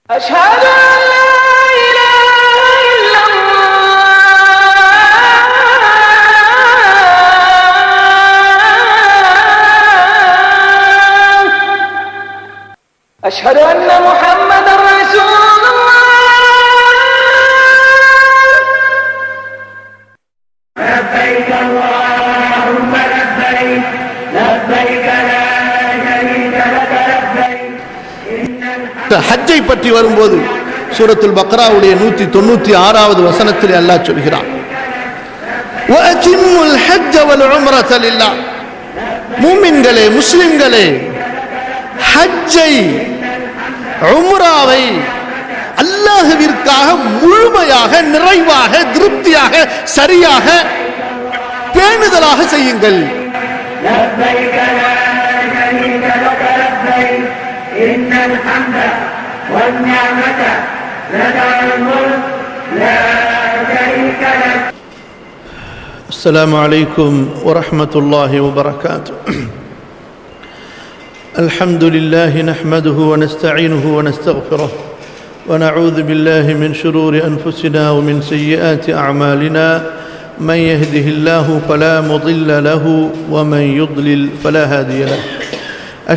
أشهد أن لا إله إلا الله أشهد أن محمدا رسول الله لبيك اللهم لبيك لبيك لا شريك لك لبيك إن الحمد ஹஜ்ஜை பற்றி வரும்போது சூரத்துல் பக்ராவுடைய 196வது வசனத்தில் அல்லாஹ் சொல்கிறான் வஅதிம்முல் ஹஜ்ஜ வல் உம்ரத லில்லாஹ். மூமின்களே, முஸ்லிம்களே, ஹஜ்ஜை உம்ராவை அல்லாஹ்விற்காக முழுமையாக, நிறைவாக, திருப்தியாக, சரியாக, பேணுதலாக செய்யுங்கள். لبيك لا شريك لك لبيك إن الحمد والنعمة لك الملك لا شريك لك. السلام عليكم ورحمة الله وبركاته. الحمد لله نحمده ونستعينه ونستغفره ونعوذ بالله من شرور أنفسنا ومن سيئات أعمالنا. من يهده الله فلا مضل له ومن يضلل فلا هادي له.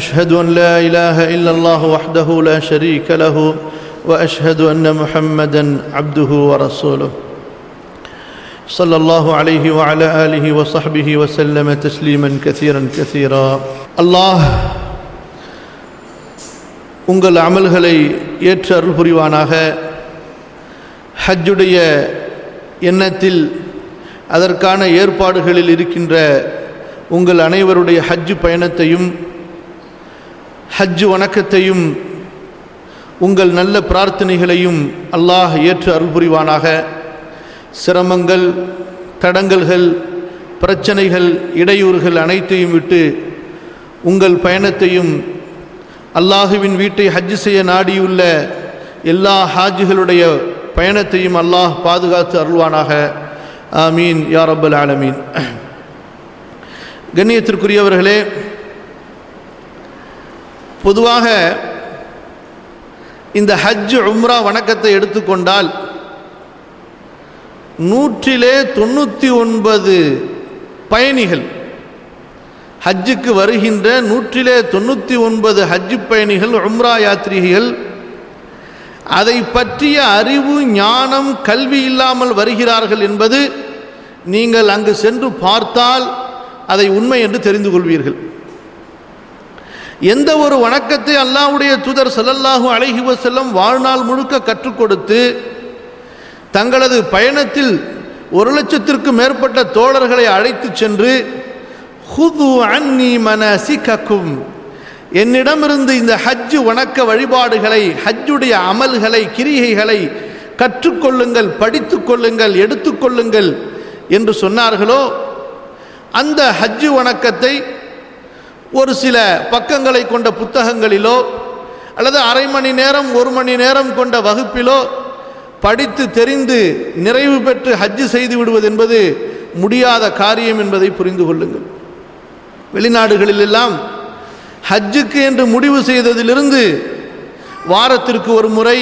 أشهد أن لا إله إلا الله وحده لا شريك له وأشهد أن محمدا عبده ورسوله صلى الله عليه وعلى آله وصحبه وسلم تسليما كثيرا كثيرا. الله உங்கள் அமல்களை ஏற்று அருள் புரிவானாக. ஹஜ்ஜுடைய எண்ணத்தில் அதற்கான ஏற்பாடுகளில் இருக்கின்ற உங்கள் அனைவருடைய ஹஜ்ஜு பயணத்தையும் ஹஜ்ஜு வணக்கத்தையும் உங்கள் நல்ல பிரார்த்தனைகளையும் அல்லாஹ் ஏற்று அருள் புரிவானாக. சிரமங்கள், தடங்கல்கள், பிரச்சனைகள், இடையூறுகள் அனைத்தையும் விட்டு உங்கள் பயணத்தையும் அல்லாஹுவின் வீட்டை ஹஜ்ஜு செய்ய நாடியுள்ள எல்லா ஹாஜிகளுடைய பயணத்தையும் அல்லாஹ் பாதுகாத்து அருள்வானாக. ஆமீன் யா ரப்பல் ஆலமீன். கண்ணியத்திற்குரியவர்களே, பொதுவாக இந்த ஹஜ் உம்ரா வணக்கத்தை எடுத்துக்கொண்டால் 199 பயணிகள், ஹஜ்ஜுக்கு வருகின்ற 199 ஹஜ்ஜு பயணிகள், உம்ரா யாத்ரீகள், அதை பற்றிய அறிவு, ஞானம், கல்வி இல்லாமல் வருகிறார்கள் என்பது நீங்கள் அங்கு சென்று பார்த்தால் அதை உண்மை என்று தெரிந்து கொள்வீர்கள். எந்த ஒரு வணக்கத்தை அல்லாஹ்வுடைய தூதர் ஸல்லல்லாஹு அலைஹி வஸல்லம் வாழ்நாள் முழுக்க கற்றுக் கொடுத்து தங்களது பயணத்தில் 1,00,000க்கு மேற்பட்ட தோழர்களை அழைத்து சென்று ஹுது அன்னி மனாசிகக்கும், என்னிடமிருந்து இந்த ஹஜ்ஜு வணக்க வழிபாடுகளை, ஹஜ்ஜுடைய அமல்களை, கிரிகைகளை கற்றுக்கொள்ளுங்கள், படித்து கொள்ளுங்கள், எடுத்துக்கொள்ளுங்கள் என்று சொன்னார்களோ, அந்த ஹஜ்ஜு வணக்கத்தை ஒரு சில பக்கங்களை கொண்ட புத்தகங்களிலோ அல்லது அரை மணி நேரம் 1 மணி நேரம் கொண்ட வகுப்பிலோ படித்து தெரிந்து நிறைவு பெற்று ஹஜ்ஜு செய்து விடுவது என்பது முடியாத காரியம் என்பதை புரிந்து கொள்ளுங்கள். வெளிநாடுகளிலெல்லாம் ஹஜ்ஜுக்கு என்று முடிவு செய்ததிலிருந்து வாரத்திற்கு ஒரு முறை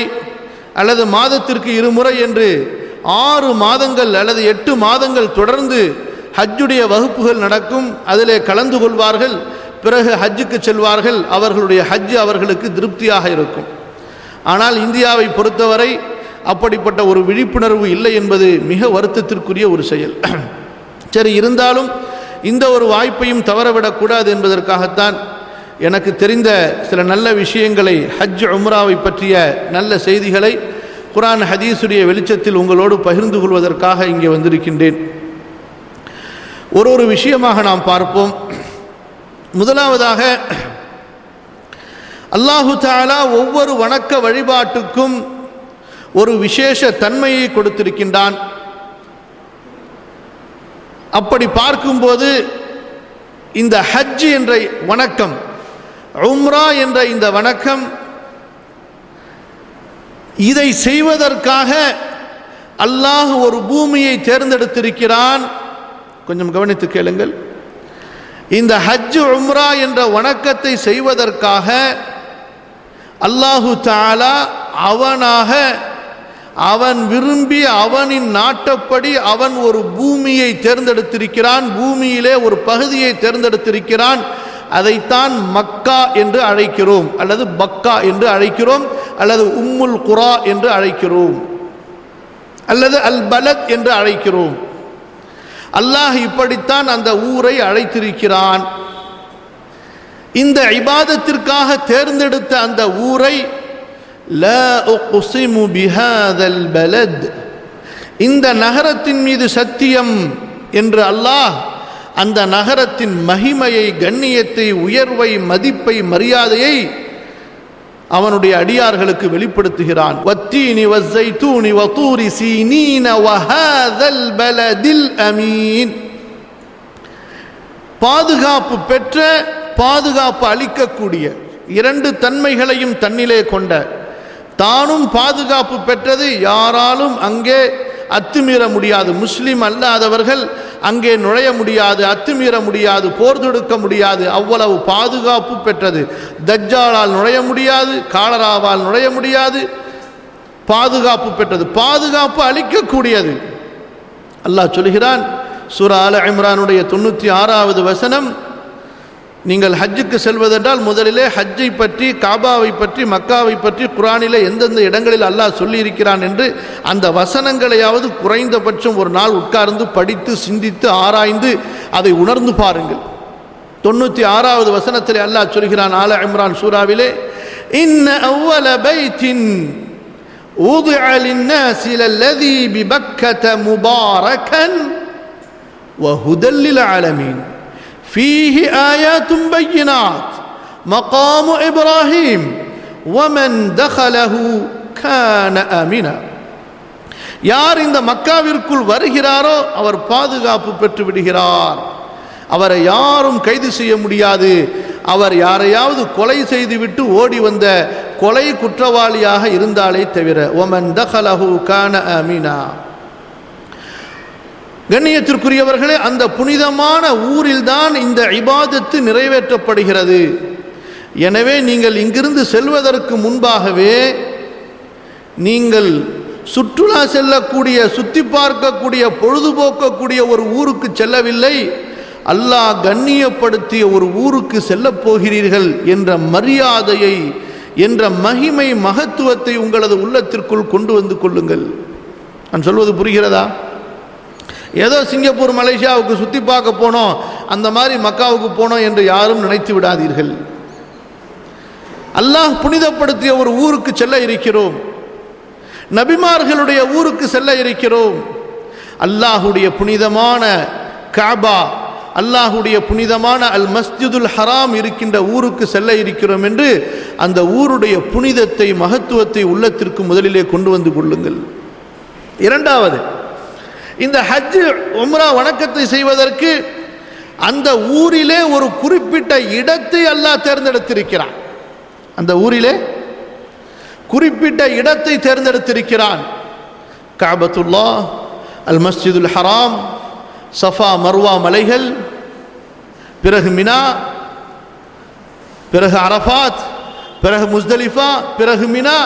அல்லது மாதத்திற்கு 2 முறை என்று 6 மாதங்கள் அல்லது 8 மாதங்கள் தொடர்ந்து ஹஜ்ஜுடைய வகுப்புகள் நடக்கும். அதிலே கலந்து கொள்வார்கள். பிறகு ஹஜ்ஜுக்கு செல்வார்கள். அவர்களுடைய ஹஜ்ஜு அவர்களுக்கு திருப்தியாக இருக்கும். ஆனால் இந்தியாவை பொறுத்தவரை அப்படிப்பட்ட ஒரு விழிப்புணர்வு இல்லை என்பது மிக வருத்தத்திற்குரிய ஒரு செயல். சரி, இருந்தாலும் இந்த ஒரு வாய்ப்பையும் தவறவிடக்கூடாது என்பதற்காகத்தான் எனக்கு தெரிந்த சில நல்ல விஷயங்களை, ஹஜ் உம்ராவை பற்றிய நல்ல செய்திகளை குர்ஆன் ஹதீஸுடைய வெளிச்சத்தில் உங்களோடு பகிர்ந்து கொள்வதற்காக இங்கே வந்திருக்கின்றேன். ஒரு விஷயமாக நாம் பார்ப்போம். முதலாவதாக, அல்லாஹு தஆலா ஒவ்வொரு வணக்க வழிபாட்டுக்கும் ஒரு விசேஷ தன்மையை கொடுத்திருக்கின்றான். அப்படி பார்க்கும்போது இந்த ஹஜ் என்ற வணக்கம், உம்ரா என்ற இந்த வணக்கம், இதை செய்வதற்காக அல்லாஹ் ஒரு பூமியை தேர்ந்தெடுத்திருக்கிறான். கொஞ்சம் கவனித்து கேளுங்கள். இந்த ஹஜ் உம்ரா என்ற வணக்கத்தை செய்வதற்காக அல்லாஹு தஆலா அவனாக அவன் விரும்பிய அவனின் நாட்டப்படி அவன் ஒரு பூமியை தேர்ந்தெடுத்திருக்கிறான், பூமியிலே ஒரு பகுதியை தேர்ந்தெடுத்திருக்கிறான். அதைத்தான் மக்கா என்று அழைக்கிறோம், அல்லது பக்கா என்று அழைக்கிறோம், அல்லது உம்முல் குரா என்று அழைக்கிறோம், அல்லது அல் பலத் என்று அழைக்கிறோம். அல்லாஹ் இப்படித்தான் அந்த ஊரை அழைத்திருக்கிறான். இந்த இபாதத்திற்காக தேர்ந்தெடுத்த அந்த ஊரை லா உக்ஸிமு பிஹாதல் பலத், இந்த நகரத்தின் மீது சத்தியம் என்று அல்லாஹ் அந்த நகரத்தின் மகிமையை, கண்ணியத்தை, உயர்வை, மதிப்பை, மரியாதையை அவனுடைய அடியார்களுக்கு வெளிப்படுத்துகிறான். வத்தீனி வஸ்ஸைத்தூனி வதூரி சீனீன வஹாதல் பலதில் அமீன், பாதுகாப்பு பெற்ற, பாதுகாப்பு அளிக்கக்கூடிய, இரண்டு தன்மைகளையும் தன்னிலே கொண்ட, தானும் பாதுகாப்பு பெற்றது, யாராலும் அங்கே அத்துமீற முடியாது, முஸ்லிம் அல்லாதவர்கள் அங்கே நுழைய முடியாது, அத்துமீற முடியாது, போர் தொடுக்க முடியாது, அவ்வளவு பாதுகாப்பு பெற்றது. தஜ்ஜாலால் நுழைய முடியாது, காலராவால் நுழைய முடியாது, பாதுகாப்பு பெற்றது, பாதுகாப்பு அளிக்கக்கூடியது. அல்லாஹ் சொல்கிறான் சூரா ஆல இம்ரானுடைய 96வது வசனம், நீங்கள் ஹஜ்ஜுக்கு செல்வதென்றால் முதலிலே ஹஜ்ஜை பற்றி, காபாவை பற்றி, மக்காவை பற்றி குர்ஆனிலே எந்தெந்த இடங்களில் அல்லாஹ் சொல்லியிருக்கிறான் என்று அந்த வசனங்களையாவது குறைந்தபட்சம் ஒரு நாள் உட்கார்ந்து படித்து சிந்தித்து ஆராய்ந்து அதை உணர்ந்து பாருங்கள். 96வது வசனத்திலே அல்லாஹ் சொல்கிறான் ஆல இம்ரான் சூராவிலே, இன்ன அவ்வல பைத்தின் உதிஅ லின்னாஸி லல்லதீ பிபக்கத முபாரகன் வஹுதல் லில் ஆலமீன் فيه آيات بينات مقام إبراهيم ومن دخله كان آمنا. யார் இந்த மக்காவிற்குள் வருகிறாரோ அவர் பாதுகாப்பு பெற்று விடுகிறார், அவரை யாரும் கைது செய்ய முடியாது. அவர் யாரையாவது கொலை செய்துவிட்டு ஓடி வந்த கொலை குற்றவாளியாக இருந்தாலே தவிர. ومن دخله كان آمنا. கண்ணியத்திற்குரியவர்களே, அந்த புனிதமான ஊரில்தான் இந்த இபாதத்து நிறைவேற்றப்படுகிறது. எனவே நீங்கள் இங்கிருந்து செல்வதற்கு முன்பாகவே நீங்கள் சுற்றுலா செல்லக்கூடிய, சுற்றி பார்க்கக்கூடிய, பொழுதுபோக்கக்கூடிய ஒரு ஊருக்கு செல்லவில்லை, அல்லாஹ் கண்ணியப்படுத்திய ஒரு ஊருக்கு செல்லப் போகிறீர்கள் என்ற மரியாதையை, என்ற மகிமை, மகத்துவத்தை உங்களது உள்ளத்திற்குள் கொண்டு வந்து கொள்ளுங்கள். நான் சொல்வது புரிகிறதா? ஏதோ சிங்கப்பூர் மலேசியாவுக்கு சுற்றி பார்க்க போனோம், அந்த மாதிரி மக்காவுக்கு போனோம் என்று யாரும் நினைத்து விடாதீர்கள். அல்லாஹ் புனிதப்படுத்திய ஒரு ஊருக்கு செல்ல இருக்கிறோம், நபிமார்களுடைய ஊருக்கு செல்ல இருக்கிறோம், அல்லாஹுடைய புனிதமான காபா, அல்லாஹுடைய புனிதமான அல் மஸ்ஜிதுல் ஹராம் இருக்கின்ற ஊருக்கு செல்ல இருக்கிறோம் என்று அந்த ஊருடைய புனிதத்தை, மகத்துவத்தை உள்ளத்திற்கு முதலிலே கொண்டு வந்து கொள்ளுங்கள். இரண்டாவது, இந்த ஹஜ் உம்ரா வணக்கத்தை செய்வதற்கு அந்த ஊரிலே ஒரு குறிப்பிட்ட இடத்தை அல்லாஹ் தேர்ந்தெடுத்திருக்கிறான். அந்த ஊரிலே குறிப்பிட்ட இடத்தை தேர்ந்தெடுத்திருக்கிறான். கஅபத்துல்லாஹ், அல் மஸ்ஜிதுல் ஹராம், சஃபா மர்வா மலைகள், பிறகு மினா, பிறகு அரஃபாத், பிறகு முஸ்தலிஃபா, பிறகு மினா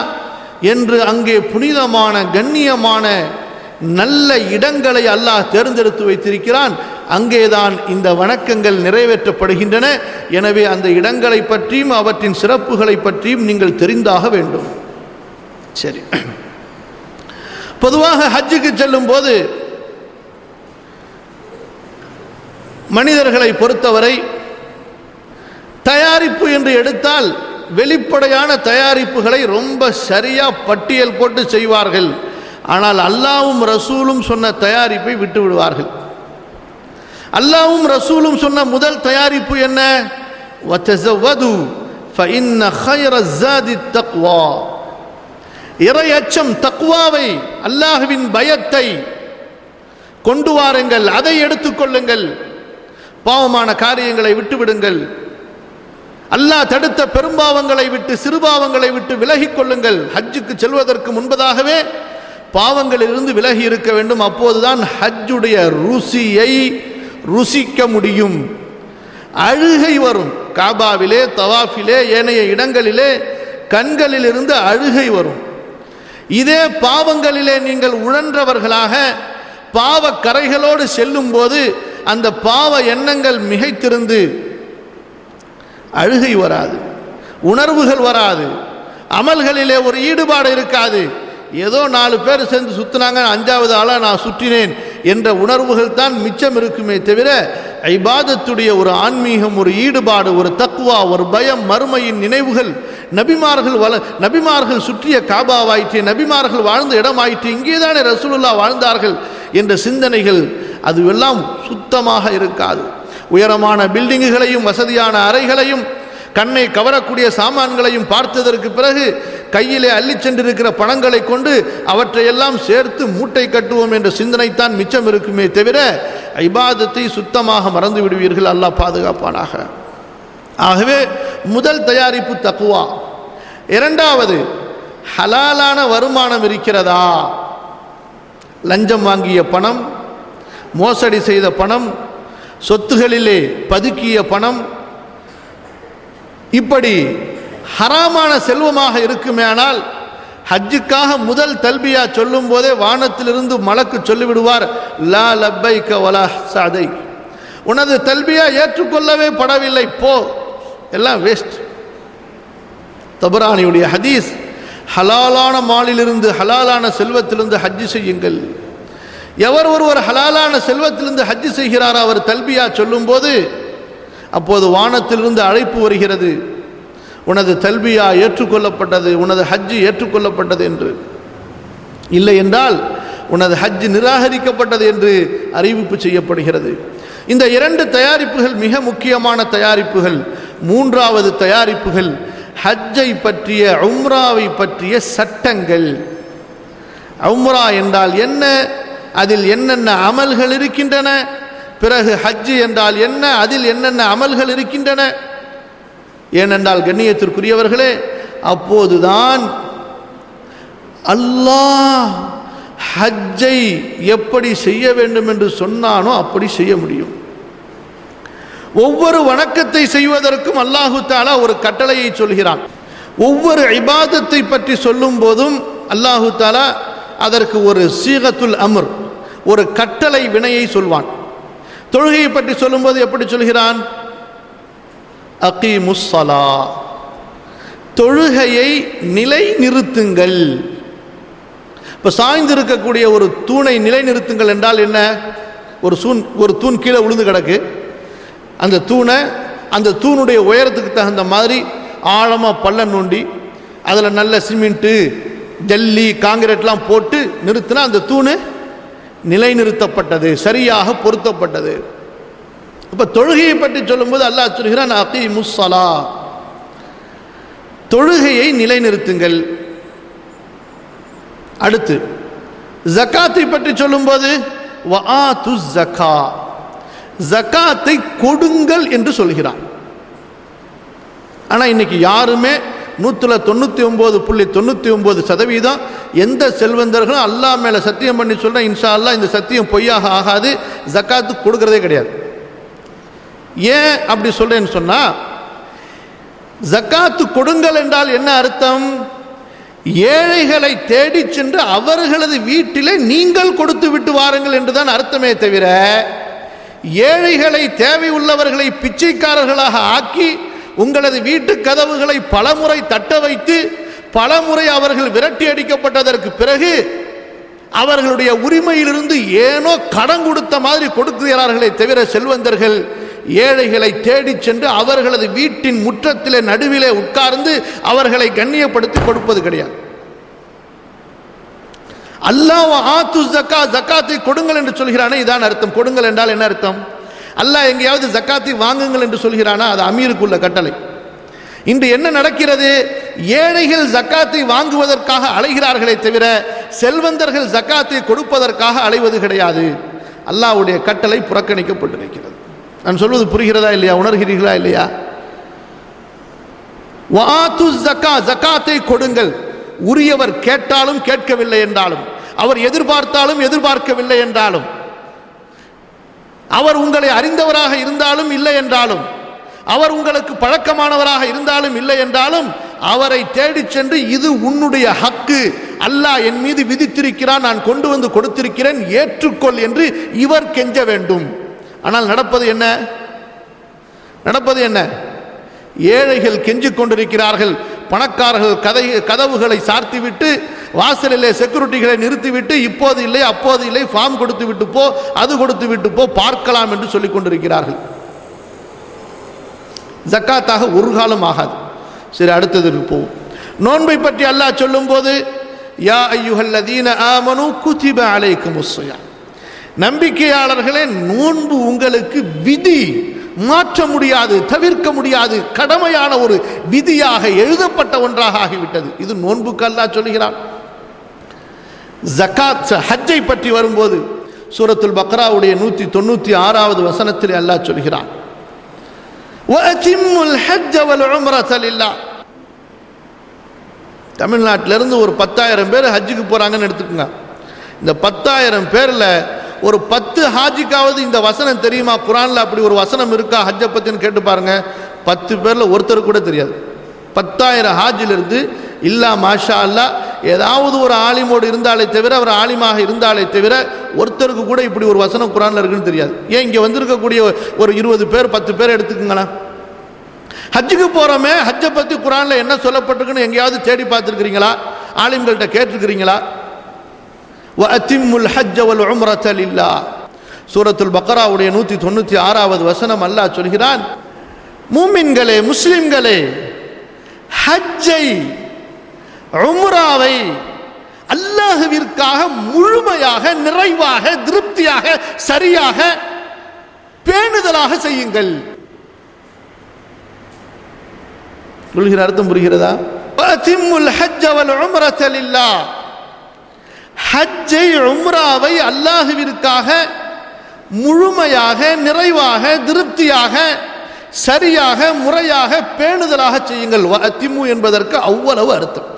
என்று அங்கே புனிதமான, கண்ணியமான நல்ல இடங்களை அல்லாஹ் தேர்ந்தெடுத்து வைத்திருக்கிறான். அங்கேதான் இந்த வணக்கங்கள் நிறைவேற்றப்படுகின்றன. எனவே அந்த இடங்களை பற்றியும் அவற்றின் சிறப்புகளை பற்றியும் நீங்கள் தெரிந்தாக வேண்டும். சரி, பொதுவாக ஹஜ்ஜுக்கு செல்லும் போது மனிதர்களை பொறுத்தவரை தயாரிப்பு என்று எடுத்தால் வெளிப்படையான தயாரிப்புகளை ரொம்ப சரியா பட்டியல் போட்டு செய்வார்கள். ஆனால் அல்லாஹ்வும் ரசூலும் சொன்ன தயாரிப்பை விட்டு விடுவார்கள். அல்லாஹ்வும் ரசூலும் சொன்ன முதல் தயாரிப்பு என்ன? வதஸவது ஃபஇன்ன கைரஸ்ஸாதித் தக்வா. இறை அச்சம், தக்வாவை, அல்லாஹ்வின் பயத்தை கொண்டு வாருங்கள், அதை எடுத்துக்கொள்ளுங்கள். பாவமான காரியங்களை விட்டுவிடுங்கள், அல்லாஹ் தடுத்த பெரும்பாவங்களை விட்டு, சிறுபாவங்களை விட்டு விலகிக் கொள்ளுங்கள். ஹஜ்ஜுக்கு செல்வதற்கு முன்பதாகவே பாவங்களிலிருந்து விலகி இருக்க வேண்டும். அப்போதுதான் ஹஜ்ஜுடைய ருசியை ருசிக்க முடியும். அழுகை வரும், காபாவிலே, தவாஃபிலே, ஏனைய இடங்களிலே கண்களிலிருந்து அழுகை வரும். இதே பாவங்களிலே நீங்கள் உழன்றவர்களாக பாவ கரைகளோடு செல்லும் போது அந்த பாவ எண்ணங்கள் மிகைத்திருந்து அழுகை வராது, உணர்வுகள் வராது, அமல்களிலே ஒரு ஈடுபாடு இருக்காது. ஏதோ 4 பேர் சேர்ந்து சுற்றினாங்க, 5வது ஆளாக நான் சுற்றினேன் என்ற உணர்வுகள் தான் மிச்சம் இருக்குமே தவிர இபாதத்துடைய ஒரு ஆன்மீகம், ஒரு ஈடுபாடு, ஒரு தக்வா, ஒரு பயம், மறுமையின் நினைவுகள், நபிமார்கள் சுற்றிய காபாவாயிற்று, நபிமார்கள் வாழ்ந்த இடமாயிற்று, இங்கே தானே ரசூலுல்லாஹ் வாழ்ந்தார்கள் என்ற சிந்தனைகள் அதுவெல்லாம் சுத்தமாக இருக்காது. உயரமான பில்டிங்குகளையும் வசதியான அறைகளையும் கண்ணை கவரக்கூடிய சாமான்களையும் பார்த்ததற்கு பிறகு கையிலே அள்ளி சென்றிருக்கிற பணங்களை கொண்டு அவற்றையெல்லாம் சேர்த்து மூட்டை கட்டுவோம் என்ற சிந்தனைத்தான் மிச்சம் இருக்குமே தவிர இபாதத்தை சுத்தமாக மறந்து விடுவீர்கள். அல்லாஹ் பாதுகாப்பானாக. ஆகவே முதல் தயாரிப்பு தக்வா. இரண்டாவது, ஹலாலான வருமானம் இருக்கிறதா? லஞ்சம் வாங்கிய பணம், மோசடி செய்த பணம், சொத்துகளிலே பதுக்கிய பணம், இப்படி ஹராமான செல்வமாக இருக்குமேனால் ஹஜ்ஜுக்காக முதல் தல்பியா சொல்லும் போதே வானத்திலிருந்து மலக்கு சொல்லிவிடுவார், லா லப்பைக வலா சதை, உனது தல்பியா ஏற்றுக்கொள்ளவே படவில்லை, போ, எல்லாம் வேஸ்ட். தபரானியுடைய ஹதீஸ், ஹலாலான மாலிலிருந்து ஹலாலான செல்வத்திலிருந்து ஹஜ்ஜு செய்யுங்கள். எவர் ஒருவர் ஹலாலான செல்வத்திலிருந்து ஹஜ்ஜு செய்கிறார் அவர் தல்பியா சொல்லும் போது அப்போது வானத்திலிருந்து அழைப்பு வருகிறது, உனது தல்பியா ஏற்றுக்கொள்ளப்பட்டது, உனது ஹஜ்ஜு ஏற்றுக்கொள்ளப்பட்டது என்று. இல்லை என்றால் உனது ஹஜ்ஜு நிராகரிக்கப்பட்டது என்று அறிவிப்பு செய்யப்படுகிறது. இந்த 2 தயாரிப்புகள் மிக முக்கியமான தயாரிப்புகள். 3வது தயாரிப்புகள் ஹஜ்ஜை பற்றிய, உம்ராவை பற்றிய சட்டங்கள். உம்ரா என்றால் என்ன, அதில் என்னென்ன அமல்கள் இருக்கின்றன, பிறகு ஹஜ்ஜு என்றால் என்ன, அதில் என்னென்ன அமல்கள் இருக்கின்றன. ஏனென்றால் கண்ணியத்திற்குரியவர்களே, அப்போதுதான் அல்லாஹ் ஹஜ்ஜை எப்படி செய்ய வேண்டும் என்று சொன்னானோ அப்படி செய்ய முடியும். ஒவ்வொரு வணக்கத்தை செய்வதற்கும் அல்லாஹு தஆலா ஒரு கட்டளையை சொல்கிறான். ஒவ்வொரு இபாதத்தை பற்றி சொல்லும் போதும் அல்லாஹு தஆலா அதற்கு ஒரு சீகத்துல் அம்ர், ஒரு கட்டளை வினையை சொல்வான். தொழுகையை பற்றி சொல்லும்போது எப்படி சொல்கிறான்? அகீமுஸ் ஸலா, தொழுகையை நிலை நிறுத்துங்கள். இப்போ சாய்ந்திருக்கக்கூடிய ஒரு தூணை நிலை நிறுத்துங்கள் என்றால் என்ன? ஒரு தூண் கீழே விழுந்து கிடக்கு, அந்த தூணுடைய உயரத்துக்கு தகுந்த மாதிரி ஆழமாக பள்ளம் நோண்டி அதில் நல்ல சிமெண்ட்டு, ஜல்லி, காங்கிரீட்லாம் போட்டு நிறுத்தினா அந்த தூணு நிலைநிறுத்தப்பட்டது, சரியாக பொருத்தப்பட்டது. இப்போ தொழுகையை பற்றி சொல்லும்போது அல்லாஹ் சொல்கிறான், அகீமுஸ் ஸலா, தொழுகையை நிலைநிறுத்துங்கள். அடுத்து ஜகாத்தை பற்றி சொல்லும்போது வஆத்துஸ் ஸகா, ஜகாத்தை கொடுங்கள் என்று சொல்கிறான். ஆனால் இன்னைக்கு யாருமே 99.99% எந்த செல்வந்தர்களும் அல்லாஹ் மேலே சத்தியம் பண்ணி சொல்கிறேன், இன்ஷா அல்லாஹ் இந்த சத்தியம் பொய்யாக ஆகாது, ஜகாத்து கொடுக்கறதே கிடையாது. ஏன் அப்படி சொல்றேன்னு சொன்னால், ஜகாத்து கொடுங்கள் என்றால் என்ன அர்த்தம்? ஏழைகளை தேடி சென்று அவர்களது வீட்டிலே நீங்கள் கொடுத்து விட்டு வாருங்கள் என்றுதான் அர்த்தமே தவிர, ஏழைகளை, தேவை உள்ளவர்களை பிச்சைக்காரர்களாக ஆக்கி உங்களது வீட்டு கதவுகளை பலமுறை தட்ட வைத்து பலமுறை அவர்கள் விரட்டி அடிக்கப்பட்டதற்கு பிறகு அவர்களுடைய உரிமையிலிருந்து ஏனோ கடன் கொடுத்த மாதிரி கொடுக்கிறார்களே தவிர, செல்வந்தர்கள் ஏழைகளை தேடி சென்று அவர்களது வீட்டின் முற்றத்திலே நடுவிலே உட்கார்ந்து அவர்களை கண்ணியப்படுத்தி கொடுப்பது கிடையாது. அல்லாஹ் ஆத்து ஜக்கா, ஜக்காத்தை கொடுங்கள் என்று சொல்கிறானே, இதான் அர்த்தம். கொடுங்கள் என்றால் என்ன அர்த்தம்? அல்லாஹ் எங்கேயாவது ஜக்காத்தை வாங்குங்கள் என்று சொல்கிறானா? அது அமீருக்குள்ள கட்டளை. இன்று என்ன நடக்கிறது? ஏழைகள் ஜக்காத்தை வாங்குவதற்காக அலைகிறார்களே தவிர செல்வந்தர்கள் ஜக்காத்தை கொடுப்பதற்காக அலைவது கிடையாது. அல்லாஹ்வுடைய கட்டளை புறக்கணிக்கப்பட்டிருக்கிறது. நான் சொல்வது புரிகிறதா இல்லையா? உணர்கிறீர்களா இல்லையா? வஆத்து ஸக்கா, ஜக்காத்தை கொடுங்கள். உரியவர் கேட்டாலும் கேட்கவில்லை என்றாலும், அவர் எதிர்பார்த்தாலும் எதிர்பார்க்கவில்லை என்றாலும், அவர் உங்களை அறிந்தவராக இருந்தாலும் இல்லை என்றாலும், அவர் உங்களுக்கு பழக்கமானவராக இருந்தாலும் இல்லை என்றாலும், அவரை தேடி சென்று இது உன்னுடைய ஹக்கு, அல்லாஹ் என் மீது விதித்திருக்கிறான், நான் கொண்டு வந்து கொடுத்திருக்கிறேன், ஏற்றுக்கொள் என்று இவர் கெஞ்ச வேண்டும். ஆனால் நடப்பது என்ன? நடப்பது என்ன? ஏழைகள் கெஞ்சிக் கொண்டிருக்கிறார்கள். பணக்காரர்கள் கதவுகளை சார்த்திவிட்டு வாசலிலே செக்யூரிட்டிகளை நிறுத்திவிட்டு இப்போது இல்லை அப்போது இல்லை, ஃபார்ம் கொடுத்து விட்டு போ, அது கொடுத்து விட்டு போ, பார்க்கலாம் என்று சொல்லிக் கொண்டிருக்கிறார்கள். ஜக்காத்தாக ஒரு காலம் ஆகாது. சரி, அடுத்ததுக்கு போவோம். நோன்பை பற்றி அல்லாஹ் சொல்லும் போது யா அய்யுஹல்லதீன ஆமனு குதிப அலைக்குமுஸ் ஸியாம், நம்பிக்கையாளர்களே நோன்பு உங்களுக்கு விதி, மாற்ற முடியாது, தவிர்க்க முடியாது, கடமையான ஒரு விதியாக எழுதப்பட்ட ஒன்றாக ஆகிவிட்டது. இது நோன்புக்கு அல்லாஹ் சொல்கிறான். ஜகாத் ஹஜ்ஜை பற்றி வரும்போது சூரத்துல் பக்ராவுடைய 196வது வசனத்தில் அல்லாஹ் சொல்கிறான், வஅதிம்முல் ஹஜ்ஜ வல் உம்ரத லில்லாஹ். தமிழ்நாட்டிலிருந்து ஒரு 10,000 பேர் ஹஜ்ஜுக்கு போறாங்கன்னு எடுத்துக்கோங்க. இந்த 10,000 பேர்ல ஒரு 10 ஹாஜிக்காவது இந்த வசனம் தெரியுமா? குரான்ல அப்படி ஒரு வசனம் இருக்கா ஹஜ்ஜை பத்தின்னு கேட்டு பாருங்க. 10 பேர்ல ஒருத்தர் கூட தெரியாது. 10,000 ஹாஜிலிருந்து இல்லா மாஷா அல்லா ஏதாவது ஒரு ஆலிமோடு இருந்தாலே தவிர, அவர் ஆலிமாக இருந்தாலே தவிர ஒருத்தருக்கு கூட இப்படி ஒரு வசனம் குரான்ல இருக்குன்னு தெரியாது. ஏன் இங்கே வந்திருக்கக்கூடிய ஒரு 20 பேர் 10 பேர் எடுத்துக்கங்களேன். ஹஜ்ஜுக்கு போகிறோமே, ஹஜ்ஜை பற்றி குரானில் என்ன சொல்லப்பட்டிருக்குன்னு எங்கேயாவது தேடி பார்த்துருக்கிறீங்களா? ஆலிம்கள்கிட்ட கேட்டிருக்கிறீங்களா? வஅதிம்முல் ஹஜ்ஜ வல் உம்ரத லில்லாஹ். சூரத்துல் பக்ராவுடைய 196வது வசனம் அல்லாஹ் சொல்கிறான், மூமின்களே, முஸ்லிம்களே, ஹஜ்ஜை, உம்ராவை அல்லாஹ்விற்காக முழுமையாக, நிறைவாக, திருப்தியாக, சரியாக, பேணுதலாக செய்யுங்கள். சொல்கிற அர்த்தம் புரிகிறதா? வஅதிம்முல் ஹஜ்ஜ வல் உம்ரத லில்லாஹ், ஹஜ்ஜை, உம்ராவை அல்லாஹ்விற்காக முழுமையாக, நிறைவாக, திருப்தியாக, சரியாக, முறையாக, பேணுதலாக செய்யுங்கள். வஅதிம்மு என்பதற்கு அவ்வளவு அர்த்தம்.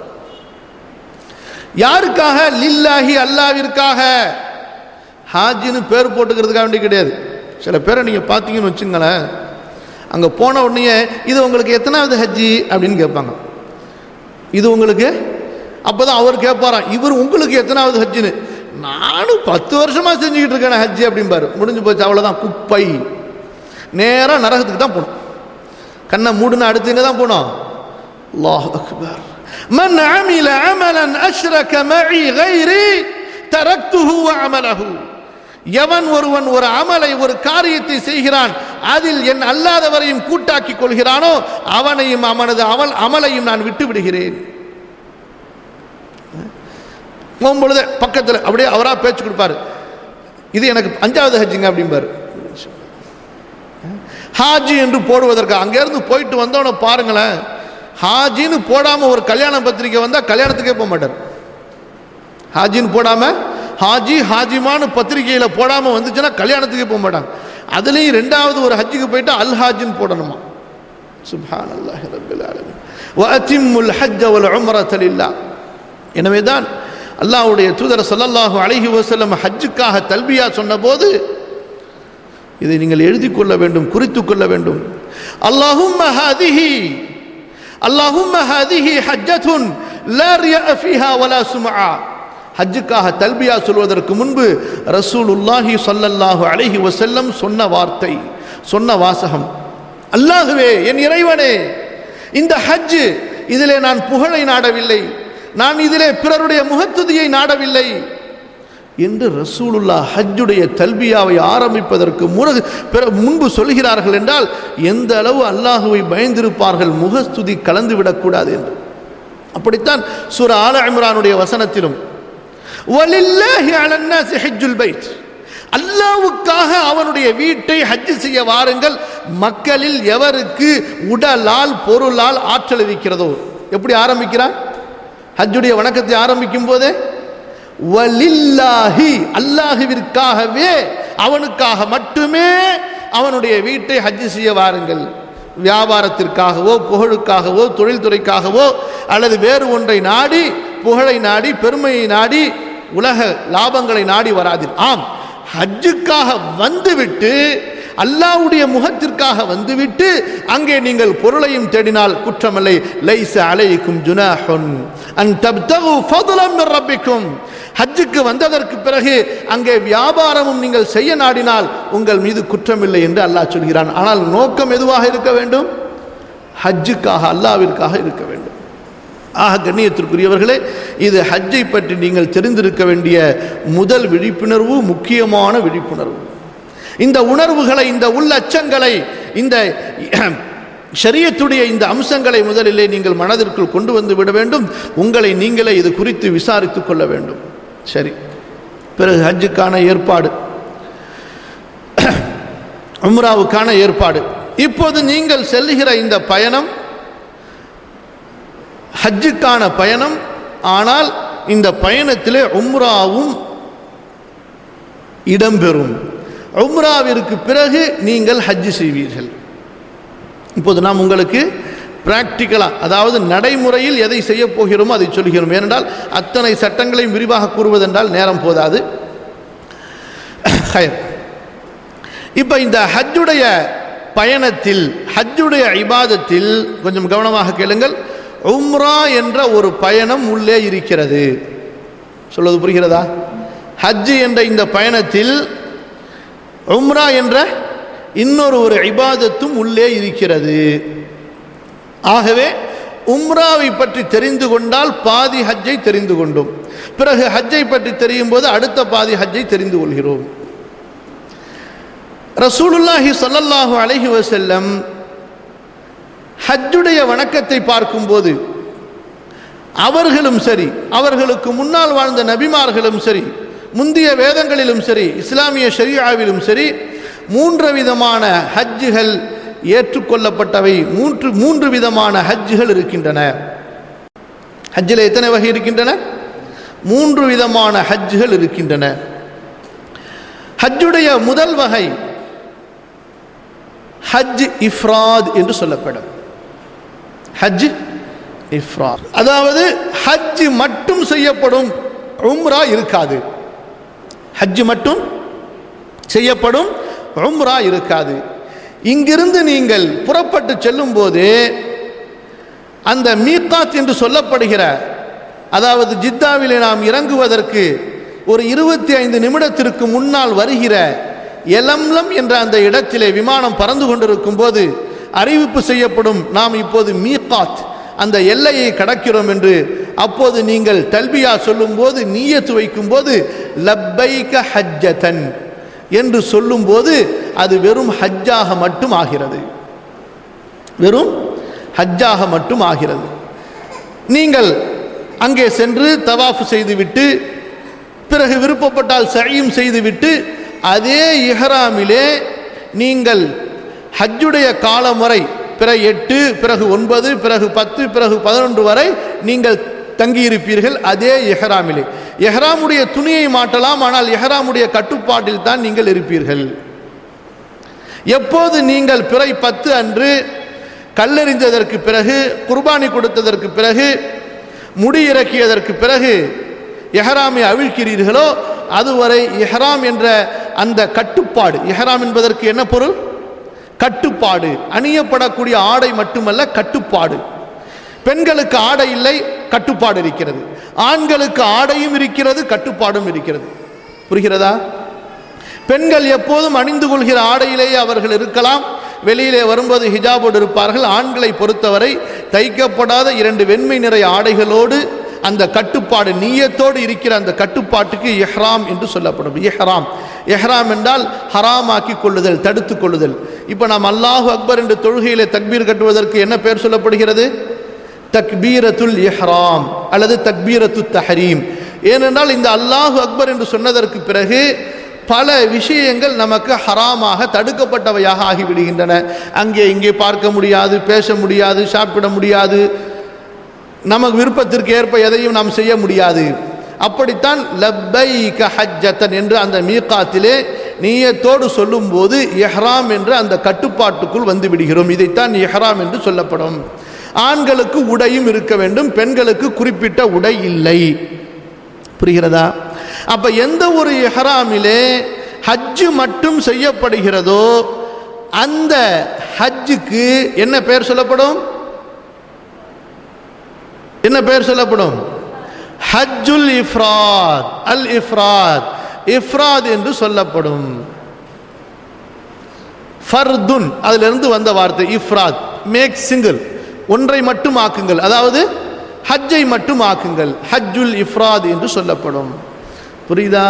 யாருக்காக? லில்லாஹி, அல்லாஹ்விற்காக. ஹாஜின்னு பேர் போட்டுக்கிறதுக்காக வேண்டி கிடையாது. சில பேரை நீங்கள் பார்த்தீங்கன்னு வச்சுங்களேன், அங்கே போன உடனே இது உங்களுக்கு எத்தனாவது ஹஜ்ஜி அப்படின்னு கேட்பாங்க. இது உங்களுக்கு, அப்போதான் அவர் கேட்பாராம், இவர் உங்களுக்கு எத்தனாவது ஹஜ்ஜின்னு. நானும் 10 வருஷமாக செஞ்சுக்கிட்டு இருக்கேன் ஹஜ்ஜி அப்படிம்பாரு. முடிஞ்சு போச்சு, அவ்வளோதான், குப்பை. நேராக நரகத்துக்கு தான் போகணும். கண்ணை மூடுன்னு அடுத்து எங்கே தான் போகணும்? அல்லாஹ் அக்பர். மன் அமில அமலன் அஷ்ரக மஇ கைரி தரக்துஹு வ அமலஹு. எவன் ஒருவன் ஒரு அமலை, ஒரு காரியத்தை செய்கிறான், அதில் என் அல்லாதவரையும் கூட்டாக்கி கொள்கிறானோ அவனையும் அவனது அமலையும் நான் விட்டு விடுகிறேன். போகும்பொழுது பக்கத்தில் அப்படியே அவராக பேச்சு கொடுப்பாரு, இது எனக்கு 5வது ஹஜ்ஜிங்க அப்படிம்பாரு. ஹாஜி என்று போடுவதற்கு அங்கேருந்து போயிட்டு வந்தோன்னு பாருங்களேன், ஹாஜின்னு போடாமல் ஒரு கல்யாண பத்திரிக்கை வந்தால் கல்யாணத்துக்கே போக மாட்டார். ஹாஜின்னு போடாமல், ஹாஜி ஹாஜிமானு பத்திரிகையில் போடாமல் வந்துச்சுன்னா கல்யாணத்துக்கே போக மாட்டாங்க. அதுலேயும் 2வது ஒரு ஹஜ்ஜுக்கு போயிட்டு அல் ஹாஜின்னு போடணுமா. சுப்ஹானல்லாஹி ரப்பில் ஆலமீன். வஅதிம்முல் ஹஜ்ஜ வல் உம்ரத லில்லாஹ். எனவே தான் அல்லாஹ்வுடைய தூதர் ஸல்லல்லாஹு அலைஹி வஸல்லம் ஹஜ்ஜுக்காக தல்பியா சொன்னபோது இதை நீங்கள் எழுதி கொள்ள வேண்டும், குறித்து கொள்ள வேண்டும். அல்லாஹும்ம ஹாதிஹி ஹஜ்ஜத்துன் லா ரியா ஃபீஹா வலா சும்ஆ. ஹஜ்ஜுக்காக தல்பியா சொல்வதற்கு முன்பு ரசூலுல்லாஹி ஸல்லல்லாஹு அலைஹி வஸல்லம் சொன்ன வார்த்தை, சொன்ன வாசகம், அல்லாஹ்வே, என் இறைவனே, இந்த ஹஜ், இதிலே நான் புகழை நாடவில்லை, நான் இதிலே பிறருடைய முகத்துதியை நாடவில்லை என்று ரசூலுல்லாஹ் ஹஜ்ஜுடைய தல்பியாவை ஆரம்பிப்பதற்கு முன்பு சொல்கிறார்கள் என்றால் எந்த அளவு அல்லாஹுவை பயந்திருப்பார்கள், முகஸ்துதி கலந்துவிடக்கூடாது என்று. அப்படித்தான் சூரா ஆல இம்ரானுடைய வசனத்திலும் வலில்லாஹி அலன்னாஸி ஹஜ்ஜுல் பைத், அல்லாஹ்வுக்காக அவனுடைய வீட்டை ஹஜ் செய்ய வாருங்கள், மக்களில் எவருக்கு உடலால் பொருளால் ஆற்றல் இருக்கிறதோ. எப்படி ஆரம்பிக்கிறான்? ஹஜ்ஜுடைய வணக்கத்தை ஆரம்பிக்கும் போதே வலில்லாஹி, அல்லாஹுவிற்காகவே, அவனுக்காக மட்டுமே அவனுடைய வீட்டை ஹஜ் செய்ய வாருங்கள். வியாபாரத்திற்காகவோ, புகழுக்காகவோ, தொழில்துறைக்காகவோ, அல்லது வேறு ஒன்றை நாடி, புகழை நாடி, பெருமையை நாடி, உலக லாபங்களை நாடி வராது. ஆம், ஹஜ்ஜுக்காக வந்துவிட்டு அல்லாஹ்வுடைய முகத்திற்காக வந்துவிட்டு அங்கே நீங்கள் பொருளையும் தேடினால் குற்றமில்லை. லைஸ அலைக்கும் ஜுனாஹுன் அன் தப்தகு ஃபضلا மின் ரப்பிக்கும். ஹஜ்ஜுக்கு வந்ததற்கு பிறகு அங்கே வியாபாரமும் நீங்கள் செய்ய நாடினால் உங்கள் மீது குற்றமில்லை என்று அல்லாஹ் சொல்கிறான். ஆனால் நோக்கம் எதுவாக இருக்க வேண்டும்? ஹஜ்ஜுக்காக, அல்லாஹ்விற்காக இருக்க வேண்டும். ஆக கண்ணியத்திற்குரியவர்களே, இது ஹஜ்ஜை பற்றி நீங்கள் தெரிந்திருக்க வேண்டிய முதல் விழிப்புணர்வு, முக்கியமான விழிப்புணர்வு. இந்த உணர்வுகளை, இந்த உள்ளச்சங்களை, இந்த ஷரியத்துடைய இந்த அம்சங்களை முதலிலே நீங்கள் மனதிற்குள் கொண்டு வந்து விட வேண்டும். உங்களை நீங்களே இது குறித்து விசாரித்துக் கொள்ள வேண்டும். சரி, பிறகு ஹஜ்ஜுக்கான ஏற்பாடு, உம்ராவுக்கான ஏற்பாடு. இப்போது நீங்கள் செல்லுகிற இந்த பயணம் ஹஜ்ஜுக்கான பயணம். ஆனால் இந்த பயணத்திலே உம்ராவும் இடம்பெறும். உம்ராவிற்கு பிறகு நீங்கள் ஹஜ்ஜு செய்வீர்கள். இப்போது நாம் உங்களுக்கு பிராக்டிக்கலாக, அதாவது நடைமுறையில் எதை செய்ய போகிறோமோ அதை சொல்கிறோம். ஏனென்றால் அத்தனை சட்டங்களையும் விரிவாக கூறுவதென்றால் நேரம் போதாது. இப்போ இந்த ஹஜ்ஜுடைய பயணத்தில், ஹஜ்ஜுடைய இபாதத்தில் கொஞ்சம் கவனமாக கேளுங்கள். உம்ரா என்ற ஒரு பயணம் உள்ளே இருக்கிறது. சொல்வது புரிகிறதா? ஹஜ் என்ற இந்த பயணத்தில் உம்ரா என்ற இன்னொரு ஒரு இபாதத்தும் உள்ளே இருக்கிறது. ஆகவே உம்ராவை பற்றி தெரிந்து கொண்டால் பாதி ஹஜ்ஜை தெரிந்து கொண்டோம். பிறகு ஹஜ்ஜை பற்றி தெரியும் போது அடுத்த பாதி ஹஜ்ஜை தெரிந்து கொள்கிறோம். ரசூலுல்லாஹி ஸல்லல்லாஹு அலைஹி வஸல்லம் ஹஜ்ஜுடைய வணக்கத்தை பார்க்கும்போது அவர்களும் சரி, அவர்களுக்கு முன்னால் வாழ்ந்த நபிமார்களும் சரி, முந்திய வேதங்களிலும் சரி, இஸ்லாமிய ஷரீஆவிலும் சரி, மூன்று விதமான ஹஜ்ஜுகள் ஏற்றுக்கொள்ளப்பட்டவை. மூன்று விதமான ஹஜ்ஜுகள் இருக்கின்றன. ஹஜ்ஜில் எத்தனை வகை இருக்கின்றன? மூன்று விதமான ஹஜ்ஜுகள் இருக்கின்றன. ஹஜ்ஜுடைய முதல் வகை ஹஜ் இஃப்ராத் என்று சொல்லப்படும். ஹஜ் இஃப்ராத், அதாவது ஹஜ் மட்டும் செய்யப்படும், உம்ரா இருக்காது. ஹஜ் மட்டும் செய்யப்படும், உம்ரா இருக்காது. இங்கிருந்து நீங்கள் புறப்பட்டு செல்லும் போது அந்த மீகாத் என்று சொல்லப்படுகிற, அதாவது ஜித்தாவிலே நாம் இறங்குவதற்கு ஒரு 25 நிமிடத்திற்கு முன்னால் வருகிற எலம்லம் என்ற அந்த இடத்திலே விமானம் பறந்து கொண்டிருக்கும் போது அறிவிப்பு செய்யப்படும், நாம் இப்போது மீகாத், அந்த எல்லையை கடக்கிறோம் என்று. அப்போது நீங்கள் தல்பியா சொல்லும் போது, நியத்து வைக்கும் போது லப்பைக ஹஜ்ஜதன் என்று சொல்லும் போது அது வெறும் ஹஜ்ஜாக மட்டும் ஆகிறது. வெறும் ஹஜ்ஜாக மட்டும் ஆகிறது. நீங்கள் அங்கே சென்று தவாஃப் செய்துவிட்டு, பிறகு விருப்பப்பட்டால் சஅயும் செய்துவிட்டு, அதே இஹ்ராமிலே நீங்கள் ஹஜ்ஜுடைய காலம் வரை, பிறகு 8, பிறகு 9, பிறகு 10, பிறகு 11 வரை நீங்கள் தங்கியிருப்பீர்கள் அதே இஹ்ராமிலே. இஹ்ராமுடைய துணியை மாற்றலாம், ஆனால் இஹ்ராமுடைய கட்டுப்பாட்டில் தான் நீங்கள் இருப்பீர்கள். எப்போது நீங்கள் பிறை 10 அன்று கல்லெறிந்ததற்கு பிறகு, குர்பானி கொடுத்ததற்கு பிறகு, முடி இறக்கியதற்கு பிறகு இஹ்ராமை அவிழ்க்கிறீர்களோ அதுவரை இஹ்ராம் என்ற அந்த கட்டுப்பாடு, இஹ்ராம் என்பதற்கு என்ன பொருள்? கட்டுப்பாடு. அணியப்படக்கூடிய ஆடை மட்டுமல்ல, கட்டுப்பாடு. பெண்களுக்கு ஆடை இல்லை, கட்டுப்பாடு இருக்கிறது. ஆண்களுக்கு ஆடையும் இருக்கிறது, கட்டுப்பாடும் இருக்கிறது. புரிகிறதா? பெண்கள் எப்போதும் அணிந்து கொள்கிற ஆடையிலேயே அவர்கள் இருக்கலாம். வெளியிலே வரும்போது ஹிஜாபோடு இருப்பார்கள். ஆண்களை பொறுத்தவரை தைக்கப்படாத 2 வெண்மை நிற ஆடைகளோடு அந்த கட்டுப்பாடு, நீயத்தோடு இருக்கிற அந்த கட்டுப்பாட்டுக்கு இஹ்ராம் என்று சொல்லப்படும். இஹ்ராம் என்றால் ஹராமாக்கி கொள்ளுதல், தடுத்து கொள்ளுதல். இப்போ நாம் அல்லாஹு அக்பர் என்று தொழுகையிலே தக்பீர் கட்டுவதற்கு என்ன பெயர் சொல்லப்படுகிறது? தக்பீரத்துல் இஹ்ராம் அல்லது தக்பீரத்து தஹரீம். ஏனென்றால் இந்த அல்லாஹு அக்பர் என்று சொன்னதற்கு பிறகு பல விஷயங்கள் நமக்கு ஹராமாக தடுக்கப்பட்டவையாக ஆகிவிடுகின்றன. அங்கே இங்கே பார்க்க முடியாது, பேச முடியாது, சாப்பிட முடியாது, நமக்கு விருப்பத்திற்கு ஏற்ப எதையும் நாம் செய்ய முடியாது. அப்படித்தான் லப்பைக ஹஜ்ஜதன் என்று அந்த மீகாத்திலே நியத்தோடு சொல்லும் போது இஹ்ராம் என்ற அந்த கட்டுப்பாட்டுக்குள் வந்து விடுகிறோம். இதைத்தான் இஹ்ராம் என்று சொல்லப்படும். ஆண்களுக்கு உடையும் இருக்க வேண்டும், பெண்களுக்கு குறிப்பிட்ட உடை இல்லை. புரிகிறதா? அப்ப எந்த ஒரு இஹ்ராமிலே ஹஜ் மட்டும் செய்யப்படுகிறதோ அந்த ஹஜ்ஜுக்கு என்ன பெயர் சொல்லப்படும்? என்ன பெயர் சொல்லப்படும்? ஹஜ்ஜுல் இஃப்ராத். அல் இஃப்ராத், இஃப்ராத் என்று சொல்லப்படும். ஃபர்துன் அதிலிருந்து வந்த வார்த்தை இஃப்ராத், மேக் சிங்கிள், ஒன்றை மட்டும் ஆக்குங்கள், அதாவது ஹஜ்ஜை மட்டும் ஆக்குங்கள், ஹஜ்ஜுல் இஃப்ராத் என்று சொல்லப்படும். புரியுதா?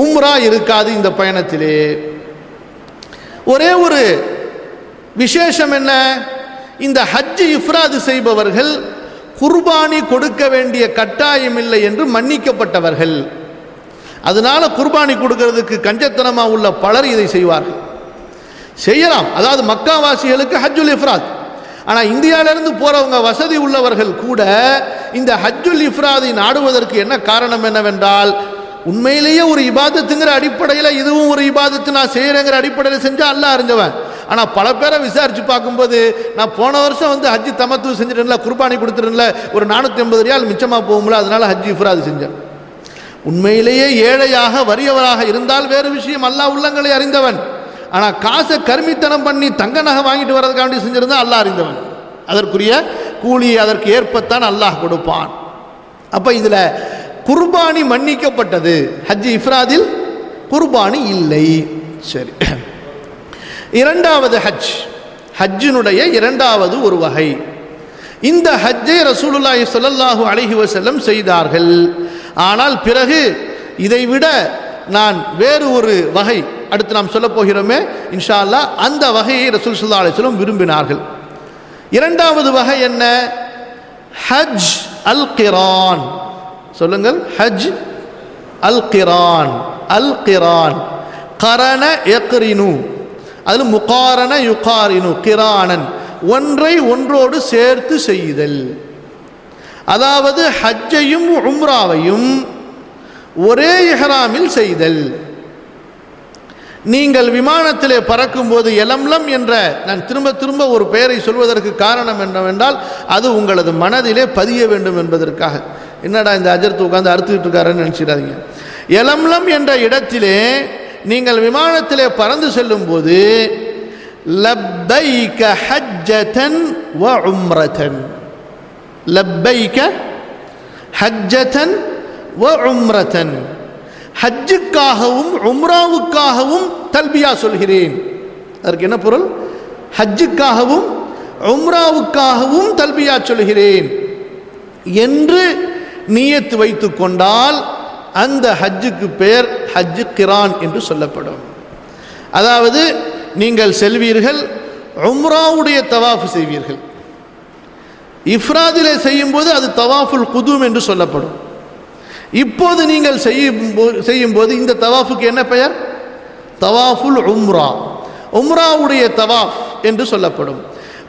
உம்ரா இருக்காது இந்த பயணத்திலே. ஒரே ஒரு விசேஷம் என்ன? இந்த ஹஜ் இஃப்ராது செய்பவர்கள் குர்பானி கொடுக்க வேண்டிய கட்டாயம் இல்லை என்று மன்னிக்கப்பட்டவர்கள். அதனால குர்பானி கொடுக்கிறதுக்கு கஞ்சத்தனமா உள்ள பலர் இதை செய்வார்கள். செய்யலாம், அதாவது மக்காவாசிகளுக்கு ஹஜ்ஜுல் இஃப்ராத். ஆனால் இந்தியாவிலிருந்து போறவங்க வசதி உள்ளவர்கள் கூட இந்த ஹஜ்ஜுல் இஃப்ராதை நாடுவதற்கு என்ன காரணம் என்னவென்றால், உண்மையிலேயே ஒரு இபாதத்துங்கிற அடிப்படையில் இதுவும் ஒரு இபாதத்து, நான் செய்கிறேங்கிற அடிப்படையில் செஞ்சால் அல்லாஹ் அறிஞ்சவன். ஆனால் பல பேரை விசாரித்து பார்க்கும்போது, நான் போன வருஷம் ஹஜ்ஜி தமத்து செஞ்சிட்டேன்ல, குர்பானி கொடுத்துட்டேன்ல, ஒரு 450 ரியால் மிச்சமாக போகும்ல, அதனால ஹஜ்ஜி இஃப்ராது செஞ்சேன். உண்மையிலேயே ஏழையாக வறியவராக இருந்தால் வேறு விஷயம், அல்லாஹ் உள்ளங்களை அறிந்தவன். ஆனால் காசை கருமித்தனம் பண்ணி தங்க நகை வாங்கிட்டு வர்றதுக்காண்டி செஞ்சிருந்தா அல்லாஹ் அறிந்தவன். அதற்குரிய கூலியை அதற்கு ஏற்பத்தான் அல்லாஹ் கொடுப்பான். அப்போ இதில் குர்பானி மன்னிக்கப்பட்டது, ஹஜ் இஃப்ராதில் குர்பானி இல்லை. சரி, இரண்டாவது ஹஜ், ஹஜ்ஜினுடைய இரண்டாவது ஒரு வகை. இந்த ஹஜ்ஜை ரசூலுல்லாஹி ஸல்லல்லாஹு அலைஹி வஸல்லம் செய்தார்கள். ஆனால் பிறகு இதைவிட நான் வேறு ஒரு வகை அடுத்து நாம் சொல்ல போகிறோமே இன்ஷா அல்லாஹ், அந்த வகையை ரசூல் ஸல்லல்லாஹு அலைஹி வஸல்லம் விரும்பினார்கள். இரண்டாவது வகை என்ன? ஹஜ் அல் கிரான். சொல்லுங்கள், ஹஜ் அல் கிரான். அல் கிரான், கரண யக்ரினு, அதில் முகாரண யுகாரினு, கிரானன், ஒன்றை ஒன்றோடு சேர்த்து செய்தல். அதாவது ஹஜ்ஜையும் உம்ராவையும் ஒரே இஹ்ராமில் செய்தல். நீங்கள் விமானத்திலே பறக்கும்போது எலம்லம் என்ற, நான் திரும்ப திரும்ப ஒரு பெயரை சொல்வதற்கு காரணம் என்னவென்றால், அது உங்களது மனதிலே பதிய வேண்டும் என்பதற்காக. என்னடா இந்த அஜர்த்து உட்கார்ந்து அறுத்துக்கிட்டு இருக்காருன்னு நினச்சிடாதீங்க. எலம்லம் என்ற இடத்திலே நீங்கள் விமானத்திலே பறந்து செல்லும் போது லப்பைக ஹஜ்ஜதன் வ உம்ரதன், லப்பைக ஹஜ்ஜதன் வ உம்ரதன், ஹஜ்ஜுக்காகவும் உம்ராவுக்காகவும் தல்பியா சொல்கிறேன். அதற்கு என்ன பொருள்? ஹஜ்ஜுக்காகவும் உம்ராவுக்காகவும் தல்பியா சொல்கிறேன் என்று நியத்து வைத்து கொண்டால் அந்த ஹஜ்ஜுக்கு பெயர் ஹஜ் கிரான் என்று சொல்லப்படும். அதாவது நீங்கள் செல்வீர்கள், உம்ராவுடைய தவாஃப் செய்வீர்கள். இஃப்ராதிலே செய்யும்போது அது தவாஃபுல் குதூம் என்று சொல்லப்படும். இப்போது நீங்கள் செய்யும்போது இந்த தவாஃபுக்கு என்ன பெயர்? தவாஃபுல் உம்ரா, உம்ராவுடைய தவாஃப் என்று சொல்லப்படும்.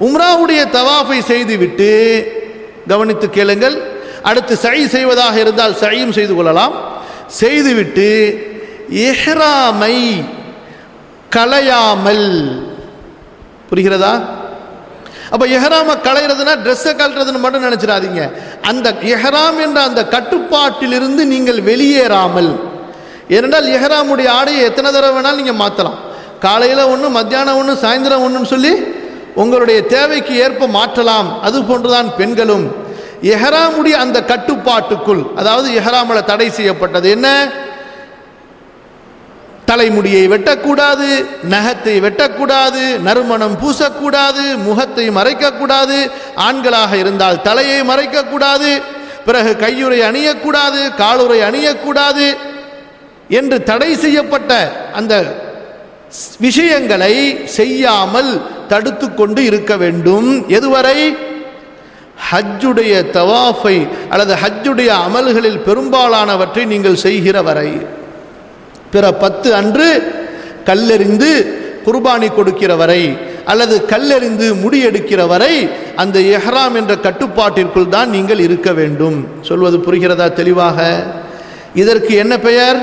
உம்ராவுடைய தவாஃபை செய்துவிட்டு, கவனித்து கேளுங்கள், அடுத்து சை செய்வதாக இருந்தால் சையும் செய்து கொள்ளலாம். செய்துவிட்டு இஹ்ராமை களையாமல், புரிகிறதா? அப்போ இஹ்ராமை களையிறதுனா ட்ரெஸ்ஸை கழட்டுறதுன்னு மட்டும் நினச்சிடாதீங்க. அந்த இஹ்ராம் என்ற அந்த கட்டுப்பாட்டிலிருந்து நீங்கள் வெளியேறாமல், ஏனென்றால் இஹ்ராமுடைய ஆடையை எத்தனை தடவை வேணாலும் நீங்கள் மாற்றலாம். காலையில் ஒன்று, மத்தியானம் ஒன்று, சாயந்தரம் ஒன்றுன்னு சொல்லி உங்களுடைய தேவைக்கு ஏற்ப மாற்றலாம். அது போன்றுதான் பெண்களும் இஹ்ராமுடைய அந்த கட்டுப்பாட்டுக்குள், அதாவது இஹ்ராமில் தடை செய்யப்பட்டது என்ன? தலைமுடியை வெட்டக்கூடாது, நகத்தை வெட்டக்கூடாது, நறுமணம் பூசக்கூடாது, முகத்தை மறைக்கக்கூடாது, ஆண்களாக இருந்தால் தலையை மறைக்கக்கூடாது, பிறகு கையுறை அணியக்கூடாது, காலுறை அணியக்கூடாது என்று தடை செய்யப்பட்ட அந்த விஷயங்களை செய்யாமல் தடுத்து கொண்டு இருக்க வேண்டும். எதுவரை? ஹஜ்ஜுடைய தவாஃபை அல்லது ஹஜ்ஜுடைய அமல்களில் பெரும்பாலானவற்றை நீங்கள் செய்கிற வரை. பிற 10 அன்று கல்லெறிந்து குர்பானி கொடுக்கிற வரை அல்லது கல்லெறிந்து முடியெடுக்கிற வரை அந்த இஹ்ராம் என்ற கட்டுப்பாட்டிற்குள் தான் நீங்கள் இருக்க வேண்டும். சொல்வது புரிகிறதா தெளிவாக? இதற்கு என்ன பெயர்?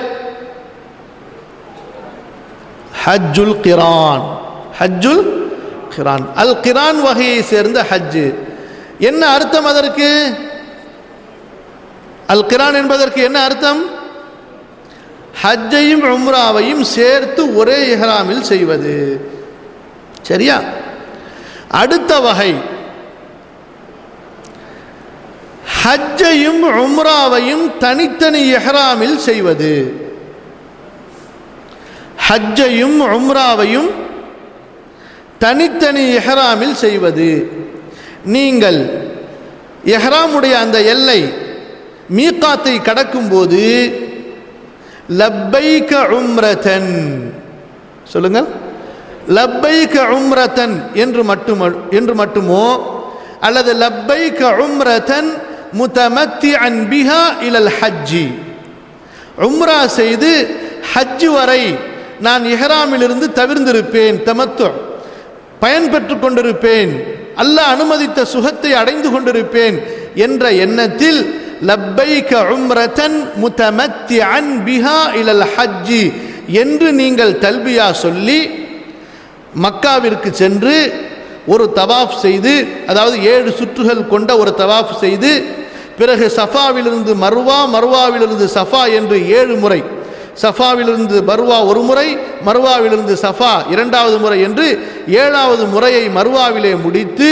ஹஜ்ஜுல் கிரான். ஹஜ்ஜுல் கிரான், அல் கிரான் வகையை சேர்ந்த ஹஜ். என்ன அர்த்தம் அதற்கு? அல் கிரான் என்பதற்கு என்ன அர்த்தம்? ஹஜ்ஜையும் உம்ராவையும் சேர்த்து ஒரே இஹ்ராமில் செய்வது. சரியா? அடுத்த வகை, ஹஜ்ஜையும் உம்ராவையும் தனித்தனி இஹ்ராமில் செய்வது. ஹஜ்ஜையும் உம்ராவையும் தனித்தனி இஹ்ராமில் செய்வது. நீங்கள் இஹ்ராமுடைய அந்த எல்லை மீகாத்தை கடக்கும்போது லப்பைக உம்ரதன் சொல்லுங்கள், லப்பைக உம்ரதன் என்று மட்டுமோ அல்லது லப்பைக உம்ரதன் முத்தமத்திஅன் பிஹா இலல் ஹஜ்ஜி, உம்ரா செய்து ஹஜ் வரை நான் இஹ்ராமிலிருந்து தவிர்ந்திருப்பேன், தமத்து பயன் பெற்று கொண்டிருப்பேன், அல்லாஹ் அனுமதித்த சுகத்தை அடைந்து கொண்டிருப்பேன் என்ற எண்ணத்தில் லப்பைக உம்ரதன் முத்தமத்திஅன் பிஹா இலல் ஹஜ்ஜி என்று நீங்கள் தல்பியா சொல்லி மக்காவிற்கு சென்று ஒரு தவாஃப் செய்து, அதாவது 7 சுற்றுகள் கொண்ட ஒரு தவாஃப் செய்து, பிறகு சஃபாவிலிருந்து மர்வா, மர்வாவிலிருந்து சஃபா என்று 7 முறை, சஃபாவிலிருந்து மர்வா ஒரு முறை, மர்வாவிலிருந்து சஃபா 2வது முறை என்று 7வது முறையை மர்வாவிலே முடித்து,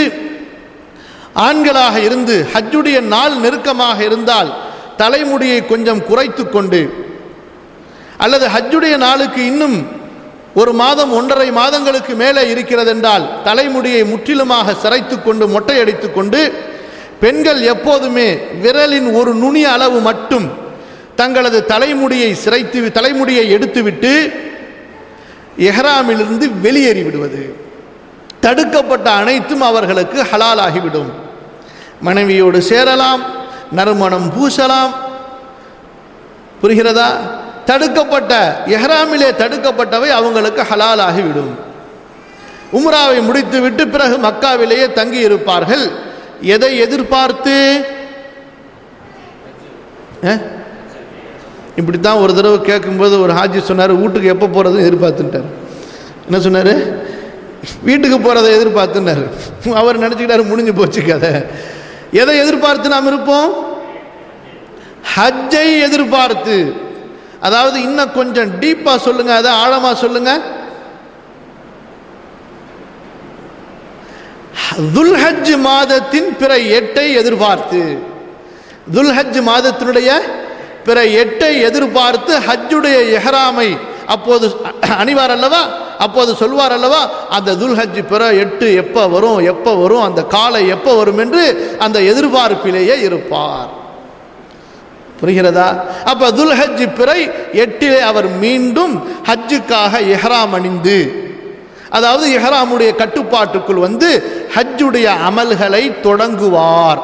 ஆண்களாக இருந்து ஹஜ்ஜுடைய நாள் நெருக்கமாக இருந்தால் தலைமுடியை கொஞ்சம் குறைத்து கொண்டு, அல்லது ஹஜ்ஜுடைய நாளுக்கு இன்னும் 1 மாதம் 1.5 மாதங்களுக்கு மேலே இருக்கிறது என்றால் தலைமுடியை முற்றிலுமாக சிரைத்து கொண்டு மொட்டையடித்து கொண்டு, பெண்கள் எப்போதுமே விரலின் ஒரு நுனி அளவு மட்டும் தங்களது தலைமுடியை எடுத்துவிட்டு இஹ்ராமிலிருந்து வெளியேறி விடுவது. தடுக்கப்பட்ட அனைத்தும் அவர்களுக்கு ஹலால் ஆகிவிடும். மனைவியோடு சேரலாம், நறுமணம் பூசலாம். புரிகிறதா? தடுக்கப்பட்ட இஹ்ராமிலே தடுக்கப்பட்டவை அவங்களுக்கு ஹலால் ஆகிவிடும். உம்ராவை முடித்துவிட்டு பிறகு மக்காவிலேயே தங்கி இருப்பார்கள். எதை எதிர்பார்த்து? இப்படித்தான் ஒரு தடவை கேட்கும்போது ஒரு ஹாஜி சொன்னார், வீட்டுக்கு எப்போ போகிறதுன்னு எதிர்பார்த்துட்டார். என்ன சொன்னார்? வீட்டுக்கு போகிறதை எதிர்பார்த்துனார். அவர் நினச்சிக்கிட்டாரு முடிஞ்சு போச்சு கதை. எதை எதிர்பார்த்து நாம் இருப்போம்? ஹஜ்ஜை எதிர்பார்த்து. அதாவது இன்னும் கொஞ்சம் டீப்பா சொல்லுங்க, அதை ஆழமா சொல்லுங்க. துல்ஹஜ் மாதத்தின் பிற 8ஐ எதிர்பார்த்து, துல்ஹஜ் மாதத்தினுடைய பிற 8ஐ எதிர்பார்த்து ஹஜ்ஜுடைய இஹ்ராமை அப்போது அணிவார் அல்லவா, அப்போது சொல்வார் அல்லவா, அந்த துல்ஹஜ் பிற 8 எப்போ வரும், அந்த காலை எப்போ வரும் என்று அந்த எதிர்பார்ப்பிலேயே இருப்பார். புரிகிறதா? அப்ப துல்ஹஜ் பிறை 8 அவர் மீண்டும் ஹஜ்ஜுக்காக இஹ்ராம் அணிந்து, அதாவது இஹ்ராமுடைய கட்டுப்பாட்டுக்குள் வந்து ஹஜ்ஜுடைய அமல்களை தொடங்குவார்.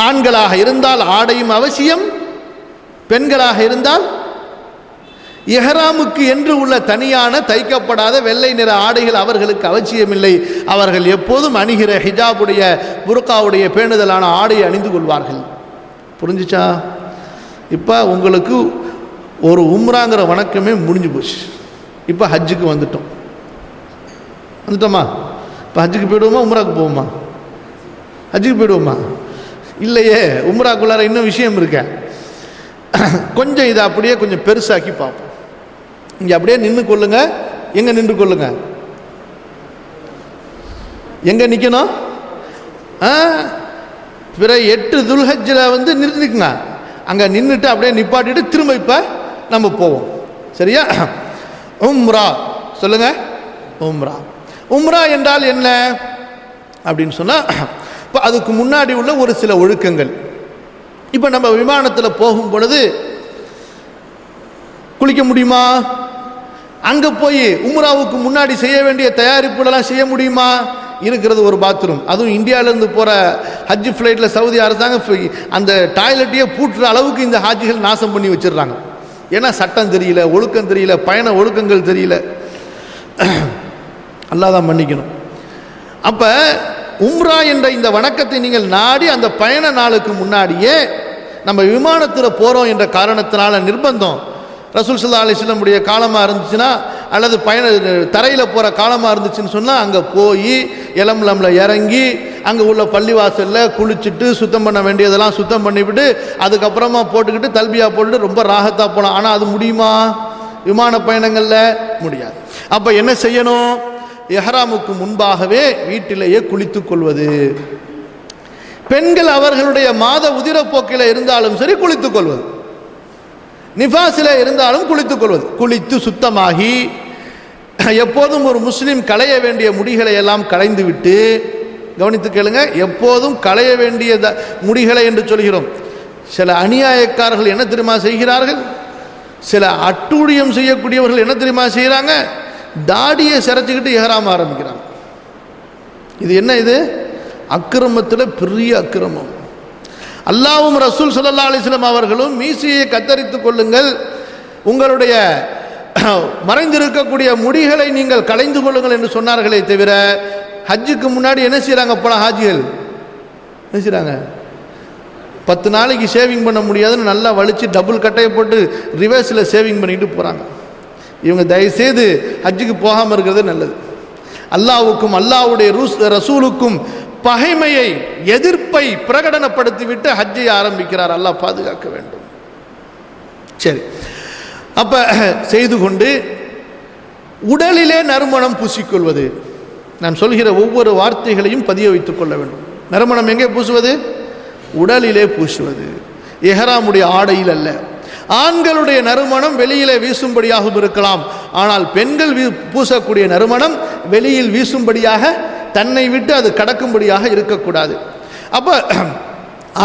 ஆண்களாக இருந்தால் ஆடையும் அவசியம், பெண்களாக இருந்தால் இஹ்ராமுக்கு என்று உள்ள தனியான தைக்கப்படாத வெள்ளை நிற ஆடைகள் அவர்களுக்கு அவசியமில்லை. அவர்கள் எப்போதும் அணிகிற ஹிஜாபுடைய புர்காவுடைய பேணுதலான ஆடையை அணிந்து கொள்வார்கள். புரிஞ்சுச்சா? இப்போ உங்களுக்கு ஒரு உம்ராங்கிற வணக்கமே முடிஞ்சு போச்சு. இப்போ ஹஜ்ஜுக்கு வந்துட்டோமா? இப்போ ஹஜ்ஜுக்கு போயிடுவோமா, உம்ராவுக்கு போவோமா? ஹஜ்ஜுக்கு போயிடுவோமா? இல்லையே, உம்ராக்குள்ளார இன்னும் விஷயம் இருக்க. கொஞ்சம் இதை அப்படியே கொஞ்சம் பெருசாக்கி பார்ப்போம். இங்கே அப்படியே நின்று கொள்ளுங்க. எங்கே நின்று கொள்ளுங்க? எங்கே நிற்கணும்? பிற 8 துல்ஹஜ்ஜில் வந்து நிறுத்திக்குங்க. அங்கே நின்றுட்டு அப்படியே நிப்பாட்டிட்டு திரும்ப இப்போ நம்ம போவோம். சரியா? உம்ரா சொல்லுங்க. உம்ரா என்றால் என்ன அப்படின்னு சொன்னால், இப்போ அதுக்கு முன்னாடி உள்ள ஒரு சில ஒழுக்கங்கள். இப்போ நம்ம விமானத்தில் போகும் பொழுது குளிக்க முடியுமா? அங்கே போய் உம்ராவுக்கு முன்னாடி செய்ய வேண்டிய தயாரிப்புகளெல்லாம் செய்ய முடியுமா? இருக்கிறது ஒரு பாத்ரூம். அதுவும் இந்தியாவிலேருந்து போகிற ஹஜ் ஃப்ளைட்டில் சவுதி அரசாங்கம் அந்த டாய்லெட்டையே பூட்டுற அளவுக்கு இந்த ஹாஜிகள் நாசம் பண்ணி வச்சிடுறாங்க. ஏன்னா சட்டம் தெரியல, ஒழுக்கம் தெரியல, பயண ஒழுக்கங்கள் தெரியல. அல்லாஹ் தான் மன்னிக்கணும். அப்போ உம்ரா என்ற இந்த வணக்கத்தை நீங்கள் நாடி அந்த பயண நாளுக்கு முன்னாடியே நம்ம விமானத்தில் போகிறோம் என்ற காரணத்தினால நிர்பந்தம். ரசூல் ஸல்லல்லாஹு அலைஹி வஸல்லம் உடைய காலமாக இருந்துச்சுன்னா, அல்லது தரையில் போகிற காலமாக இருந்துச்சுன்னு சொன்னால், அங்கே போய் எலம்லம்ல இறங்கி அங்கே உள்ள பள்ளிவாசலில் குளிச்சுட்டு சுத்தம் பண்ண வேண்டியதெல்லாம் சுத்தம் பண்ணிவிட்டு அதுக்கப்புறமா போட்டுக்கிட்டு தல்பியா போட்டுட்டு ரொம்ப ராகத்தாக போகலாம். ஆனால் அது முடியுமா? விமான பயணங்களில் முடியாது. அப்போ என்ன செய்யணும்? இஹ்ராமுக்கு முன்பாகவே வீட்டிலேயே குளித்துக் கொள்வது. பெண்கள் அவர்களுடைய மாத உதிரப்போக்கில் இருந்தாலும் சரி குளித்துக் கொள்வது, நிஃபாஸில் இருந்தாலும் குளித்துக் கொள்வது. குளித்து சுத்தமாகி எப்போதும் ஒரு முஸ்லீம் களைய வேண்டிய முடிகளை எல்லாம் களைந்து விட்டு, கவனித்து கேளுங்க, எப்போதும் களைய வேண்டிய முடிகளை என்று சொல்கிறோம். சில அநியாயக்காரர்கள் என்ன தெரியுமா செய்கிறார்கள்? சில அட்டூழியம் செய்யக்கூடியவர்கள் என்ன தெரியுமா செய்கிறாங்க? தாடியை சிரைச்சிக்கிட்டு இஹ்ராம் ஆரம்பிக்கிறாங்க. இது என்ன? இது அக்கிரமத்தில் பெரிய அக்கிரமம். அல்லாஹ்வும் ரசூல் ஸல்லல்லாஹு அலைஹி வஸல்லம் அவர்களும் மீசையை கத்தரித்துக் கொள்ளுங்கள், உங்களுடைய மறைந்திருக்கக்கூடிய முடிகளை நீங்கள் களைந்து கொள்ளுங்கள் என்று சொன்னார்களே தவிர, ஹஜ்ஜுக்கு முன்னாடி என்ன செய்கிறாங்க? பல ஹாஜிகள் என்ன செய்கிறாங்க? 10 நாளைக்கு ஷேவிங் பண்ண முடியாதுன்னு நல்லா வலிச்சு டபுள் கட்டையை போட்டு ரிவர்ஸில் ஷேவிங் பண்ணிட்டு போகிறாங்க. இவங்க தயவுசெய்து ஹஜ்ஜுக்கு போகாமல் இருக்கிறது நல்லது. அல்லாஹ்வுக்கும் அல்லாஹ்வுடைய ரசூலுக்கும் பகைமையை, எதிர்ப்பை பிரகடனப்படுத்திவிட்டு ஹஜ்ஜை ஆரம்பிக்கிறார். அல்லாஹ் பாதுகாக்க வேண்டும். சரி, அப்ப செய்து கொண்டு உடலிலே நறுமணம் பூசிக்கொள்வது. நான் சொல்கிற ஒவ்வொரு வார்த்தைகளையும் பதிய வைத்துக் கொள்ள வேண்டும். நறுமணம் எங்கே பூசுவது? உடலிலே பூசுவது, இஹ்ராமுடைய ஆடையில் அல்ல. ஆண்களுடைய நறுமணம் வெளியிலே வீசும்படியாகவும் இருக்கலாம், ஆனால் பெண்கள் பூசக்கூடிய நறுமணம் வெளியில் வீசும்படியாக, தன்னை விட்டு அது கடக்கும்படியாக இருக்கக்கூடாது. அப்ப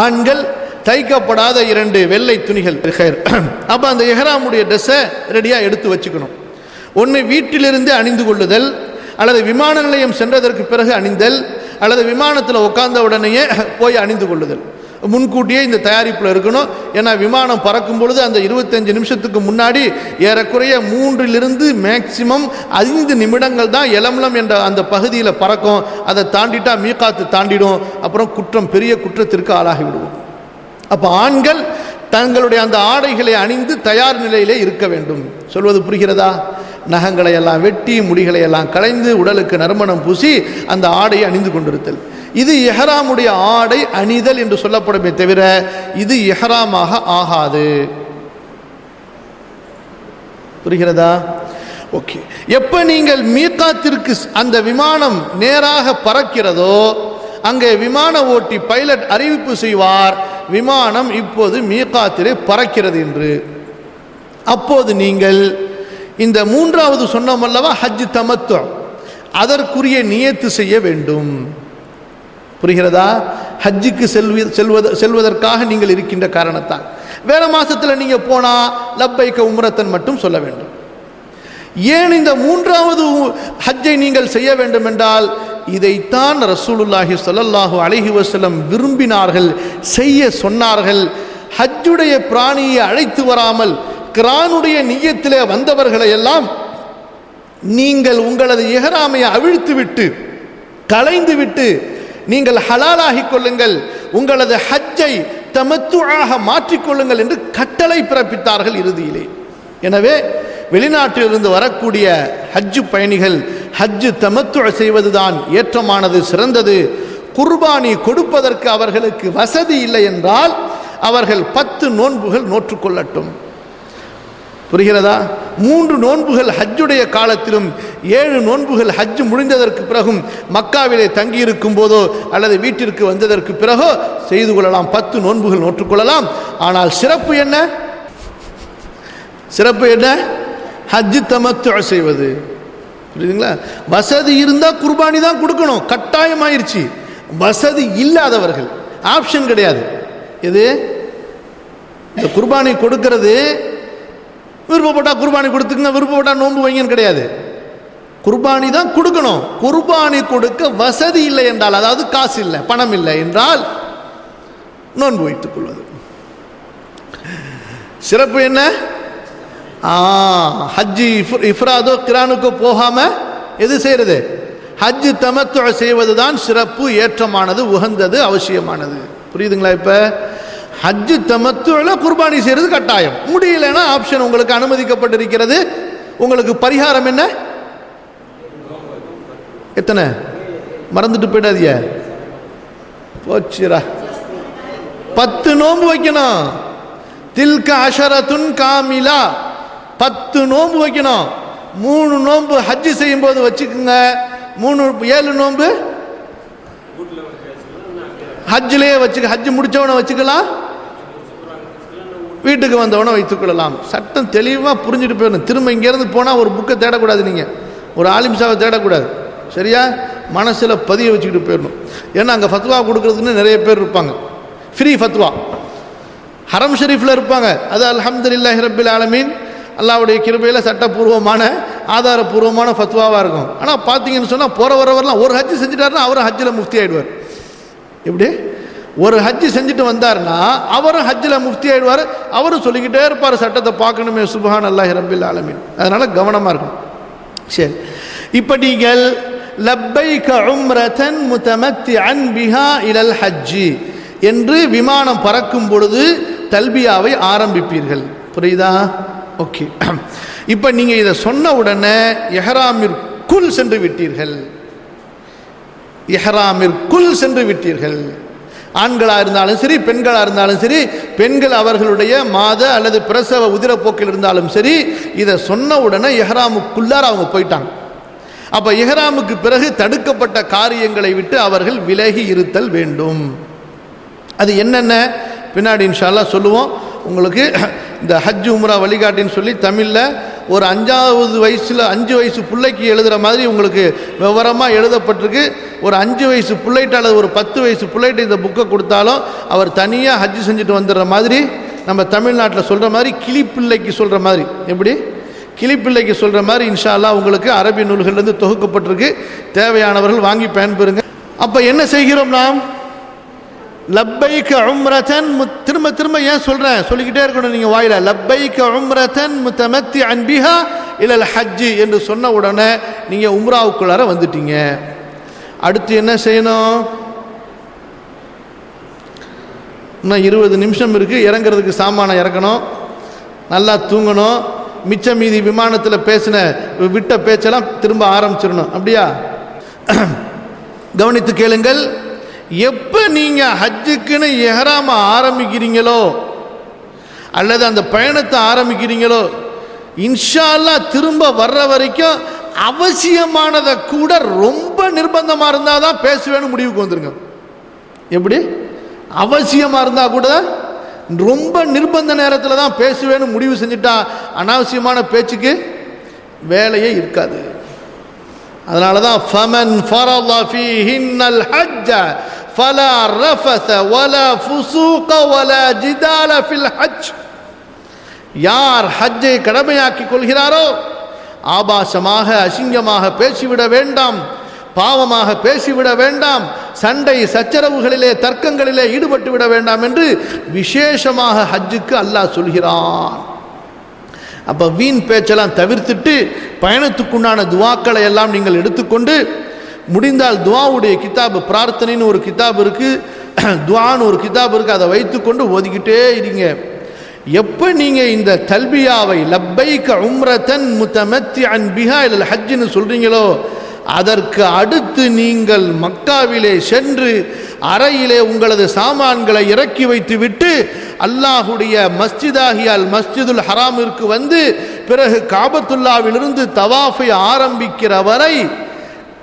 ஆண்கள் தைக்கப்படாத 2 வெள்ளை துணிகள், அப்போ அந்த இஹ்ராமுடைய ட்ரெஸ்ஸை ரெடியாக எடுத்து வச்சுக்கணும். ஒன்று வீட்டிலிருந்து அணிந்து கொள்ளுதல், அல்லது விமான நிலையம் சென்றதற்கு பிறகு அணிந்தல், அல்லது விமானத்தில் உட்கார்ந்த உடனேயே போய் அணிந்து கொள்ளுதல். முன்கூட்டியே இந்த தயாரிப்பில் இருக்கணும். ஏன்னா விமானம் பறக்கும் பொழுது அந்த 25 நிமிஷத்துக்கு முன்னாடி ஏறக்குறைய 3லிருந்து மேக்சிமம் 5 நிமிடங்கள் தான் எலம்லம் என்ற அந்த பகுதியில் பறக்கும். அதை தாண்டிட்டா மீகாத்து தாண்டிடும், அப்புறம் பெரிய குற்றத்திற்கு ஆளாகி விடுவோம். அப்போ ஆண்கள் தங்களுடைய அந்த ஆடைகளை அணிந்து தயார் நிலையிலே இருக்க வேண்டும். சொல்வது புரிகிறதா? நகங்களை எல்லாம் வெட்டி, முடிகளை எல்லாம் களைந்து, உடலுக்கு நறுமணம் பூசி அந்த ஆடையை அணிந்து கொண்டிருத்தல். இது இஹ்ராமுடைய ஆடை அணிதல் என்று சொல்லப்படுமே தவிர இது இஹ்ராமாக ஆகாது. புரிகிறதா? ஓகே. எப்ப நீங்கள் மீகாத்திற்கு அந்த விமானம் நேராக பறக்கிறதோ, அங்கே விமான ஓட்டி பைலட் அறிவிப்பு செய்வார், விமானம் இப்போது மீகாத்திலே பறக்கிறது என்று. அப்போது நீங்கள் இந்த 3வது சொன்னோம் அல்லவா, ஹஜ் தமத்து, அதற்குரிய நியத்து செய்ய வேண்டும். புரிகிறதா? ஹஜ்ஜுக்கு செல்வதற்காக நீங்கள் இருக்கின்ற காரணத்தால் வேற மாசத்துல நீங்க போனா லப்பைக்க உம்ரத்தன் மட்டும் சொல்ல வேண்டும். ஏன் இந்த 3வது ஹஜ்ஜை நீங்கள் செய்ய வேண்டும் என்றால், இதைத்தான் ரசூலுல்லாஹி ஸல்லல்லாஹு அலைஹி வஸல்லம் விரும்பினார்கள், செய்ய சொன்னார்கள். ஹஜ்ஜுடைய பிராணியை அழைத்து வராமல் கிரானுடைய நிய்யத்திலே வந்தவர்களை எல்லாம் நீங்கள் உங்களது இஹ்ராமை அவிழ்த்து விட்டு, களைந்து விட்டு நீங்கள் ஹலாலாகி கொள்ளுங்கள், உங்களது ஹஜ்ஜை தமத்துஆக மாற்றிக்கொள்ளுங்கள் என்று கட்டளை பிறப்பித்தார்கள் இறுதியிலே. எனவே வெளிநாட்டிலிருந்து வரக்கூடிய ஹஜ்ஜு பயணிகள் ஹஜ்ஜு தமத்து செய்வதுதான் ஏற்றமானது, சிறந்தது. குர்பானி கொடுப்பதற்கு அவர்களுக்கு வசதி இல்லை என்றால் அவர்கள் 10 நோன்புகள் நோற்றுக்கொள்ளட்டும். புரிகிறதா? 3 நோன்புகள் ஹஜ்ஜுடைய காலத்திலும் 7 நோன்புகள் ஹஜ்ஜு முடிந்ததற்கு பிறகும் மக்காவிலே தங்கியிருக்கும் போதோ அல்லது வீட்டிற்கு வந்ததற்கு பிறகோ செய்து கொள்ளலாம். 10 நோன்புகள் நோற்றுக்கொள்ளலாம். ஆனால் சிறப்பு என்ன? சிறப்பு என்ன? ஹஜ்ஜு தமத்து செய்வது. புரியுதுங்களா? வசதி இருந்தால் குர்பானி தான் கொடுக்கணும், கட்டாயமாயிருச்சு. வசதி இல்லாதவர்கள் ஆப்ஷன் கிடையாது. இது இந்த குர்பானி கொடுக்கிறது விருப்பப்பட்டா குர்பானி கொடுத்துக்குங்க, விருப்பப்பட்டா நோன்பு வைங்கன்னு கிடையாது. குர்பானி தான் கொடுக்கணும். குர்பானி கொடுக்க வசதி இல்லை என்றால், அதாவது காசு இல்லை, பணம் இல்லை என்றால் நோன்பு வைத்துக் கொள்வது. சிறப்பு என்ன? ஹஜ்ஜி இஃப்ராதோ கிரானுக்கோ போகாம எது செய்யறது? ஹஜ்ஜு தமத்து செய்வதுதான் சிறப்பு, ஏற்றமானது, உகந்தது, அவசியமானது. புரியுதுங்களா? இப்ப ஹஜ்ஜு தமத்துல குர்பானி செய்யறது கட்டாயம். முடியலன்னா ஆப்ஷன் உங்களுக்கு அனுமதிக்கப்பட்டிருக்கிறது. உங்களுக்கு பரிகாரம் என்ன? எத்தனை மறந்துட்டு போயிடாதீங்க, போச்சுரா. 10 நோன்பு வைக்கணும். தில்க அஷரத்துன் காமிலா, 10 நோன்பு வைக்கணும். 3 நோன்பு ஹஜ்ஜு செய்யும் போது வச்சுக்கோங்க. 7 நோன்பு ஹஜ்ஜிலேயே வச்சுக்க. ஹஜ்ஜு முடிச்சவனை வச்சுக்கலாம், வீட்டுக்கு வந்தவனை வைத்துக்கொள்ளலாம். சட்டம் தெளிவாக புரிஞ்சுட்டு போயிடணும். திரும்ப இங்கேருந்து போனால் ஒரு புக்கை தேடக்கூடாது, நீங்கள் ஒரு ஆலிம்சாவை தேடக்கூடாது. சரியா? மனசில் பதிய வச்சுக்கிட்டு போயிடணும். ஏன்னா அங்கே ஃபத்வா கொடுக்குறதுன்னு நிறைய பேர் இருப்பாங்க. ஃப்ரீ ஃபத்வா ஹரம் ஷரீஃபில் இருப்பாங்க. அது அல்ஹம்துலில்லாஹி ரப்பில் ஆலமீன், அல்லாஹ்வுடைய கிருபையில் சட்டப்பூர்வமான ஆதாரப்பூர்வமான ஃபத்வாவாக இருக்கும். ஆனால் பார்த்தீங்கன்னு சொன்னால் போகிற வரவரெலாம் ஒரு ஹஜ்ஜு செஞ்சுட்டாருன்னா அவரும் ஹஜ்ஜில் முஃப்தி ஆகிடுவார். எப்படி? ஒரு ஹஜ்ஜு செஞ்சுட்டு வந்தார்னா அவரும் ஹஜ்ஜில் முஃப்தி ஆகிடுவார். அவரும் சொல்லிக்கிட்டே இருப்பார், சட்டத்தை பார்க்கணுமே. சுப்ஹான் அல்லாஹி ரப்பில் ஆலமீன். அதனால் கவனமாக இருக்கணும். சரி, இப்போ நீங்கள் லப்பைக உம்ரதன் முத்தமத்திஅன் பிஹா இலல் ஹஜ்ஜி என்று விமானம் பறக்கும் பொழுது தல்பியாவை ஆரம்பிப்பீர்கள். புரியுதா? ஓகே. இப்போ நீங்கள் இதை சொன்ன உடனே இஹ்ராமிற்குள் சென்று விட்டீர்கள். இஹ்ராமிற்குள் சென்று விட்டீர்கள். ஆண்களாக இருந்தாலும் சரி, பெண்களாக இருந்தாலும் சரி, பெண்கள் அவர்களுடைய மாத அல்லது பிரசவ உதிரப்போக்கில் இருந்தாலும் சரி, இதை சொன்ன உடனே இஹ்ராமுக்குள்ளார அவங்க போயிட்டாங்க. அப்போ இஹ்ராமுக்கு பிறகு தடுக்கப்பட்ட காரியங்களை விட்டு அவர்கள் விலகி இருத்தல் வேண்டும். அது என்னென்ன பின்னாடி இன்ஷா அல்லாஹ் சொல்லுவோம். உங்களுக்கு இந்த ஹஜ் உம்ரா வழிகாட்டின்னு சொல்லி தமிழில் ஒரு 5வது வயசில் 5 வயசு பிள்ளைக்கு எழுதுகிற மாதிரி உங்களுக்கு விவரமாக எழுதப்பட்டிருக்கு. ஒரு 5 வயசு பிள்ளைகிட்ட அல்லது ஒரு 10 வயசு பிள்ளைகிட்ட இந்த புக்கை கொடுத்தாலும் அவர் தனியாக ஹஜ் செஞ்சுட்டு வந்துடுற மாதிரி, நம்ம தமிழ்நாட்டில் சொல்கிற மாதிரி கிளிப்பிள்ளைக்கு சொல்கிற மாதிரி, எப்படி கிளிப்பிள்ளைக்கு சொல்கிற மாதிரி இன்ஷா அல்லாஹ் உங்களுக்கு அரபி நூல்கள்லேருந்து தொகுக்கப்பட்டிருக்கு. தேவையானவர்கள் வாங்கி பயன்பெறுங்க. அப்போ என்ன செய்கிறோம் நாம்? லப்பைக உம்ரதன், திரும்ப திரும்ப ஏன் சொல்கிறேன், சொல்லிக்கிட்டே இருக்கணும் நீங்கள் வாயில. லப்பைக உம்ரதன் முத்தமத்திஅன் பிஹா இலல் ஹஜ்ஜி என்று சொன்ன உடனே நீங்கள் உம்ராவுக்குள்ளார வந்துட்டீங்க. அடுத்து என்ன செய்யணும்? இன்னும் 20 நிமிஷம் இருக்குது. இறங்குறதுக்கு சாமானை இறக்கணும், நல்லா தூங்கணும். மிச்ச மீதி விமானத்தில் பேசின விட்ட பேச்செல்லாம் திரும்ப ஆரம்பிச்சிடணும். அப்படியா? கவனித்து கேளுங்கள். எப்போ நீங்கள் ஹஜ்ஜுக்குன்னு இஹ்ராம ஆரம்பிக்கிறீங்களோ அல்லது அந்த பயணத்தை ஆரம்பிக்கிறீங்களோ, இன்ஷா அல்லாஹ் திரும்ப வர்ற வரைக்கும் அவசியமானதை கூட ரொம்ப நிர்பந்தமாக இருந்தால் தான் பேசுவேன்னு முடிவுக்கு வந்துருங்க. எப்படி? அவசியமாக இருந்தால் கூட ரொம்ப நிர்பந்த நேரத்தில் தான் பேசுவேன்னு முடிவு செஞ்சுட்டா அனாவசியமான பேச்சுக்கு வேலையே இருக்காது. அதனால தான் ஃபமன் ஃபரத ஃபீஹின்னல் ஹஜ்ஜ ஃபலா ரஃபஸ வலா ஃபுசூக வலா ஜிதால ஃபில் ஹஜ். யார் ஹஜ்ஜை கடமையாக்கி கொள்கிறாரோ ஆபாசமாக அசிங்கமாக பேசிவிட வேண்டாம், பாவமாக பேசிவிட வேண்டாம், சண்டை சச்சரவுகளிலே தர்க்கங்களிலே ஈடுபட்டு விட வேண்டாம் என்று விசேஷமாக ஹஜ்ஜுக்கு அல்லாஹ் சொல்கிறான். அப்போ வீண் பேச்செல்லாம் தவிர்த்துட்டு பயணத்துக்குண்டான துவாக்களை எல்லாம் நீங்கள் எடுத்துக்கொண்டு, முடிந்தால் துவாவுடைய கிதாபு, பிரார்த்தனைன்னு ஒரு கிதாப் இருக்குது, துவான்னு ஒரு கிதாப் இருக்குது, அதை வைத்துக்கொண்டு ஓதிக்கிட்டே இருங்க. எப்போ நீங்கள் இந்த தல்பியாவை லப்பைக உம்ரதன் முத்தமத்திஅன் பிஹா இலல் ஹஜ்ஜின்னு சொல்கிறீங்களோ, அதற்கு அடுத்து நீங்கள் மக்காவிலே சென்று அறையிலே உங்களது சாமான்களை இறக்கி வைத்து விட்டு அல்லாஹுடைய மஸ்ஜிதாகிய அல் மஸ்ஜிதுல் ஹராமிற்கு வந்து பிறகு காபத்துல்லாவிலிருந்து தவாஃபை ஆரம்பிக்கிற வரை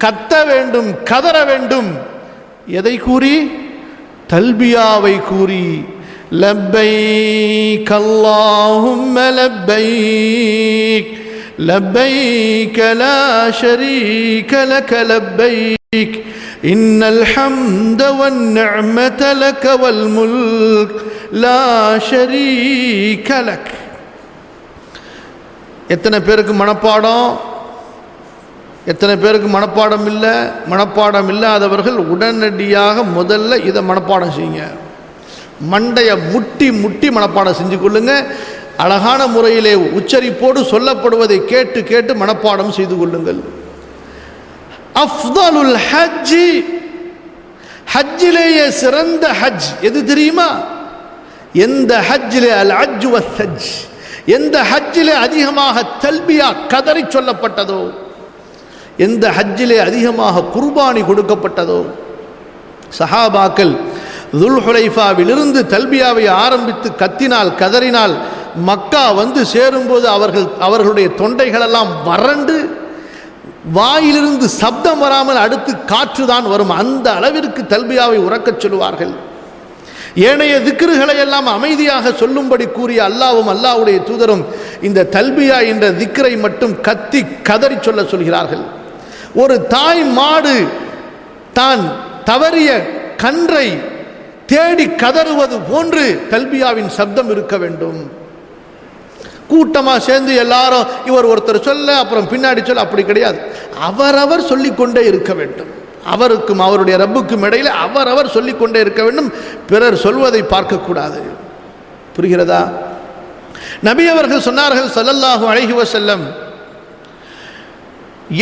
கத்த வேண்டும், கதற வேண்டும். எதை கூறி? தல்பியாவை கூறி. லப்பைக் அல்லாஹும்ம லப்பைக் லப்பைக் லா ஷரீக லக லப்பைக் இன்னல் ஹம்த வன் நிஅமத லக வல் முல்க் லா ஷரீக லக். எத்தனை பேருக்கு மனப்பாடம்? எத்தனை பேருக்கு மனப்பாடம் இல்லை? மனப்பாடம் இல்லாதவர்கள் உடனடியாக முதல்ல இதை மனப்பாடம் செய்யுங்க. மண்டையை முட்டி முட்டி மனப்பாடம் செஞ்சு கொள்ளுங்க. அழகான முறையிலே உச்சரிப்போடு சொல்லப்படுவதை கேட்டு கேட்டு மனப்பாடம் செய்து கொள்ளுங்கள். அஃதலுல் ஹஜ்ஜி, ஹஜ்ஜிலேயே சிறந்த ஹஜ் எது தெரியுமா? எந்த ஹஜ்ஜிலே அல் ஹஜ் வல் ஹஜ், எந்த ஹஜ்ஜிலே அதிகமாக தல்பியா கதறி சொல்லப்பட்டதோ, எந்த ஹஜ்ஜிலே அதிகமாக குர்பானி கொடுக்கப்பட்டதோ, சஹாபாக்கள் துல் ஹுலைஃபாவிலிருந்து தல்பியாவை ஆரம்பித்து கத்தினால் கதறினால் மக்கா வந்து சேரும்போது அவர்களுடைய தொண்டைகளெல்லாம் வறண்டு வாயிலிருந்து சப்தம் வராமல் அடுத்து காற்று தான் வரும். அந்த அளவிற்கு தல்பியாவை உறக்கச் சொல்லுவார்கள். ஏனைய திக்ருகளை எல்லாம் அமைதியாக சொல்லும்படி கூறிய அல்லாஹ்வும் அல்லாஹ்வுடைய தூதரும் இந்த தல்பியா என்ற திக்ரை மட்டும் கத்தி கதறி சொல்கிறார்கள். ஒரு தாய் மாடு தான் தவறிய கன்றை தேடி கதறுவது போன்று தல்பியாவின் சப்தம் இருக்க வேண்டும். கூட்டமாக சேர்ந்து எல்லாரும் இவர் ஒருத்தர் சொல்ல அப்புறம் பின்னாடி சொல்ல, அப்படி கிடையாது. அவரவர் சொல்லிக்கொண்டே இருக்க வேண்டும். அவருக்கும் அவருடைய ரப்புக்கும் இடையில் அவரவர் சொல்லிக்கொண்டே இருக்க வேண்டும். பிறர் சொல்வதை பார்க்கக்கூடாது. புரிகிறதா? நபி அவர்கள் சொன்னார்கள் ஸல்லல்லாஹு அலைஹி வஸல்லம்,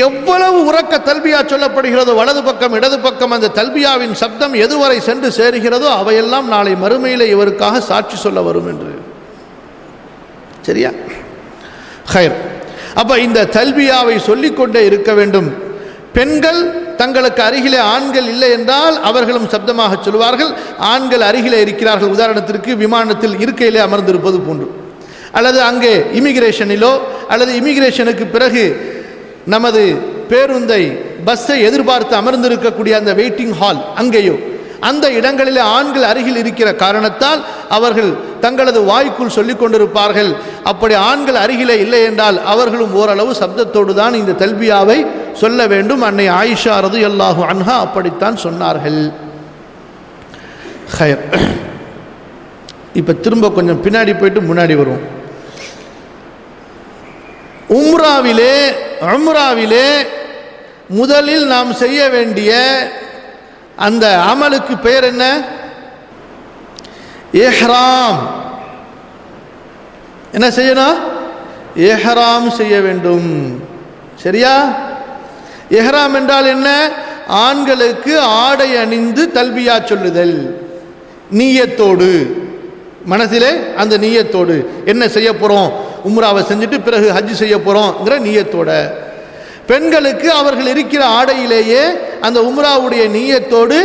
எவ்வளவு உறக்க தல்பியா சொல்லப்படுகிறதோ வலது பக்கம் இடது பக்கம் அந்த தல்பியாவின் சப்தம் எதுவரை சென்று சேருகிறதோ அவையெல்லாம் நாளை மறுமையில் இவருக்காக சாட்சி சொல்ல வரும் என்று. சரியா? ஹைர். அப்ப இந்த தல்பியாவை சொல்லிக்கொண்டே இருக்க வேண்டும். பெண்கள் தங்களுக்கு அருகிலே ஆண்கள் இல்லை என்றால் அவர்களும் சப்தமாக சொல்வார்கள். ஆண்கள் அருகிலே இருக்கிறார்கள், உதாரணத்திற்கு விமானத்தில் இருக்கையிலே அமர்ந்திருப்பது போன்று, அல்லது அங்கே இமிகிரேஷனிலோ அல்லது இமிகிரேஷனுக்கு பிறகு நமது பேருந்தை பஸ்ஸை எதிர்பார்த்து அமர்ந்திருக்கக்கூடிய அந்த வெயிட்டிங் ஹால், அங்கேயோ அந்த இடங்களிலே ஆண்கள் அருகில் இருக்கிற காரணத்தால் அவர்கள் தங்களது வாய்க்குள் சொல்லிக் கொண்டிருப்பார்கள். அப்படி ஆண்கள் அருகிலே இல்லை என்றால் அவர்களும் ஓரளவு சப்தத்தோடு தான் இந்த தல்பியாவை சொல்ல வேண்டும். அன்னை ஆயிஷா ரலியல்லாஹு அன்ஹா அப்படித்தான் சொன்னார்கள். ஹைர். இப்போ திரும்ப கொஞ்சம் பின்னாடி போயிட்டு முன்னாடி வருவோம். உம்ராவிலே முதலில் நாம் செய்ய வேண்டிய அந்த அமலுக்கு பெயர் என்ன? இஹ்ராம். என்ன செய்யணும்? இஹ்ராம் செய்ய வேண்டும். சரியா? இஹ்ராம் என்றால் என்ன? ஆண்களுக்கு ஆடை அணிந்து தல்பியா சொல்லுதல், நீயத்தோடு, மனசிலே அந்த நீயத்தோடு. என்ன செய்ய போறோம்? உம்ராவை செஞ்சுட்டு பிறகு ஹஜ் செய்ய போறோம்ங்கிற நீயத்தோட. பெண்களுக்கு அவர்கள் இருக்கிற ஆடையிலேயே அந்த உம்ராவுடைய நீயத்தோடு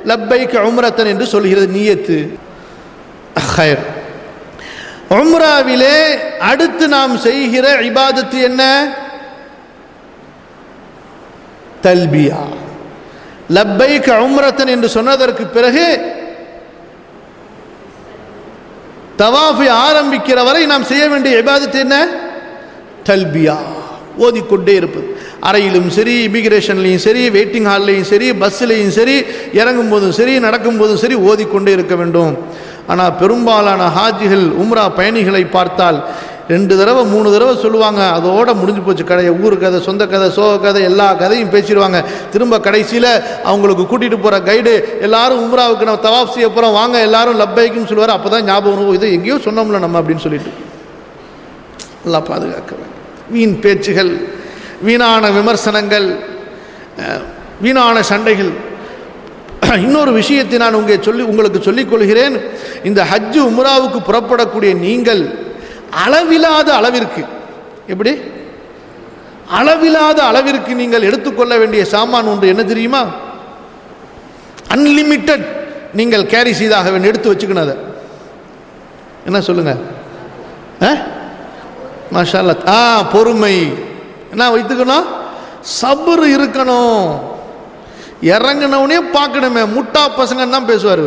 லப்பைக் உம்ரத்தன் என்று சொல்கிறது நீயத்து. ஹைர். உம்ராவிலே அடுத்து நாம் செய்கிற இபாதத்து என்ன? தல்பியா. லப்பைக் உம்ரத்தன் என்று சொன்னதற்கு பிறகு தவாஃபை ஆரம்பிக்கிற வரை நாம் செய்ய வேண்டிய இபாதத்து என்ன? தல்பியா. ஓதிக்கொண்டே இருப்பது. அறையிலும் சரி, இமிகிரேஷன்லையும் சரி, வெயிட்டிங் ஹால்லையும் சரி, பஸ்ஸிலையும் சரி, இறங்கும் போதும் சரி, நடக்கும் போதும் சரி ஓதிக்கொண்டே இருக்க வேண்டும். ஆனால் பெரும்பாலான ஹாஜிகள் உம்ரா பயணிகளை பார்த்தால் 2 தடவை 3 தடவை சொல்லுவாங்க, அதோட முடிஞ்சு போச்சு கதையை. ஊர் கதை, சொந்த கதை, சோக கதை, எல்லா கதையும் பேசிடுவாங்க. திரும்ப கடைசியில் அவங்களுக்கு கூட்டிகிட்டு போகிற கைடு எல்லாரும் உம்ராவுக்கு நம்ம தவாஃப் செய்ய போகிறோம் வாங்க எல்லாரும் லப்பைக்குன்னு சொல்லுவார். அப்போ தான் ஞாபகம், இது எங்கேயோ சொன்னோம்ல நம்ம அப்படின்னு சொல்லிட்டு. எல்லாம் பாதுகாக்க வேண்டும். வீண் பேச்சுகள், வீணான விமர்சனங்கள், வீணான சண்டைகள். இன்னொரு விஷயத்தை நான் உங்களுக்கு சொல்லிக் கொள்கிறேன். இந்த ஹஜ்ஜு உம்ராவுக்கு புறப்படக்கூடிய நீங்கள் அளவில்லாத அளவிற்கு, எப்படி அளவில்லாத அளவிற்கு நீங்கள் எடுத்துக்கொள்ள வேண்டிய சாமான் ஒன்று என்ன தெரியுமா? அன்லிமிட்டட் நீங்கள் கேரி செய்தாக வேண்டும். எடுத்து வச்சுக்கணும். அதை என்ன சொல்லுங்க? மாஷா அல்லாஹ். பொறுமை என்ன வைத்துக்கணும்? சபர் இருக்கணும். இறங்கினவனே பார்க்கணுமே. முட்டா பசங்க தான் பேசுவார்.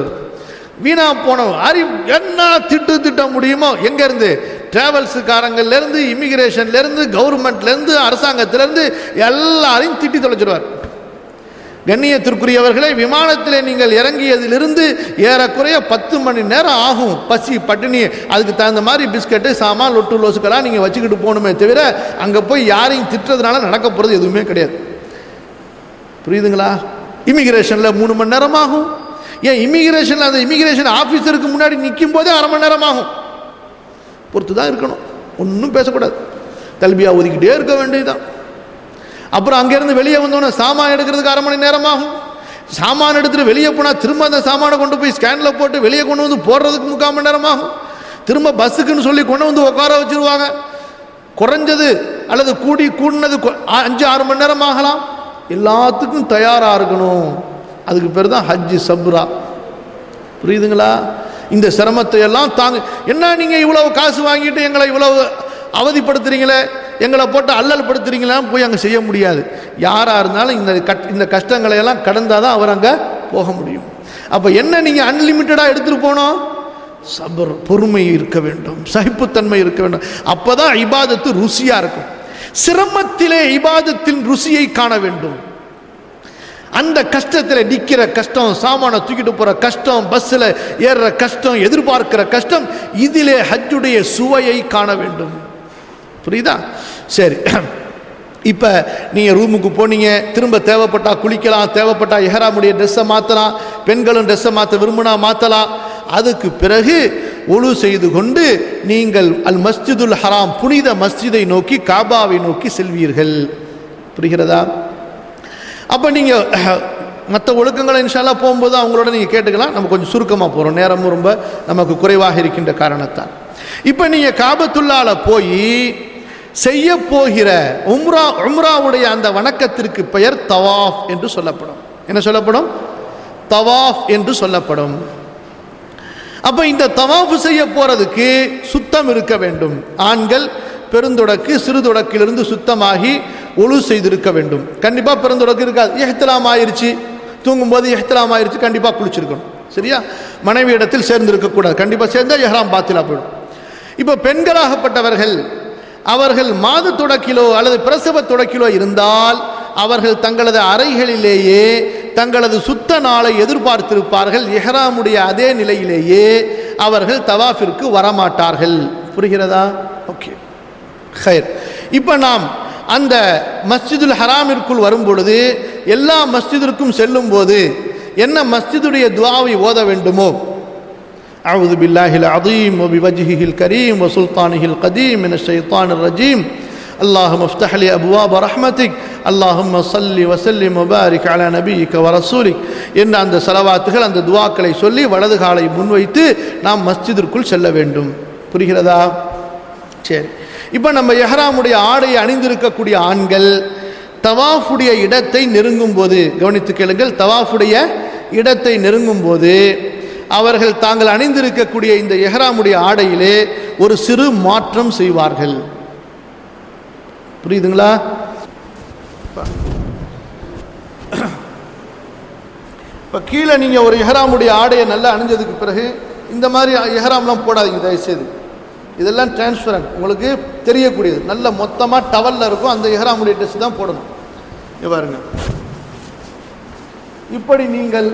வீணா போனவன் என்ன திட்ட முடியுமோ, எங்கேருந்து டிராவல்ஸுக்காரங்கள்லேருந்து, இமிகிரேஷன்லேருந்து, கவர்மெண்ட்லேருந்து, அரசாங்கத்திலேருந்து எல்லாரையும் திட்டி தொலைச்சிடுவார். கண்ணியத்திற்குரியவர்களை, விமானத்திலே நீங்கள் இறங்கியதிலிருந்து ஏறக்குறைய 10 மணி நேரம் ஆகும். பசி பட்டினி, அதுக்கு தகுந்த மாதிரி பிஸ்கட்டு சாமான் லொட்டு லோசுக்கெல்லாம் நீங்கள் வச்சுக்கிட்டு போகணுமே தவிர அங்கே போய் யாரையும் திட்டுறதுனால நடக்க போகிறது எதுவுமே கிடையாது. புரியுதுங்களா? இமிகிரேஷனில் 3 மணி நேரம் ஆகும். ஏன் இமிகிரேஷனில் அந்த இமிகிரேஷன் ஆஃபீஸருக்கு முன்னாடி நிற்கும் போதே 1/2 மணி நேரம் ஆகும். பொறுத்து தான் இருக்கணும். ஒன்றும் பேசக்கூடாது. தல்பியா ஒதுக்கிட்டே இருக்க வேண்டியதுதான். அப்புறம் அங்கேருந்து வெளியே வந்தோன்னே சாமான் எடுக்கிறதுக்கு 1/2 மணி நேரம் ஆகும். சாமான் எடுத்துகிட்டு வெளியே போனால் திரும்ப அந்த சாமானை கொண்டு போய் ஸ்கேனில் போட்டு வெளியே கொண்டு வந்து போடுறதுக்கு 3/4 மணி நேரம் ஆகும். திரும்ப பஸ்ஸுக்குன்னு சொல்லி கொண்டு வந்து உட்கார வச்சுருவாங்க. குறைஞ்சது அல்லது கூடினது 5-6 மணி நேரம் ஆகலாம். எல்லாத்துக்கும் தயாராக இருக்கணும். அதுக்கு பேர் தான் ஹஜ்ஜு சப்ரா. புரியுதுங்களா? இந்த சிரமத்தை எல்லாம் தாங்க. என்ன நீங்கள் இவ்வளவு காசு வாங்கிட்டு எங்களை இவ்வளவு அவதிப்படுத்துறீங்களே, எங்களை போட்டு அல்லல் படுத்துறீங்களான்னு போய் அங்கே செய்ய முடியாது. யாராக இருந்தாலும் இந்த கஷ்டங்களை எல்லாம் கடந்தால் தான் அவர் அங்கே போக முடியும். அப்போ என்ன நீங்கள் அன்லிமிட்டடாக எடுத்துகிட்டு போனோம்? சபர், பொறுமை இருக்க வேண்டும், சகிப்புத்தன்மை இருக்க வேண்டும். அப்போ தான் இபாதத்து ருசியாக இருக்கும். சிரமத்திலே இபாதத்தின் ருசியை காண வேண்டும். அந்த கஷ்டத்தில் நிற்கிற கஷ்டம், சாமான தூக்கிட்டு போகிற கஷ்டம், பஸ்ஸில் ஏறுற கஷ்டம், எதிர்பார்க்கிற கஷ்டம், இதிலே ஹஜ்ஜுடைய சுவையை காண வேண்டும். புரியுதா? சரி, இப்போ நீங்கள் ரூமுக்கு போனீங்க, திரும்ப தேவைப்பட்டா குளிக்கலாம், தேவைப்பட்டா இஹ்ராமுடைய ட்ரெஸ்ஸை மாற்றலாம், பெண்களும் ட்ரெஸ்ஸை மாற்ற விரும்பினா மாற்றலாம். அதுக்கு பிறகு ஒழு செய்து கொண்டு நீங்கள் அல் மஸ்ஜிதுல் ஹராம், புனித மஸ்ஜிதை நோக்கி, காபாவை நோக்கி செல்வீர்கள். புரிகிறதா? அப்போ நீங்கள் மற்ற ஒழுக்கங்களை இன்ஷால்லா போகும்போது அவங்களோட நீங்கள் கேட்டுக்கலாம். நம்ம கொஞ்சம் சுருக்கமாக போகிறோம், நேரமும் ரொம்ப நமக்கு குறைவாக இருக்கின்ற காரணத்தால். இப்போ நீங்கள் காபத்துல்லால போய் செய்ய போகிற உம்ராவுடைய அந்த வணக்கத்திற்கு பெயர் தவாஃப் என்று சொல்லப்படும். என்ன சொல்லப்படும்? தவாஃப் என்று சொல்லப்படும். அப்போ இந்த தவாஃப் செய்ய போகிறதுக்கு சுத்தம் இருக்க வேண்டும். ஆண்கள் பெருந்தொடக்கு சிறுதொடக்கிலிருந்து சுத்தமாகி ஒழு செய்திருக்க வேண்டும். கண்டிப்பாக பெருந்தொடக்கு இருக்காது. இஹ்திலாம் ஆயிடுச்சு, தூங்கும்போது இஹ்திலாம் ஆயிடுச்சு, கண்டிப்பாக குளிச்சிருக்கணும். சரியா? மனைவி இடத்தில் சேர்ந்திருக்கக்கூடாது. கண்டிப்பாக சேர்ந்தால் இஹ்ராம் பாத்திலா போயிடும். இப்போ பெண்களாகப்பட்டவர்கள் அவர்கள் மாத தொடக்கிலோ அல்லது பிரசவ தொடக்கிலோ இருந்தால் அவர்கள் தங்களது அறைகளிலேயே தங்களது சுத்த நாளை எதிர்பார்த்திருப்பார்கள். இஹ்ராமுடைய அதே நிலையிலேயே அவர்கள் தவாஃபிற்கு வரமாட்டார்கள். புரிகிறதா? ஓகே, ஹைர். இப்போ நாம் அந்த மஸ்ஜிதுல் ஹராமிற்குள் வரும் பொழுது, எல்லா மஸ்ஜிதிற்கும் செல்லும் போது என்ன மஸ்ஜிதுடைய துஆவை ஓத வேண்டுமோ, அஊது பில்லாஹில் அஸீம் வ பிவஜ்ஹில் கரீம் வ சுல்தானிஹில் கதீம் மினஷ் ஷைத்தானிர் ரஜீம், அல்லாஹும்ம இஃப்தஹ் லி அப்வாப ரஹ்மத்திக், அல்லாஹும்ம ஸல்லி வ ஸல்லிம் வ பாரிக் அலா நபியிக வ ரசூலிக் என்ற அந்த ஸலவாத்துகள், அந்த துஆக்களை சொல்லி வலது காலை முன்வைத்து நாம் மஸ்ஜிதிற்குள் செல்ல வேண்டும். புரிகிறதா? சரி, இப்போ நம்ம இஹ்ராமுடைய ஆடையை அணிந்திருக்கக்கூடிய ஆண்கள் தவாஃபுடைய இடத்தை நெருங்கும் போது, கவனித்து கேளுங்கள், தவாஃபுடைய இடத்தை நெருங்கும் போது அவர்கள் தாங்கள் அணிந்திருக்கக்கூடிய இந்த இஹ்ராமுடைய ஆடையிலே ஒரு சிறு மாற்றம் செய்வார்கள். புரியுதுங்களா? இப்போ கீழே நீங்கள் ஒரு இஹ்ராமுடைய ஆடையை நல்லா அணிஞ்சதுக்கு பிறகு இந்த மாதிரி இஹ்ராம்லாம் போடாதீங்க தயவுசெய்து. இதெல்லாம் டிரான்ஸ்பரண்ட், உங்களுக்கு தெரியக்கூடியது. நல்ல மொத்தமாக டவலில் இருக்கும், அந்த இஹ்ராமுடைய ட்ரெஸ் தான் போடணும். பாருங்க, இப்படி நீங்கள்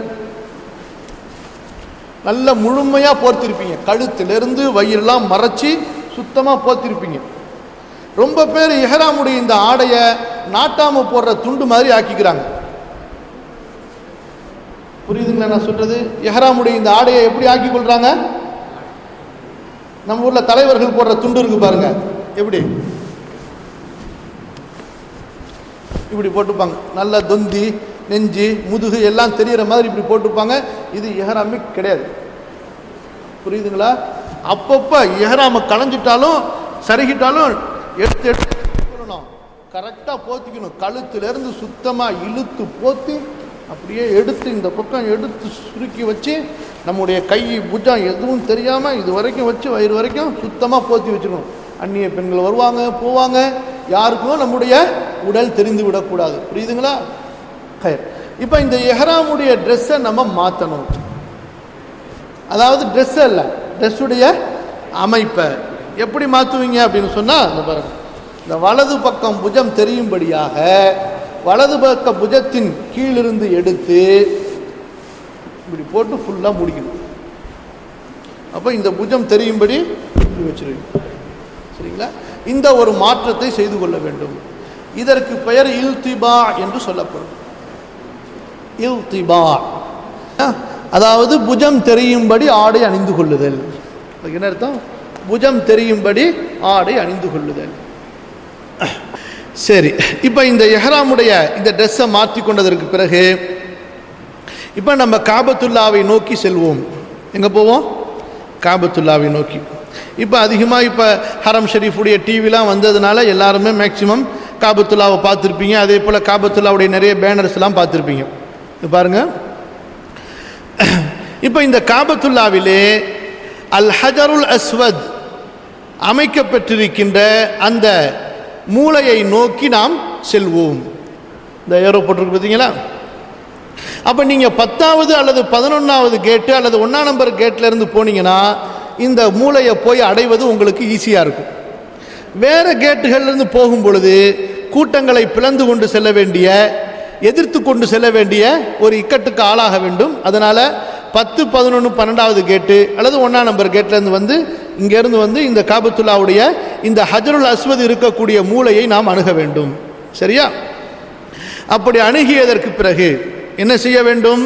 நல்ல முழுமையாக போர்த்திருப்பீங்க, கழுத்திலிருந்து வயிறெல்லாம் மறைச்சி சுத்தமாக போர்த்திருப்பீங்க. ரொம்ப பேர் இஹ்ராமுடைய இந்த ஆடையை நாட்டாம போடுற துண்டு மாதிரி ஆக்கிக்கிறாங்க. புரியுதுங்களா நான் சொல்றது? இஹ்ராமுடைய இந்த ஆடையை எப்படி ஆக்கி கொள்றாங்க? நம்ம ஊர்ல தலைவர்கள் போடுற துண்டு இருக்கு பாருங்க, எப்படி இப்படி போட்டுப்பாங்க. நல்ல தொந்தி, நெஞ்சு, முதுகு எல்லாம் தெரிகிற மாதிரி இப்படி போட்டுப்பாங்க. இது இஹ்ராமே கிடையாது. புரியுதுங்களா? அப்பப்போ இஹ்ராமை களைஞ்சிட்டாலும் சருகிட்டாலும் எடுத்து எடுத்துக்கணும், கரெக்டாக போத்திக்கணும். கழுத்துலேருந்து சுத்தமாக இழுத்து போத்தி அப்படியே எடுத்து இந்த பக்கம் எடுத்து சுருக்கி வச்சு நம்முடைய கை புஜம் எதுவும் தெரியாமல் இது வரைக்கும் வச்சு வயிறு வரைக்கும் சுத்தமாக போத்தி வச்சுக்கணும். அந்நிய பெண்கள் வருவாங்க போவாங்க, யாருக்கும் நம்முடைய உடல் தெரிந்து விடக்கூடாது. புரியுதுங்களா? இப்போ இந்த இஹ்ராமுடைய ட்ரெஸ்ஸை நம்ம மாற்றணும். அதாவது ட்ரெஸ் அல்ல, ட்ரெஸ்ஸுடைய அமைப்பை எப்படி மாற்றுவீங்க அப்படின்னு சொன்னால், இந்த பாருங்க, இந்த வலது பக்கம் புஜம் தெரியும்படியாக வலது பக்க புஜத்தின் கீழிருந்து எடுத்து இப்படி போட்டு ஃபுல்லாக முடிக்கணும். அப்போ இந்த புஜம் தெரியும்படி இப்படி வச்சிருவீங்க. சரிங்களா? இந்த ஒரு மாற்றத்தை செய்து கொள்ள வேண்டும். இதற்கு பெயர் இல்திபா என்று சொல்லப்படும். இல்திபா அதாவது புஜம் தெரியும்படி ஆடை அணிந்து கொள்ளுதல். என்ன அர்த்தம்? புஜம் தெரியும்படி ஆடை அணிந்து கொள்ளுதல். சரி, இப்போ இந்த இஹ்ராமுடைய இந்த ட்ரெஸ்ஸை மாற்றி கொண்டதற்கு பிறகு இப்போ நம்ம காபத்துல்லாவை நோக்கி செல்வோம். எங்கே போவோம்? காபத்துல்லாவை நோக்கி. இப்போ அதிகமாக இப்போ ஹரம் ஷரீஃபுடைய டிவிலாம் வந்ததுனால எல்லாருமே மேக்சிமம் காபத்துல்லாவை பார்த்துருப்பீங்க. அதே போல் காபத்துல்லாவுடைய நிறைய பேனர்ஸ்லாம் பார்த்துருப்பீங்க. பாருங்கள், இப்போ இந்த காபத்துல்லாவிலே அல் ஹஜருல் அஸ்வத் அமைக்கப்பட்டிருக்கின்ற அந்த மூலையை நோக்கி நாம் செல்வோம். இந்த ஏரோ போட்டிருக்கு பார்த்தீங்களா? அப்போ நீங்கள் 10வது அல்லது 11வது கேட்டு அல்லது 1ஆம் நம்பர் கேட்டில் இருந்து போனீங்கன்னா இந்த மூலையை போய் அடைவது உங்களுக்கு ஈஸியாக இருக்கும். வேறு கேட்டுகள்லேருந்து போகும் பொழுது கூட்டங்களை பிளந்து கொண்டு செல்ல வேண்டிய, எதிர்த்து கொண்டு செல்ல வேண்டிய ஒரு இக்கட்டுக்கு ஆளாக வேண்டும். அதனால் 10, 11, 12வது கேட்டு அல்லது 1ஆம் நம்பர் கேட்லேருந்து வந்து இங்கேருந்து வந்து இந்த காபத்துல்லாவுடைய இந்த ஹஜருல் அஸ்வத் இருக்கக்கூடிய மூலையை நாம் அணுக வேண்டும். சரியா? அப்படி அணுகியதற்கு பிறகு என்ன செய்ய வேண்டும்?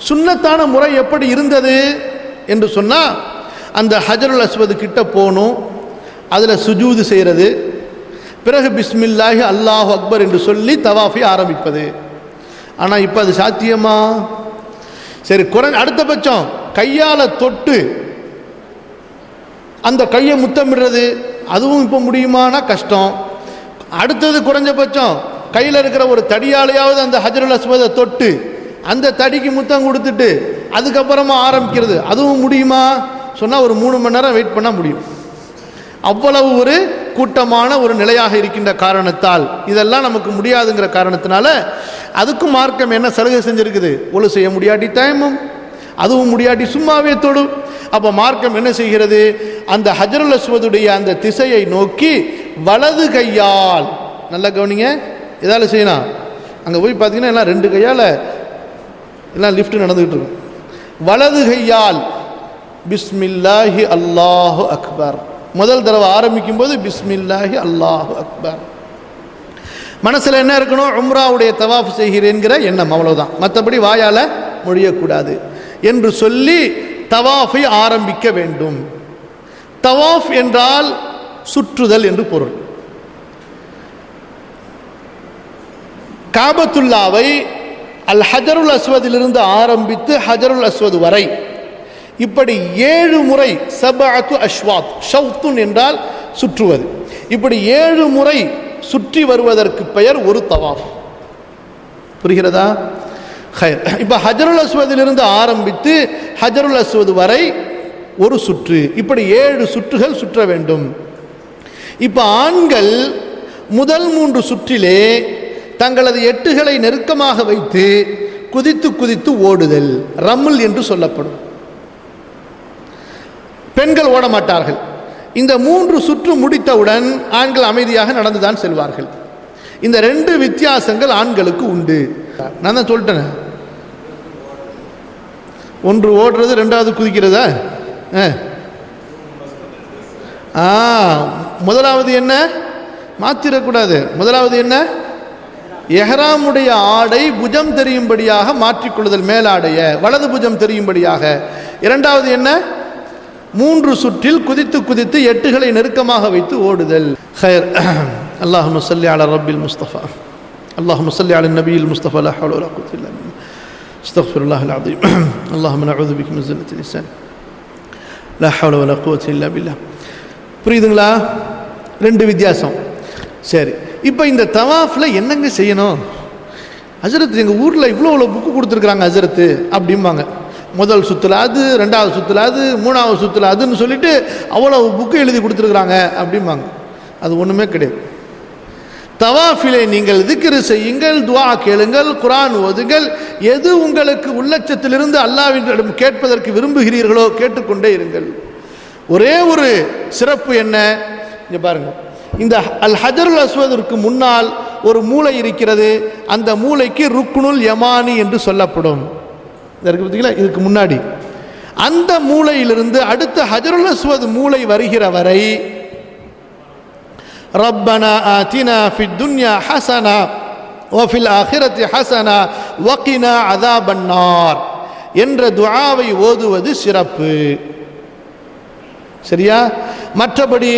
சுன்னத்தான முறை எப்படி இருந்தது என்று சொன்னால், அந்த ஹஜருல் அஸ்வத் கிட்ட போகணும், அதில் சுஜூது செய்கிறது, பிறகு பிஸ்மில்லாஹி அல்லாஹு அக்பர் என்று சொல்லி தவாஃபை ஆரம்பிப்பது. ஆனால் இப்போ அது சாத்தியமா? சரி, அடுத்தபட்சம் கையால் தொட்டு அந்த கையை முத்தமிடுறது, அதுவும் இப்போ முடியுமானா கஷ்டம். அடுத்தது குறைஞ்சபட்சம் கையில் இருக்கிற ஒரு தடியாலையாவது அந்த ஹஜருல் அஸ்வதை தொட்டு அந்த தடிக்கு முத்தம் கொடுத்துட்டு அதுக்கப்புறமா ஆரம்பிக்கிறது, அதுவும் முடியுமா சொன்னால் ஒரு 3 மணி நேரம் வெயிட் பண்ண முடியும். அவ்வளவு ஒரு கூட்டமான ஒரு நிலையாக இருக்கின்ற காரணத்தால், இதெல்லாம் நமக்கு முடியாதுங்கிற காரணத்தினால அதுக்கும் மார்க்கம் என்ன சலுகை செஞ்சிருக்குது? ஒழு செய்ய முடியாட்டி தயமும், அதுவும் முடியாட்டி சும்மாவே தொடு. அப்போ மார்க்கம் என்ன செய்கிறது? அந்த ஹஜருல் அஸ்வதுடைய அந்த திசையை நோக்கி வலது கையால், நல்லா கவனிங்க, எதால் செய்யணும்? அங்கே போய் பார்த்தீங்கன்னா எல்லாம் 2 கையால் எல்லாம் லிஃப்ட் நடந்துக்கிட்டு இருக்கும். வலது கையால் பிஸ்மில்லாஹி அல்லாஹு அக்பர், முதல் தடவை ஆரம்பிக்கும் போது பிஸ்மில்லாஹி அல்லாஹு அக்பர். மனசில் என்ன இருக்கணும்? உம்ராவுடைய தவாஃப் செய்கிறேங்கிற எண்ணம், அவ்வளவுதான். மற்றபடி வாயால் மொழியக்கூடாது என்று சொல்லி தவாஃபை ஆரம்பிக்க வேண்டும். தவாஃப் என்றால் சுற்றுதல் என்று பொருள். காபத்துல்லாவை அல் ஹஜருல் அஸ்வதிலிருந்து ஆரம்பித்து ஹஜருல் அஸ்வத் வரை இப்படி 7 முறை, சபஅத்து அஷ்வாத், ஷவுத்துன் என்றால் சுற்றுவது, இப்படி 7 முறை சுற்றி வருவதற்கு பெயர் ஒரு தவாஃப். புரிகிறதா? ஹைர். இப்போ ஹஜருல் அஸ்வதிலிருந்து ஆரம்பித்து ஹஜருல் அஸ்வத் வரை ஒரு சுற்று, இப்படி 7 சுற்றுகள் சுற்ற வேண்டும். இப்போ ஆண்கள் முதல் 3 சுற்றிலே தங்களது எட்டுகளை நெருக்கமாக வைத்து குதித்து குதித்து ஓடுதல் ரம்ல் என்று சொல்லப்படும். பெண்கள் ஓட மாட்டார்கள். இந்த 3 சுற்று முடித்தவுடன் ஆண்கள் அமைதியாக நடந்துதான் செல்வார்கள். இந்த 2 வித்தியாசங்கள் ஆண்களுக்கு உண்டு. நான் தான் சொல்லிட்டேன், ஒன்று ஓடுறது, 2வது குதிக்கிறதா? முதலாவது என்ன? மாற்றிடக்கூடாது. முதலாவது என்ன? எஹ்ராமுடைய ஆடை புஜம் தெரியும்படியாக மாற்றிக்கொள்ளுதல், மேலாடைய வலது புஜம் தெரியும்படியாக. 2வது என்ன? 3 சுற்றில் குதித்து குதித்து எட்டுகளை நெருக்கமாக வைத்து ஓடுதல். ஹைர். அல்லாஹும்ம ஸல்லி அலா ரப்பில் முஸ்தஃபா, அல்லாஹும்ம ஸல்லி அலா நபியில் முஸ்தஃபா, லா ஹவ்ல வலா குவத்த இல்லா பில்லாஹ், அஸ்தக்ஃபிருல்லாஹல் அஸீம், அல்லாஹும்ம நஊது பிக மின் ஸில்லத்தில் லிஸான், லா ஹவ்ல வலா குவத்த இல்லா பில்லாஹ். புரியுதுங்களா? 2 வித்தியாசம். சரி, இப்போ இந்த தவாஃபில் என்னங்க செய்யணும்? ஹஜரத், எங்கள் ஊரில் இவ்வளோ புக்கு கொடுத்துருக்குறாங்க ஹஜரத்து அப்படிம்பாங்க. முதல் சுற்றுல அது, 2வது சுற்றுல அது, 3வது சுற்றுல அதுன்னு சொல்லிட்டு அவ்வளோ புக்கு எழுதி கொடுத்துருக்குறாங்க அப்படிம்பாங்க. அது ஒன்றுமே கிடையாது. தவாஃபிலே நீங்கள் திக்ரு செய்யுங்கள், துஆ கேளுங்கள், குர்ஆன் ஓதுங்கள், எது உங்களுக்கு உள்ளச்சத்திலிருந்து அல்லாஹ்விடம் கேட்பதற்கு விரும்புகிறீர்களோ கேட்டுக்கொண்டே இருங்கள். ஒரே ஒரு சிறப்பு என்ன? இங்கே பாருங்கள், இந்த அல் ஹஜருல் அஸ்வதிற்கு முன்னால் ஒரு மூலை இருக்கிறது. அந்த மூலைக்கு ருக்னுல் யமானி என்று சொல்லப்படும். பார்த்தீங்களா? இதுக்கு முன்னாடி அந்த மூலையிலிருந்து அடுத்த ஹஜருல் அஸ்வத் மூலை வருகிற வரை ரப்பனா ஆதினா ஃபித் துன்யா ஹஸனா வ ஃபில் ஆখিরাতি ஹஸனா வகினா அஸாபன் நார் என்ற துஆவை ஓதுவது சிறப்பு. சரியா? மற்றபடி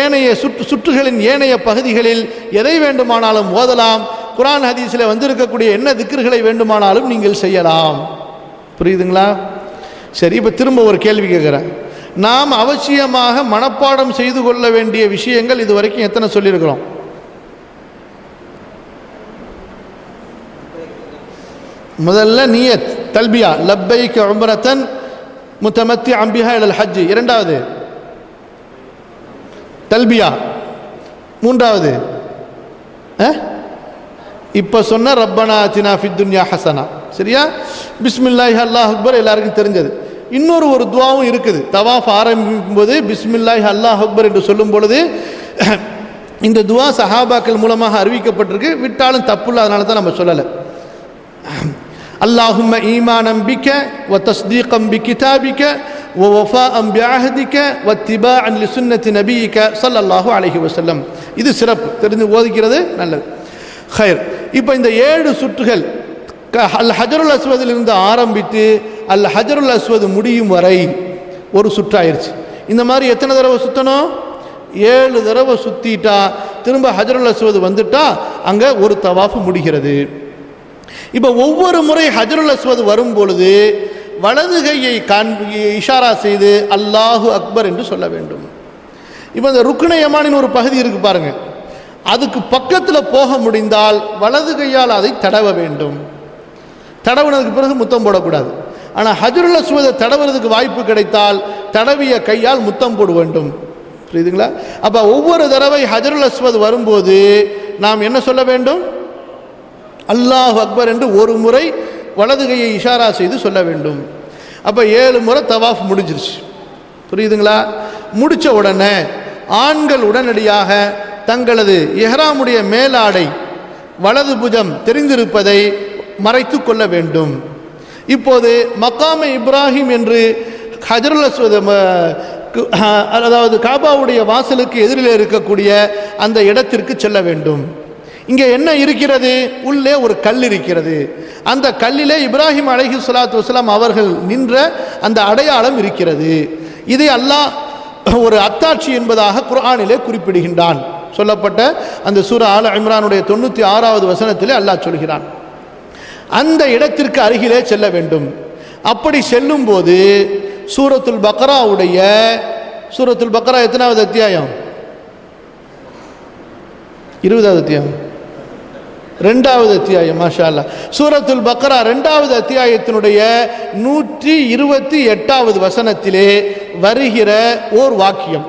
ஏனைய சுற்றுகளின் ஏனைய பகுதிகளில் எதை வேண்டுமானாலும் ஓதலாம். குர்ஆன் ஹதீஸில் வந்திருக்கக்கூடிய என்ன திக்ருகளை வேண்டுமானாலும் நீங்கள் செய்யலாம். புரியுதுங்களா? சரி, இப்போ திரும்ப ஒரு கேள்வி கேட்குறேன். நாம் அவசியமாக மனப்பாடம் செய்து கொள்ள வேண்டிய விஷயங்கள் இது வரைக்கும் எத்தனை சொல்லியிருக்கிறோம்? முதல்ல நியத், தல்பியா, லப்பைக் உம்ரத்தன் முத்தமத்திஅன் பிஹா இலல் ஹஜ். இரண்டாவது தல்பியா. மூன்றாவது இப்போ சொன்ன ரப்பனா ஆத்தினா ஃபித் துன்யா ஹசனா. சரியா? பிஸ்மில்லாஹி அல்லாஹ் அக்பர் எல்லாருக்கும் தெரிஞ்சது. இன்னொரு ஒரு துவாவும் இருக்குது. தவாஃப் ஆரம்பிக்கும் போது பிஸ்மில்லாஹி அல்லாஹ் அக்பர் என்று சொல்லும் பொழுது இந்த துவா சஹாபாக்கள் மூலமாக அறிவிக்கப்பட்டிருக்கு. விட்டாலும் தப்புள்ள, அதனால தான் நம்ம சொல்லலை. அல்லாஹும்ம ஈமானம் பிக்க வ தஸ்தீகம் பி கிதாபிக்க வ வஃபாஅன் பி அஹ்திக்க வ இத்திபாஅன் லி சுன்னத்தி நபியிக்க ஸல்லல்லாஹு அலைஹி வஸல்லம். இது சிறப்பு, தெரிந்து ஓதிக்கிறது நல்லது. ஹைர். இப்போ இந்த 7 சுற்றுகள் அல் ஹஜருல் அஸ்வதிலிருந்து ஆரம்பித்து அல் ஹஜருல் அஸ்வத் முடியும் வரை ஒரு சுற்றாயிருச்சு. இந்த மாதிரி எத்தனை தடவை சுற்றணும்? 7 தடவை சுற்றிட்டா திரும்ப ஹஜருல் அஸ்வத் வந்துட்டா அங்கே ஒரு தவாஃபு முடிகிறது. இப்போ ஒவ்வொரு முறை ஹஜருல் அஸ்வத் வரும் பொழுது வலது கையை இஷாரா செய்து அல்லாஹு அக்பர் என்று சொல்ல வேண்டும். இப்போ இந்த ருக்னே யமானின் ஒரு பகுதி இருக்கு பாருங்க, அதுக்கு பக்கத்தில் போக முடிந்தால் வலது கையால் அதை தடவ வேண்டும். தடவுனதுக்கு பிறகு முத்தம் போடக்கூடாது. ஆனால் ஹஜருல் அஸ்வதை தடவுறதுக்கு வாய்ப்பு கிடைத்தால் தடவிய கையால் முத்தம் போட வேண்டும். புரியுதுங்களா? அப்போ ஒவ்வொரு தடவை ஹஜருல் அஸ்வத் வரும்போது நாம் என்ன சொல்ல வேண்டும்? அல்லாஹ் அக்பர் என்று ஒரு முறை வலது கையை இஷாரா செய்து சொல்ல வேண்டும். அப்போ 7 முறை தவாஃப் முடிஞ்சிருச்சு. புரியுதுங்களா? முடித்த உடனே ஆண்கள் உடனடியாக தங்களது இஹ்ராமுடைய மேலாடை வலது புஜம் தெரிந்திருப்பதை மறைத்து கொள்ள வேண்டும். இப்போது மக்காமே இப்ராஹிம் என்று ஹஜருல் அஸ்வத், அதாவது காபாவுடைய வாசலுக்கு எதிரில் இருக்கக்கூடிய அந்த இடத்திற்கு செல்ல வேண்டும். இங்கே என்ன இருக்கிறது? உள்ளே ஒரு கல் இருக்கிறது. அந்த கல்லிலே இப்ராஹிம் அலைஹிஸ்ஸலாத்து வஸ்ஸலாம் அவர்கள் நின்ற அந்த அடையாளம் இருக்கிறது. இதை அல்லாஹ் ஒரு அத்தாட்சி என்பதாக குர்ஆனிலே குறிப்பிடுகின்றான். சொல்லப்பட்ட அந்த சூரா ஆல இம்ரானுடைய 96வது வசனத்திலே அல்லாஹ் சொல்கிறான், அந்த இடத்திற்கு அருகிலே செல்ல வேண்டும். அப்படி செல்லும் போது சூரத்துல் பக்ராவுடைய சூரத்துல் பக்ரா எத்தனாவது அத்தியாயம்? 20வது அத்தியாயம், 2வது அத்தியாயம். மாஷா அல்லாஹ். சூரத்துல் பக்ரா 2வது அத்தியாயத்தினுடைய 128வது வசனத்திலே வருகிற ஒரு வாக்கியம்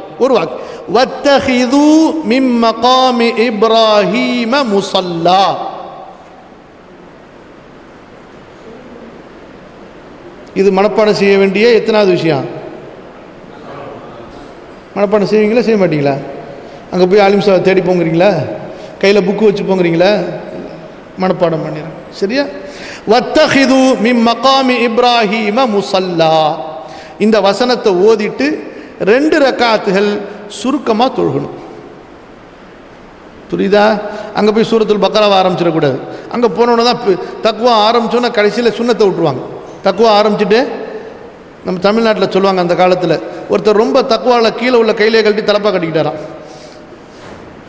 வத்தஹிது மின் மகாமி இப்ராஹீம முஸல்லா. இது மனப்பாடம் செய்ய வேண்டிய எத்தனாவது விஷயம்? மனப்பாடம் செய்வீங்களா, செய்ய மாட்டீங்களா? அங்கே போய் ஆலிம் சாஹிப் தேடி போங்கிறீங்களா? கையில் புக்கு வச்சு போங்கிறீங்களா? மனப்பாடம் பண்ணிடுறேன். சரியா? வத்தஹிது மின் மகாமி இப்ராஹீம முஸல்லா. இந்த வசனத்தை ஓதிட்டு 2 ரக்காத்துகள் சுருக்கமாக தொழுகணும். புரியுதா? அங்கே போய் சூரத்துல் பக்ராவை ஆரம்பிச்சிடக்கூடாது. அங்கே போனோன்னு தான் தக்குவா ஆரம்பிச்சோன்னா கடைசியில் சுன்னத்தை விட்டுருவாங்க. தக்குவா ஆரம்பிச்சுட்டு நம்ம தமிழ்நாட்டில் சொல்லுவாங்க, அந்த காலத்தில் ஒருத்தர் ரொம்ப தக்குவாவில் கீழே உள்ள கையிலே கழட்டி தலப்பாக கட்டிக்கிட்டாராம்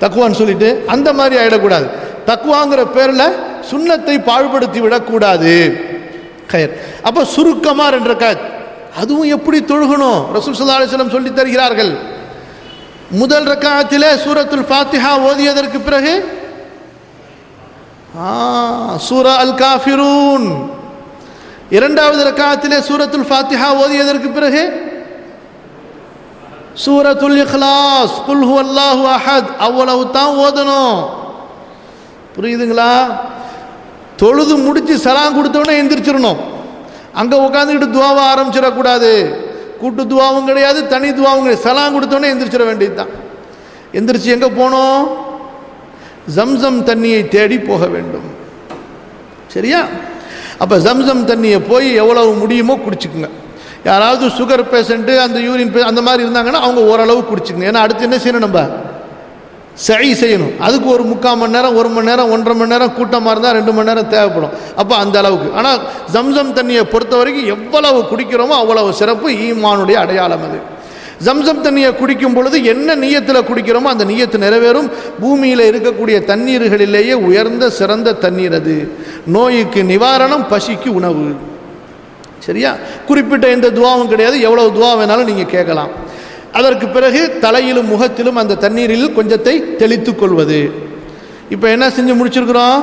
தக்குவான்னு சொல்லிட்டு. அந்த மாதிரி ஆகிடக்கூடாது. தக்குவாங்கிற பேரில் சுன்னத்தை பாழ்படுத்தி விடக்கூடாது. கயர். அப்போ சுருக்கமாக 2 ரக்காத். அதுவும் எப்படி தொழுகணும் ரசூல் ஸல்லல்லாஹு அலைஹி வஸல்லம் சொல்லி தருகிறார்கள். முதல் ரக்காத்திலே சூரத்துல் ஃபாத்திஹா ஓதியதற்கு பிறகு சூரா அல் காஃபிரூன். 2வது ரக்காத்திலே சூரத்துல் ஃபாத்திஹா ஓதியதற்கு பிறகு சூரத்துல் இக்லாஸ், குல் ஹுவல்லாஹு அஹத், அவ்வளவு தான் ஓதணும். புரியுதுங்களா? தொழுது முடிச்சு சலாம் கொடுத்தோடனே எந்திரிச்சிடணும். அங்கே உட்காந்துக்கிட்டு துவாவை ஆரம்பிச்சிடக்கூடாது. கூட்டு துவாவும் கிடையாது, தனி துவாவும் கிடையாது. சலாம் கொடுத்தோடனே எந்திரிச்சிட வேண்டியது தான். எந்திரிச்சு எங்கே போனோம்? ஜம்சம் தண்ணியை தேடி போக வேண்டும். சரியா? அப்போ ஜம்சம் தண்ணியை போய் எவ்வளவு முடியுமோ குடிச்சுக்குங்க. யாராவது சுகர் பேஷண்ட்டு, அந்த யூரின் அந்த மாதிரி இருந்தாங்கன்னா அவங்க ஓரளவு குடிச்சுக்கங்க. ஏன்னா அடுத்து என்ன செய்யணும்? நம்ம சரி செய்யணும். அதுக்கு ஒரு 3/4 மணி நேரம், 1 மணி நேரம், 1.5 மணி நேரம், கூட்டமாக இருந்தால் 2 மணி நேரம் தேவைப்படும். அப்போ அந்த அளவுக்கு. ஆனால் ஜம்சம் தண்ணியை பொறுத்த வரைக்கும் எவ்வளவு குடிக்கிறோமோ அவ்வளவு சிறப்பு. ஈமானுடைய அடையாளம் அது. ஜம்சம் தண்ணியை குடிக்கும் பொழுது என்ன நியத்தில் குடிக்கிறோமோ அந்த நியத்து நிறைவேறும். பூமியில் இருக்கக்கூடிய தண்ணீர்களிலேயே உயர்ந்த சிறந்த தண்ணீர் அது. நோய்க்கு நிவாரணம், பசிக்கு உணவு. சரியா? குறிப்பிட்ட எந்த துவாவும் கிடையாது. எவ்வளவு துவா வேணாலும் நீங்கள் கேட்கலாம். அதற்கு பிறகு தலையிலும் முகத்திலும் அந்த தண்ணீரில் கொஞ்சத்தை தெளித்து கொள்வது. இப்போ என்ன செஞ்சு முடிச்சிருக்கிறோம்?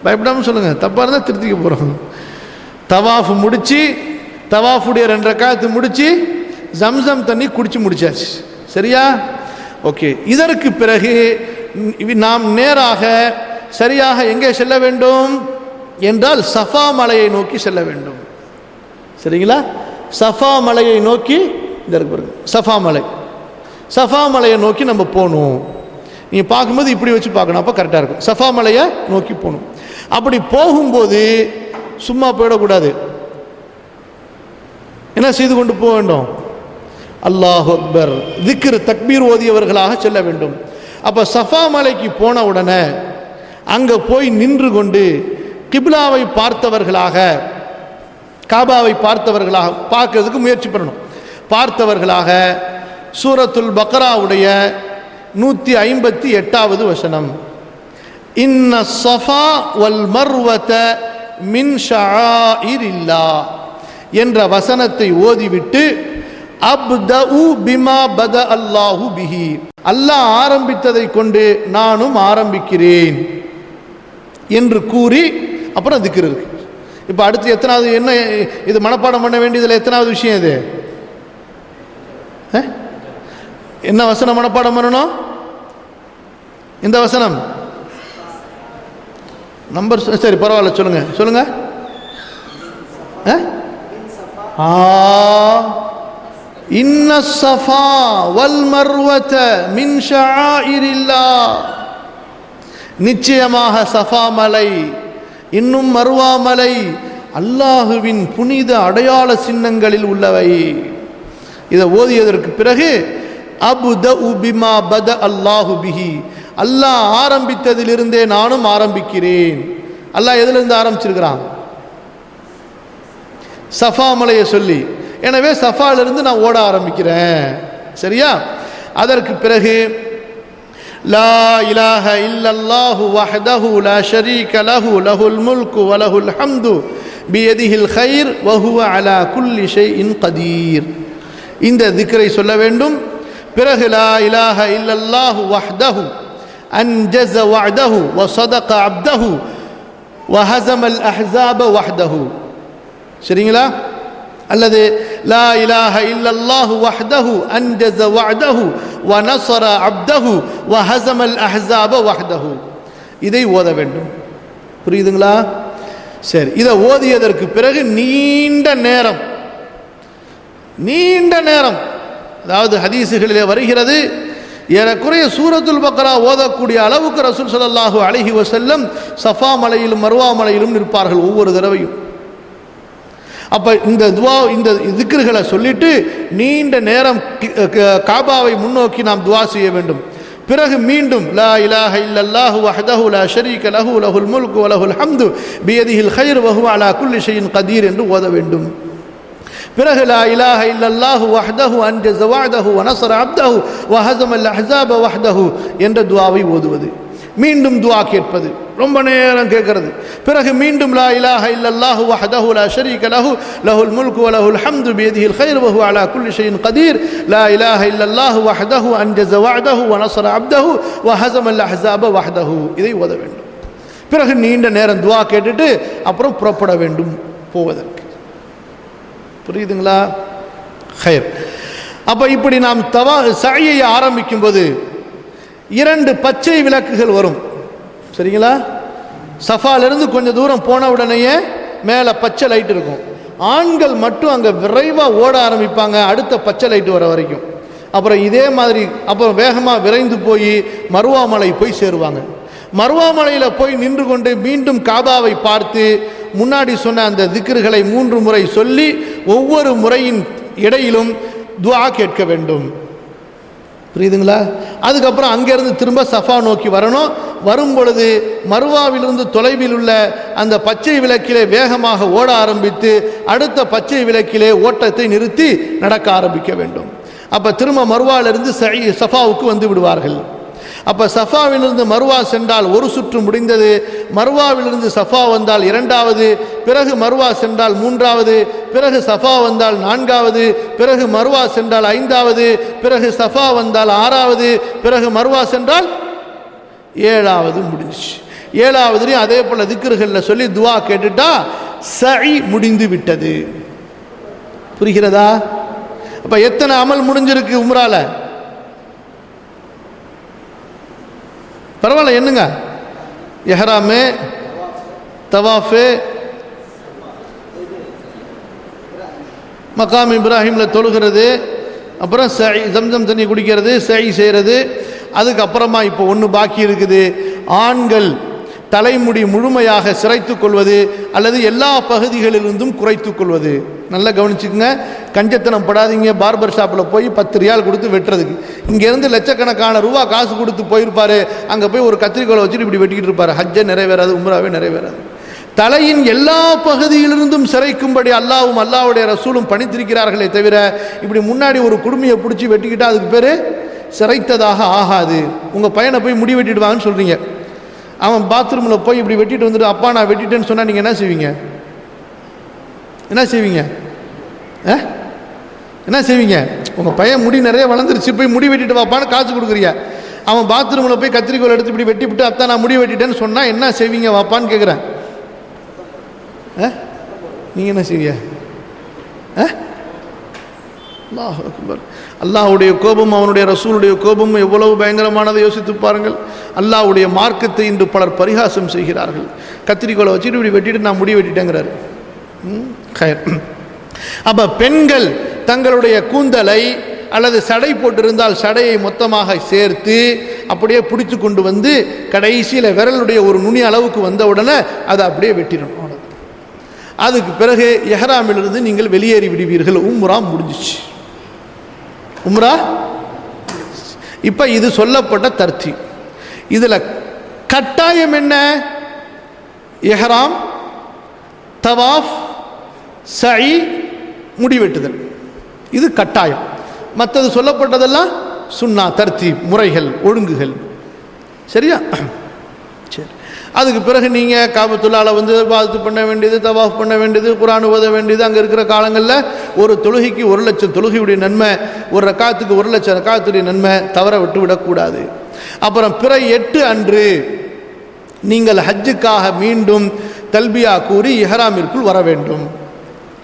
பயப்படாமல் சொல்லுங்கள், தப்பாக இருந்தால் திருத்திக்க போகிறோம். தவாஃப் முடித்து தவாஃபுடைய 2 ரக்காத்து முடித்து ஜம்சம் தண்ணி குடித்து முடிச்சாச்சு. சரியா? ஓகே. இதற்கு பிறகு நாம் நேராக சரியாக எங்கே செல்ல வேண்டும் என்றால் சஃபா மலையை நோக்கி செல்ல வேண்டும். சரிங்களா? சஃபா மலையை நோக்கி இதற்கு பிறகு சஃபா மலையை நோக்கி நம்ம போகணும். நீங்கள் பார்க்கும்போது இப்படி வச்சு பார்க்கணும், அப்போ கரெக்டாக இருக்கும். சஃபா மலையை நோக்கி போகணும். அப்படி போகும்போது சும்மா போயிடக்கூடாது. என்ன செய்து கொண்டு போக வேண்டும்? அல்லாஹு அக்பர், திக்ர், தக்பீர் ஓதியவர்களாக செல்ல வேண்டும். அப்போ சஃபா மலைக்கு போன உடனே அங்கே போய் நின்று கொண்டு கிப்லாவை பார்த்தவர்களாக, காபாவை பார்த்தவர்களாக பார்க்கறதுக்கு முயற்சி பண்ணணும். பார்த்தவர்களாக சூரத்துல் பக்ராவுடைய 158வது வசனம், இன்ன ஸஃபா வல் மர்வத மின் ஷஆஇரில்லாஹ் என்ற வசனத்தை ஓதிவிட்டு அப்தஉ பிமா பத அல்லாஹு பிஹி, அல்லாஹ் ஆரம்பித்ததை கொண்டு நானும் ஆரம்பிக்கிறேன் என்று கூறி அப்புறம் திக்ர் இருக்கு. இப்போ அடுத்து எத்தனாவது, என்ன இது மனப்பாடம் பண்ண வேண்டியதில் எத்தனாவது விஷயம் இது? என்ன வசனம் மனப்பாடம் பண்ணணும்? இந்த வசனம் நம்பர், சரி பரவாயில்ல, சொல்லுங்க சொல்லுங்க. இன்ன ஸஃபா வல் மர்வத மின் ஷஆஇரில்லாஹ், நிச்சயமாக சஃபா மலை இன்னும் மர்வா மலை அல்லாஹுவின் புனித அடையாள சின்னங்களில் உள்ளவை. இதை ஓதியதற்கு பிறகு அப்தஉ பிமா பத அல்லாஹு பிஹி, அல்லாஹ் ஆரம்பித்ததிலிருந்தே நானும் ஆரம்பிக்கிறேன். அல்லாஹ் எதிலிருந்து ஆரம்பிச்சிருக்கிறான்? சஃபா மலையை சொல்லி. எனவே சஃபாலிருந்து நான் ஓட ஆரம்பிக்கிறேன். சரியா? அதற்கு பிறகு லா இலாஹ இல்லல்லாஹு வஹ்தஹு லா ஷரீக லஹு லஹுல் முல்கு வ லஹுல் ஹம்து பியதிஹில் கைர் வ ஹுவ அலா குல்லி ஷைஇன் கதீர், இந்த திக்ரை சொல்ல வேண்டும். பிறகு லா இலாஹ இல்லல்லாஹு வஹ்தஹு அன்ஜஸ வஅதஹு வ ஸதக அப்தஹு வ ஹஸமல் அஹ்ஸாப வஹ்தஹு. சரிங்களா? அல்லது லா இலாஹ இல்லல்லாஹு வஹ்தஹு அன்ஜஸ வஅதஹு வ நஸர அப்தஹு வ ஹஸமல் அஹ்ஸாப வஹ்தஹு. இதை ஓத வேண்டும். புரியுதுங்களா? சரி. இதை ஓதியதற்கு பிறகு நீண்ட நேரம், அதாவது ஹதீஸுகளிலே வருகிறது, ஏறக்குறைய சூரத்துல் பக்ரா ஓதக்கூடிய அளவுக்கு ரசூல் ஸல்லல்லாஹு அலைஹி வஸல்லம் சஃபா மலையிலும் மர்வா மலையிலும் நிற்பார்கள் ஒவ்வொரு தடவையும். அப்போ இந்த துவா, இந்த திக்ருகளை சொல்லிட்டு நீண்ட நேரம் காபாவை முன்னோக்கி நாம் துவா செய்ய வேண்டும். பிறகு மீண்டும் லா இலாஹ இல்லல்லாஹு வஹ்தஹு லா ஷரீக லஹு லஹுல் முல்கு வ லஹுல் ஹம்து பியதிஹில் கைர் வ ஹுவ அலா குல்லி ஷைஇன் கதீர் என்று ஓத வேண்டும். பிறகு லா இலாஹ இல்லல்லாஹு வஹ்தஹு அன்ஜஸ வஅதஹு வ நஸர அப்தஹு வ ஹஸமல் அஹ்ஸாப வஹ்தஹு என்ற துஆவை ஓதுவது. மீண்டும் துஆ கேட்பது, ரொம்ப நேரம் கேட்கிறது. பிறகு மீண்டும் லா இலாஹ இல்லல்லாஹு வஹ்தஹு லா ஷரீக லஹு லஹுல் முல்கு வ லஹுல் ஹம்து பியதிஹில் கைர் வ ஹுவ அலா குல்லி ஷைஇன் கதீர் லா இலாஹ இல்லல்லாஹு வஹ்தஹு அன்ஜஸ வஅதஹு வ நஸர அப்தஹு வ ஹஸமல் அஹ்ஸாப வஹ்தஹு. இதை ஓத வேண்டும். பிறகு நீண்ட நேரம் துஆ கேட்டுட்டு அப்புறம் புறப்பட வேண்டும் போவதற்கு. புரியுதுங்களா? ஹைர். அப்போ இப்படி நாம் சஅயை ஆரம்பிக்கும் போது 2 பச்சை விளக்குகள் வரும். சரிங்களா? சஃபாலிருந்து கொஞ்சம் தூரம் போன உடனேயே மேலே பச்சை லைட் இருக்கும். ஆண்கள் மட்டும் அங்கே விரைவாக ஓட ஆரம்பிப்பாங்க அடுத்த பச்சை லைட்டு வர வரைக்கும். அப்புறம் இதே மாதிரி அப்புறம் வேகமாக விரைந்து போய் மர்வா மலை போய் சேருவாங்க. மர்வா மலையில் போய் நின்று கொண்டு மீண்டும் காபாவை பார்த்து முன்னாடி சொன்ன அந்த திக்ருகளை 3 முறை சொல்லி ஒவ்வொரு முறையின் இடையிலும் துஆ கேட்க வேண்டும். புரியுதுங்களா? அதுக்கப்புறம் அங்கேருந்து திரும்ப சஃபா நோக்கி வரணும். வரும் பொழுது மர்வாவிலிருந்து தொலைவில் உள்ள அந்த பச்சை விளக்கிலே வேகமாக ஓட ஆரம்பித்து அடுத்த பச்சை விளக்கிலே ஓட்டத்தை நிறுத்தி நடக்க ஆரம்பிக்க வேண்டும். அப்போ திரும்ப மர்வாவிலிருந்து சஃபாவுக்கு வந்து விடுவார்கள். அப்போ சஃபாவிலிருந்து மர்வா சென்றால் ஒரு சுற்று முடிந்தது, மர்வாவிலிருந்து சஃபா வந்தால் 2வது, பிறகு மர்வா சென்றால் 3வது, பிறகு சஃபா வந்தால் 4வது, பிறகு மர்வா சென்றால் 5வது, பிறகு சஃபா வந்தால் 6வது, பிறகு மர்வா சென்றால் 7வது முடிஞ்சிச்சு. 7வதுலையும் அதே போல் திக்ருகளில் சொல்லி துவா கேட்டுட்டா சஇ முடிந்து விட்டது. புரிகிறதா? அப்போ எத்தனை அமல் முடிஞ்சிருக்கு உம்ரால? பரவாயில்ல, என்னங்க எஹ்ராமு, தவாஃபு, மகாம் இப்ராஹிமில் தொழுகிறது, அப்புறம் ஜம்சம் தண்ணி குடிக்கிறது, சை செய்கிறது. அதுக்கப்புறமா இப்போ ஒன்று பாக்கி இருக்குது. ஆண்கள் தலைமுடி முழுமையாக சிரைத்து கொள்வது அல்லது எல்லா பகுதிகளிலிருந்தும் குறைத்து கொள்வது. நல்லா கவனிச்சுக்கங்க, கஞ்சத்தனம் படாதீங்க. பார்பர் ஷாப்பில் போய் 10 ரியால் கொடுத்து வெட்டுறதுக்கு இங்கேருந்து லட்சக்கணக்கான ரூபா காசு கொடுத்து போயிருப்பார். அங்கே போய் ஒரு கத்திரிக்கோலை வச்சுட்டு இப்படி வெட்டிக்கிட்டு இருப்பார். ஹஜ்ஜை நிறைவேறாது, உம்ராவே நிறைவேறாது. தலையின் எல்லா பகுதியிலிருந்தும் சிரைக்கும்படி அல்லாவும் அல்லாவுடைய ரசூலும் பணித்திருக்கிறார்களே தவிர இப்படி முன்னாடி ஒரு குடுமையை பிடிச்சி வெட்டிக்கிட்டா அதுக்கு பேர் சிரைத்ததாக ஆகாது. உங்கள் பையனை போய் முடி வெட்டிட்டு வாங்கன்னு சொல்கிறீங்க, அவன் பாத்ரூமில் போய் இப்படி வெட்டிட்டு வந்துட்டு அப்பா நான் வெட்டிட்டேன்னு சொன்னால் நீங்கள் என்ன செய்வீங்க? என்ன செய்வீங்க? என்ன செய்வீங்க? உங்கள் பையன் முடி நிறைய வளர்ந்துருச்சு, போய் முடி வெட்டிட்டு வாப்பான்னு காசு கொடுக்குறீங்க. அவன் பாத்ரூமில் போய் கத்திரிக்கோல் எடுத்து இப்படி வெட்டிவிட்டு அத்தா நான் முடி வெட்டிட்டேன்னு சொன்னால் என்ன செய்வீங்க வாப்பான்னு கேட்குறேன். நீங்கள் என்ன செய்வீங்க? அல்லாஹ் அக்பர். அல்லாஹ்வுடைய கோபம், அவனுடைய ரசூலுடைய கோபம் எவ்வளவு பயங்கரமானதை யோசித்து பாருங்கள். அல்லாஹ்வுடைய மார்க்கத்தை இன்று பலர் பரிகாசம் செய்கிறார்கள். கத்திரிக்கோலை வச்சுட்டு இப்படி வெட்டிட்டு நான் முடி வெட்டிட்டேங்கிறாரு. அப்போ பெண்கள் தங்களுடைய கூந்தலை அல்லது சடை போட்டிருந்தால் சடையை மொத்தமாக சேர்த்து அப்படியே பிடித்து கொண்டு வந்து கடைசியில் விரலுடைய ஒரு நுனி அளவுக்கு வந்த உடனே அதை அப்படியே வெட்டிடணும். அதுக்கு பிறகு எஹ்ராமிலிருந்து நீங்கள் வெளியேறி விடுவீர்கள். உம்ரா முடிஞ்சிச்சு. உம்ரா இப்போ இது சொல்லப்பட்ட தர்த்தீப். இதில் கட்டாயம் என்ன? எஹ்ராம், தவாஃப், சஇ, முடிவெட்டுதல், இது கட்டாயம். மற்றது சொல்லப்பட்டதெல்லாம் சுன்னா, தர்த்தீப், முறைகள், ஒழுங்குகள். சரியா? சரி. அதுக்கு பிறகு நீங்கள் காபத்துல்லாவில் வந்து பாத்து பண்ண வேண்டியது, தவாஃப் பண்ண வேண்டியது, குர்ஆன் ஓத வேண்டியது. அங்கே இருக்கிற காலங்களில் ஒரு தொழுகைக்கு 1,00,000 தொழுகையுடைய நன்மை, ஒரு ரக்காத்துக்கு 1,00,000 ரக்காத்துடைய நன்மை தவற விட்டு விடக்கூடாது. அப்புறம் பிற 8 அன்று நீங்கள் ஹஜ்ஜுக்காக மீண்டும் தல்பியா கூறி இஹ்ராமிற்குள் வர வேண்டும்.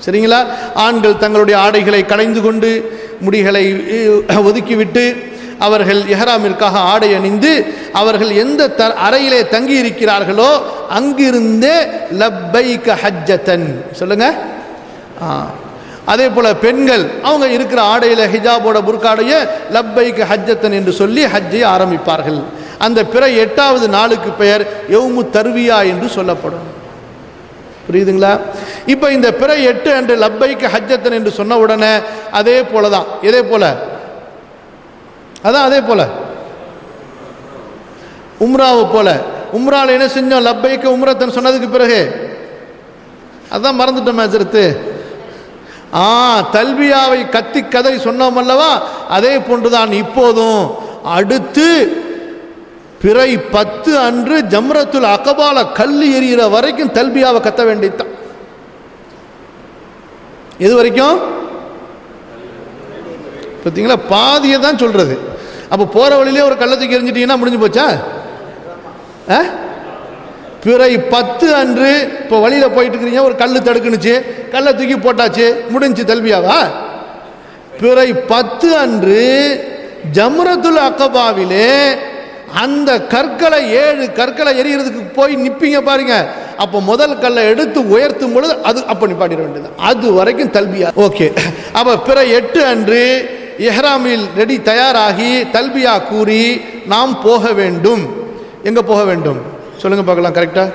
சரிங்களா? ஆண்கள் தங்களுடைய ஆடைகளை களைந்து கொண்டு முடிகளை ஒதுக்கிவிட்டு அவர்கள் இஹ்ராமிற்காக ஆடை அணிந்து அவர்கள் எந்த அறையிலே தங்கி இருக்கிறார்களோ அங்கிருந்தே லப்பைக ஹஜ்ஜத்தன் சொல்லுங்க. அதே போல பெண்கள் அவங்க இருக்கிற ஆடையில ஹிஜாபோட புர்காடைய லப்பைக ஹஜ்ஜத்தன் என்று சொல்லி ஹஜ்ஜை ஆரம்பிப்பார்கள். அந்த பிற 8வது நாளுக்கு பெயர் யௌமு தர்வியா என்று சொல்லப்படும். புரியுதுங்களா? இப்போ இந்த பிற 8 அன்று லப்பைக ஹஜ்ஜத்தன் என்று சொன்ன உடனே அதே போலதான், இதே போல அதான் அதே போல உம்ராவை போல உம்ரால என்ன செஞ்சோம்? லப்பைக்க உம்ரத்தன் சொன்னதுக்கு பிறகு அதான் மறந்துட்டோம் மேஜரத்து. தல்பியாவை கத்தி கதறி சொன்னோம் அல்லவா? அதே போன்றுதான் இப்போதும் அடுத்து பிறை 10 அன்று ஜம்ரத்துல் அகபால கல் எறிகிற வரைக்கும் தல்பியாவை கத்த வேண்டியதுதான். எது வரைக்கும்? பார்த்தீங்களா? பாதியை தான் சொல்றது. அப்போ போற வழியிலே ஒரு கள்ளத்துக்கு எரிஞ்சிட்டீங்கன்னா முடிஞ்சு போச்சா? பிறை 10 அன்று இப்போ வழியில் போயிட்டு இருக்கிறீங்க, ஒரு கல் தடுக்குனுச்சு, கல்லை தூக்கி போட்டாச்சு, முடிஞ்சு தல்பியாவா? பிறை 10 அன்று ஜம்ரத்துல் அகபாவிலே அந்த கற்களை 7 கற்களை எறிகிறதுக்கு போய் நிப்பீங்க பாருங்க. அப்போ முதல் கல்லை எடுத்து உயர்த்தும் பொழுது அது அப்போ நிப்பாட்டிட வேண்டியது. அது வரைக்கும் தல்பியா. ஓகே. அப்போ பிற 8 அன்று இஹ்ராமில் ரெடி தயாராகி தல்பியா கூறி நாம் போக வேண்டும். எங்கே போக வேண்டும் சொல்லுங்க பார்க்கலாம். கரெக்டா?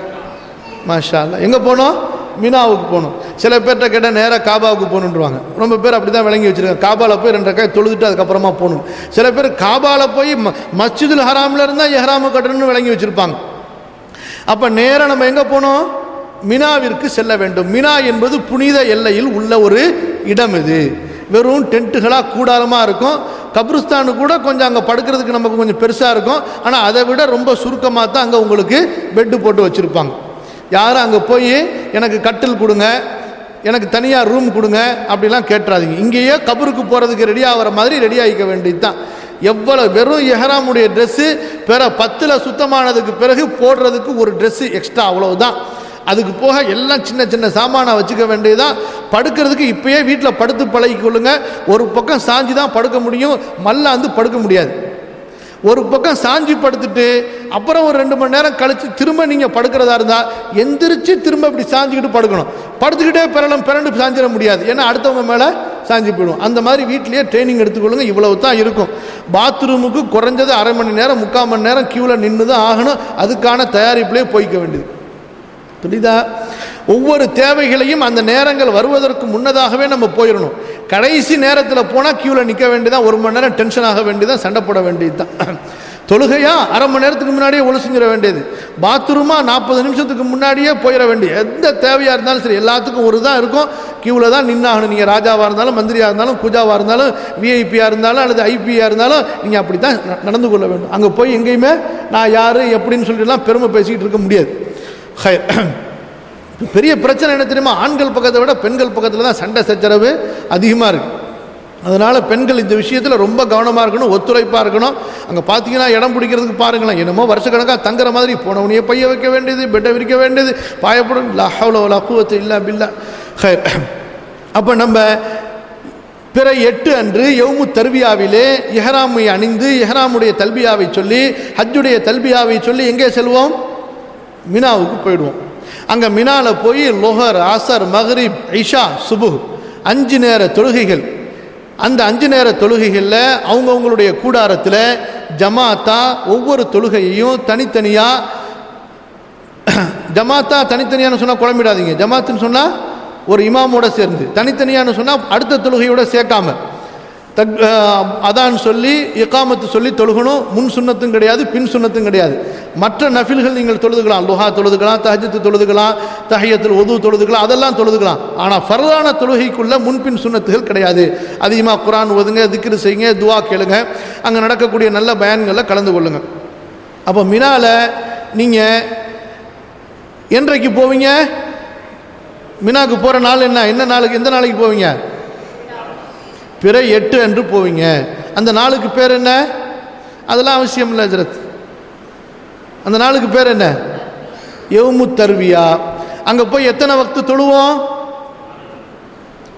மாஷா அல்லாஹ். எங்கே போனோம்? மினாவுக்கு போகணும். சில பேர்கிட்ட கேட்டால் நேராக காபாவுக்கு போகணுன்றாங்க. ரொம்ப பேர் அப்படி தான் விளங்கி வச்சுருக்காங்க. காபாவில் போய் 2 ரக்காய் தொழுதுட்டு அதுக்கப்புறமா போகணும். சில பேர் காபாவில் போய் மஸ்ஜிதுல் ஹராமில் இருந்தால் எஹ்ராமு கட்டணும்னு விளங்கி வச்சுருப்பாங்க. அப்போ நேராக நம்ம எங்கே போனோம்? மினாவிற்கு செல்ல வேண்டும். மினா என்பது புனித எல்லையில் உள்ள ஒரு இடம். இது வெறும் டென்ட்டுகளாக கூடாரமாக இருக்கும். கப்ரிஸ்தானு கூட கொஞ்சம் அங்கே படுக்கிறதுக்கு நமக்கு கொஞ்சம் பெருசாக இருக்கும். ஆனால் அதை விட ரொம்ப சுருக்கமாக தான் அங்கே உங்களுக்கு பெட்டு போட்டு வச்சுருப்பாங்க. யாரும் அங்கே போய் எனக்கு கட்டில் கொடுங்க, எனக்கு தனியாக ரூம் கொடுங்க அப்படிலாம் கேட்டுறாதீங்க. இங்கேயே கபருக்கு போகிறதுக்கு ரெடி ஆகிற மாதிரி ரெடி ஆகிக்க வேண்டியது தான். எவ்வளவு வெறும் எஹராமுடைய ட்ரெஸ்ஸு பிற 10ல் சுத்தமானதுக்கு பிறகு போடுறதுக்கு ஒரு ட்ரெஸ்ஸு எக்ஸ்ட்ரா, அவ்வளவுதான். அதுக்கு போக எல்லாம் சின்ன சின்ன சாமானை வச்சுக்க வேண்டியதான். படுக்கிறதுக்கு இப்பயே வீட்டில் படுத்து பழகிக்கொள்ளுங்க. ஒரு பக்கம் சாஞ்சி தான் படுக்க முடியும், மல்லாந்து படுக்க முடியாது. ஒரு பக்கம் சாஞ்சி படுத்துட்டு அப்புறம் ஒரு 2 மணி நேரம் கழித்து திரும்ப நீங்கள் படுக்கிறதா இருந்தால் எந்திரிச்சு திரும்ப இப்படி சாஞ்சிக்கிட்டு படுக்கணும். படுத்துக்கிட்டே பிறண்டு சாஞ்சிட முடியாது, ஏன்னா அடுத்தவங்க மேலே சாஞ்சி போயிடும். அந்த மாதிரி வீட்லேயே ட்ரைனிங் எடுத்துக்கொள்ளுங்க. இவ்வளவு தான் இருக்கும். பாத்ரூமுக்கு குறைஞ்சது அரை மணி நேரம் 3/4 மணி நேரம் க்யூவில் நின்று தான் ஆகணும். அதுக்கான தயாரிப்பிலே போய்க்க வேண்டியது. புரியுதா? ஒவ்வொரு தேவைகளையும் அந்த நேரங்கள் வருவதற்கு முன்னதாகவே நம்ம போயிடணும். கடைசி நேரத்தில் போனால் க்யூவில் நிற்க வேண்டியதான், 1 மணி நேரம் டென்ஷன் ஆக வேண்டியதான், சண்டை போட வேண்டியது தான். தொழுகையா அரை மணி நேரத்துக்கு முன்னாடியே ஒழு செஞ்சிட வேண்டியது. பாத்ரூமா 40 நிமிஷத்துக்கு முன்னாடியே போயிட வேண்டியது. எந்த தேவையாக இருந்தாலும் சரி, எல்லாத்துக்கும் ஒரு தான் இருக்கும், க்யூவில் தான் நின்னாகணும். நீங்கள் ராஜாவாக இருந்தாலும், மந்திரியாக இருந்தாலும், குஜாவாக இருந்தாலும், விஐபியாக இருந்தாலும் அல்லது ஐபியாக இருந்தாலும் நீங்கள் அப்படி தான் நடந்து கொள்ள வேண்டும். அங்கே போய் எங்கேயுமே நான் யார் எப்படின்னு சொல்லிட்டுலாம் பெருமை பேசிக்கிட்டு இருக்க முடியாது. பெரிய பிரச்சனை என்ன தெரியுமா? ஆண்கள் பக்கத்தை விட பெண்கள் பக்கத்தில் தான் சண்டை சச்சரவு அதிகமாக இருக்குது. அதனால் பெண்கள் இந்த விஷயத்தில் ரொம்ப கவனமாக இருக்கணும், ஒத்துழைப்பாக இருக்கணும். அங்கே பார்த்தீங்கன்னா இடம் பிடிக்கிறதுக்கு பாருங்களேன், என்னமோ வருஷக்கணக்காக தங்குற மாதிரி போனவனையே பைய வைக்க வேண்டியது, பெட்டை விரிக்க வேண்டியது, பாயப்படும். லா ஹவ்ல வலா குவத்த இல்லா பில்லா. அப்போ நம்ம பிற 8 அன்று யௌமு தர்பியாவிலே இஹ்ராமை அணிந்து இஹ்ராமுடைய தல்பியாவை சொல்லி ஹஜ்ஜுடைய தல்பியாவை சொல்லி எங்கே செல்வோம்? மினாவுக்கு போயிடுவோம். அங்கே மினாவில் போய் லொஹர், அசர், மக்ரிப், இஷா, சுபுஹ் 5 நேர தொழுகைகள். அந்த 5 நேர தொழுகைகளில் அவங்கவுங்களுடைய கூடாரத்தில் ஜமாத்தா ஒவ்வொரு தொழுகையையும் தனித்தனியாக, ஜமாத்தா தனித்தனியான்னு சொன்னால் குழம்பிடாதீங்க. ஜமாத்துன்னு சொன்னால் ஒரு இமாமோட சேர்ந்து, தனித்தனியான்னு சொன்னால் அடுத்த தொழுகையோட சேர்க்காம அதான் சொல்லி இகாமத்து சொல்லி தொழுகணும். முன் சுன்னத்தும் கிடையாது, பின் சுன்னத்தும் கிடையாது. மற்ற நஃபில்கள் நீங்கள் தொழுதுக்கலாம், லுஹா தொழுதுக்கலாம், தஹஜ்ஜுத் தொழுதுக்கலாம், தஹியத்துல் உது தொழுதுக்கலாம், அதெல்லாம் தொழுதுக்கலாம். ஆனால் ஃபர்தான தொழுகைக்குள்ள முன்பின் சுன்னத்துகள் கிடையாது. அதிகமாக குர்ஆன் ஓதுங்க, திக்ரு செய்யுங்க, துவா கேளுங்க, அங்கே நடக்கக்கூடிய நல்ல பயான்களில் கலந்து கொள்ளுங்க. அப்போ மினால நீங்கள் என்றைக்கு போவீங்க? மினாக்கு போகிற நாள் என்ன நாளுக்கு, எந்த நாளைக்கு போவீங்க? பிற 8 அன்று போவீங்க. அந்த நாளுக்கு பேர் என்ன? அதெல்லாம் அவசியம் இல்லை ஹஜ்ரத். அந்த நாளுக்கு பேர் என்ன? யௌமு தர்வியா. அங்கே போய் எத்தனை வக்து தொழுவோம்?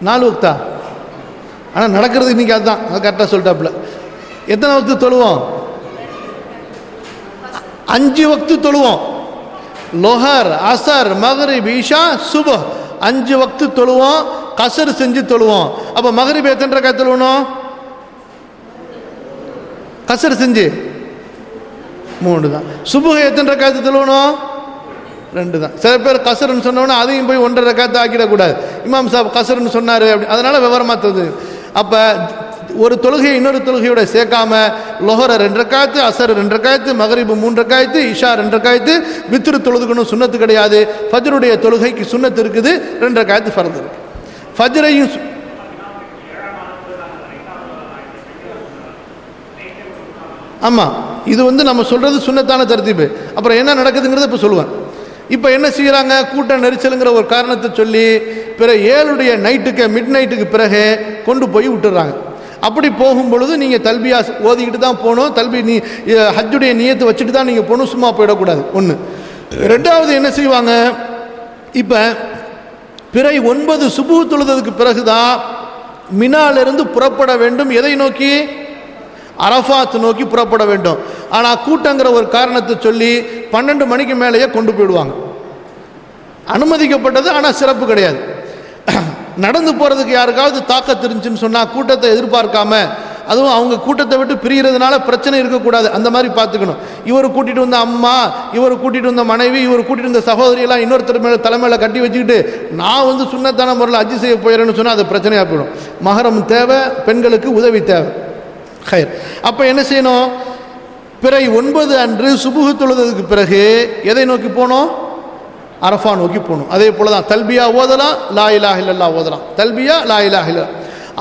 4 வக்தா. ஆனால் நடக்கிறது இன்னைக்கு அதுதான், அது கரெக்டாக சொல்லிட்டாப்புல. எத்தனை வக்து தொழுவோம்? 5 வக்து தொழுவோம். லொஹர், அசர், மக்ரிப், இஷா, சுபஹ் 5 வக்து தொழுவோம். கசர் செஞ்சு தொழுவோம். அப்போ மக்ரிப் எத்தனை ரக்காத் தொழுவணும்? கசர் செஞ்சு 3 தான். சுபஹ் எத்தனை ரக்காத்து தொழுவணும்? 2 தான். சில பேர் கசர்னு சொன்னோன்னா அதையும் போய் 1.5 ரக்காத்து ஆக்கிடக்கூடாது. இமாம் சாப் கசர்னு சொன்னார் அப்படி, அதனால் விவரமாக தருது. அப்போ ஒரு தொழுகையை இன்னொரு தொழுகையோட சேர்க்காம லொஹர 2 ரக்காத்து, அசர் 2 ரக்காத்து, மக்ரிப் 3 ரக்காத்து, இஷா 2 ரக்காத்து, வித்ரு தொழுதுக்கணும், சுன்னத்து கிடையாது. ஃபஜ்ருடைய தொழுகைக்கு சுன்னத்து இருக்குது, 2 ரக்காத்து ஃபர்து இருக்கு. ஃபஜ்ரையும் ஆமாம், இது நம்ம சொல்கிறது சுன்னத்தான தர்தீபு. அப்புறம் என்ன நடக்குதுங்கிறத இப்போ சொல்லுவேன். இப்போ என்ன செய்கிறாங்க? கூட்ட நெரிசலுங்கிற ஒரு காரணத்தை சொல்லி பிற 7 நைட்டுக்கு மிட் நைட்டுக்கு பிறகு கொண்டு போய் விட்டுறாங்க. அப்படி போகும் பொழுது நீங்கள் தல்பியா ஓதிக்கிட்டு தான் போகணும். நீ ஹஜ்ஜுடைய நியத்தை வச்சுட்டு தான் நீங்கள் போகணும், சும்மா போயிடக்கூடாது. 1. 2வது என்ன செய்வாங்க? இப்போ பிறை 9 சுபு தொழுததுக்கு பிறகு தான் மினாலிருந்து புறப்பட வேண்டும். எதை நோக்கி? அரஃபாத் நோக்கி புறப்பட வேண்டும். ஆனால் கூட்டங்கிற ஒரு காரணத்தை சொல்லி 12 மணிக்கு மேலேயே கொண்டு போயிடுவாங்க. அனுமதிக்கப்பட்டது, ஆனால் சிறப்பு கிடையாது. நடந்து போகிறதுக்கு யாருக்காவது தாக்கத்து இருந்துச்சுன்னு சொன்னால் கூட்டத்தை எதிர்பார்க்காம, அதுவும் அவங்க கூட்டத்தை விட்டு பிரிகிறதுனால பிரச்சனை இருக்கக்கூடாது, அந்த மாதிரி பார்த்துக்கணும். இவர் கூட்டிகிட்டு வந்த அம்மா, இவர் கூட்டிகிட்டு வந்த மனைவி, இவர் கூட்டிகிட்டு வந்த சகோதரியெல்லாம் இன்னொருத்தர் தலைமையில் கட்டி வச்சுக்கிட்டு நான் சுன்னத்தான முறையில் ஹஜ் செய்ய போயிடுறேன்னு சொன்னால் அது பிரச்சனையாக போயிடும். மஹரம் தேவை, பெண்களுக்கு உதவி தேவை. ஹைர். அப்போ என்ன செய்யணும்? பிறை 9 அன்று சுபுஹ் தொழுததுக்கு பிறகு எதை நோக்கி போனோம்? அரஃபா நோக்கி போகணும். அதே போல தான் தல்பியா ஓதலாம், லா இலாஹ இல்லல்லாஹ் ஓதலாம். தல்பியா, லா இலாஹ இல்லல்லாஹ்.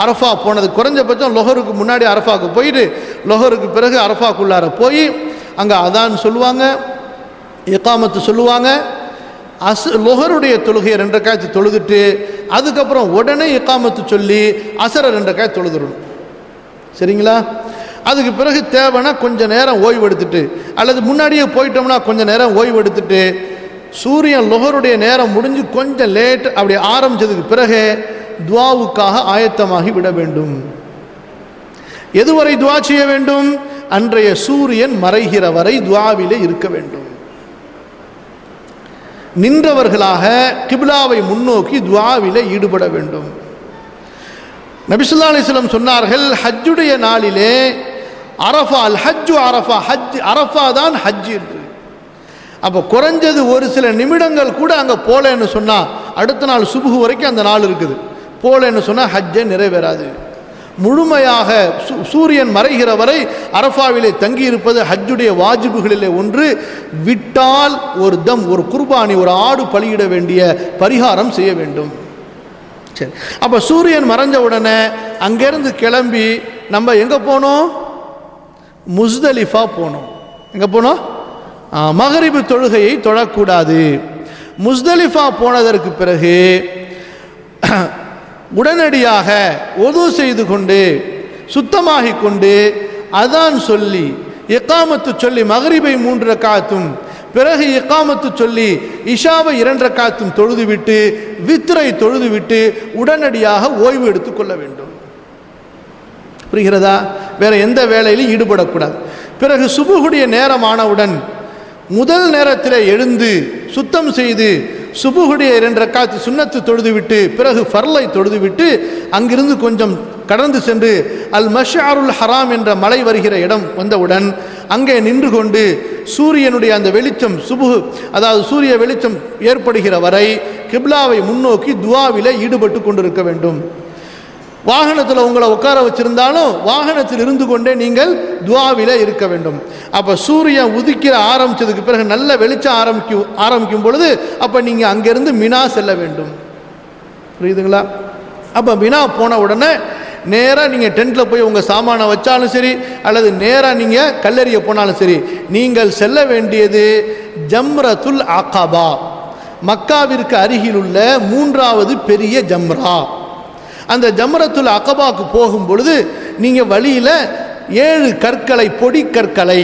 அரஃபா போனது குறைஞ்சபட்சம் லொஹருக்கு முன்னாடி அரஃபாவுக்கு போயிட்டு லொஹருக்கு பிறகு அரஃபாக்குள்ளார போய் அங்கே அதான் சொல்லுவாங்க, இகாமத்து சொல்லுவாங்க. லொஹருடைய தொழுகையை 2 ரக்காத்து தொழுதுட்டு அதுக்கப்புறம் உடனே இகாமத்து சொல்லி அசரை 2 ரக்காத்து தொழுதுடணும். சரிங்களா? அதுக்கு பிறகு தேவைன்னா கொஞ்சம் நேரம் ஓய்வு எடுத்துட்டு, அல்லது முன்னாடியே போயிட்டோம்னா கொஞ்சம் நேரம் ஓய்வு எடுத்துட்டு, சூரியன் லுஹருடைய நேரம் முடிஞ்சு கொஞ்சம் லேட் அப்படி ஆரம்பிச்சதுக்கு பிறகு துவாவுக்காக ஆயத்தமாகி விட வேண்டும். எதுவரை துவா செய்ய வேண்டும்? அன்றைய சூரியன் மறைகிற வரை துவாவிலே இருக்க வேண்டும். நின்றவர்களாக கிப்லாவை முன்னோக்கி துவாவிலே ஈடுபட வேண்டும். நபி ஸல்லல்லாஹு அலைஹி வஸல்லம் சொன்னார்கள், ஹஜ்ஜுடைய நாளிலே அரஃபா, அல் ஹஜ்ஜு அரஃபா, ஹஜ் அரஃபா தான் ஹஜ் என்று. அப்போ குறைஞ்சது ஒரு சில நிமிடங்கள் கூட அங்கே போலேன்னு சொன்னால் அடுத்த நாள் சுபுஹ் வரைக்கும் அந்த நாள் இருக்குது. போலேன்னு சொன்னால் ஹஜ்ஜை நிறைவேறாது. முழுமையாக சூரியன் மறைகிற வரை அரஃபாவிலே தங்கி இருப்பது ஹஜ்ஜுடைய வாஜிபுகளிலே ஒன்று. விட்டால் ஒரு தம், ஒரு குர்பானி, ஒரு ஆடு பலியிட வேண்டிய பரிகாரம் செய்ய வேண்டும். சரி, அப்போ சூரியன் மறைஞ்ச உடனே அங்கேருந்து கிளம்பி நம்ம எங்கே போனோம்? முஸ்தலிஃபா போனோம். எங்கே போனோம்? மகரிபு தொழுகையை தொழக்கூடாது. முஸ்தலிஃபா போனதற்கு பிறகு உடனடியாக ஒது செய்து கொண்டு சுத்தமாகி கொண்டு அதான் சொல்லி இக்காமத்து சொல்லி மகரிபை 3 ரக்காத்தும் பிறகு இக்காமத்து சொல்லி இஷாவை 2 ரக்காத்தும் தொழுதுவிட்டு வித்ரை தொழுதுவிட்டு உடனடியாக ஓய்வு எடுத்துக்கொள்ள வேண்டும். புரிகிறதா? வேற எந்த வேலையிலும் ஈடுபடக்கூடாது. பிறகு சுபுகுடைய நேரமானவுடன் முதல் நேரத்தில் எழுந்து சுத்தம் செய்து சுபுகுடைய 2 ரக்காத்து சுன்னத்து தொழுதுவிட்டு பிறகு ஃபர்லை தொழுதுவிட்டு அங்கிருந்து கொஞ்சம் கடந்து சென்று அல் மஷ்ஆருல் ஹராம் என்ற மலை வருகிற இடம் வந்தவுடன் அங்கே நின்று கொண்டு சூரியனுடைய அந்த வெளிச்சம் சுபுகு, அதாவது சூரிய வெளிச்சம் ஏற்படுகிற வரை கிப்லாவை முன்னோக்கி துவாவிலே ஈடுபட்டு கொண்டிருக்க வேண்டும். வாகனத்தில் உங்களை உட்கார வச்சிருந்தாலும் வாகனத்தில் இருந்து கொண்டே நீங்கள் துவாவிலே இருக்க வேண்டும். அப்போ சூரியன் உதிக்கிற ஆரம்பித்ததுக்கு பிறகு நல்ல வெளிச்சம் ஆரம்பிக்கும் பொழுது அப்போ நீங்கள் அங்கேருந்து மினா செல்ல வேண்டும். புரியுதுங்களா? அப்போ மினா போன உடனே நேராக நீங்கள் டென்ட்டில் போய் உங்கள் சாமானை வச்சாலும் சரி அல்லது நேராக நீங்கள் கல்லெறிய போனாலும் சரி, நீங்கள் செல்ல வேண்டியது ஜம்ரத்துல் அகபா, மக்காவிற்கு அருகில் உள்ள 3வது பெரிய ஜம்ரா. அந்த ஜம்ரத்துல் அகபாக்கு போகும் பொழுது நீங்கள் வழியில் 7 கற்களை, பொடி கற்களை,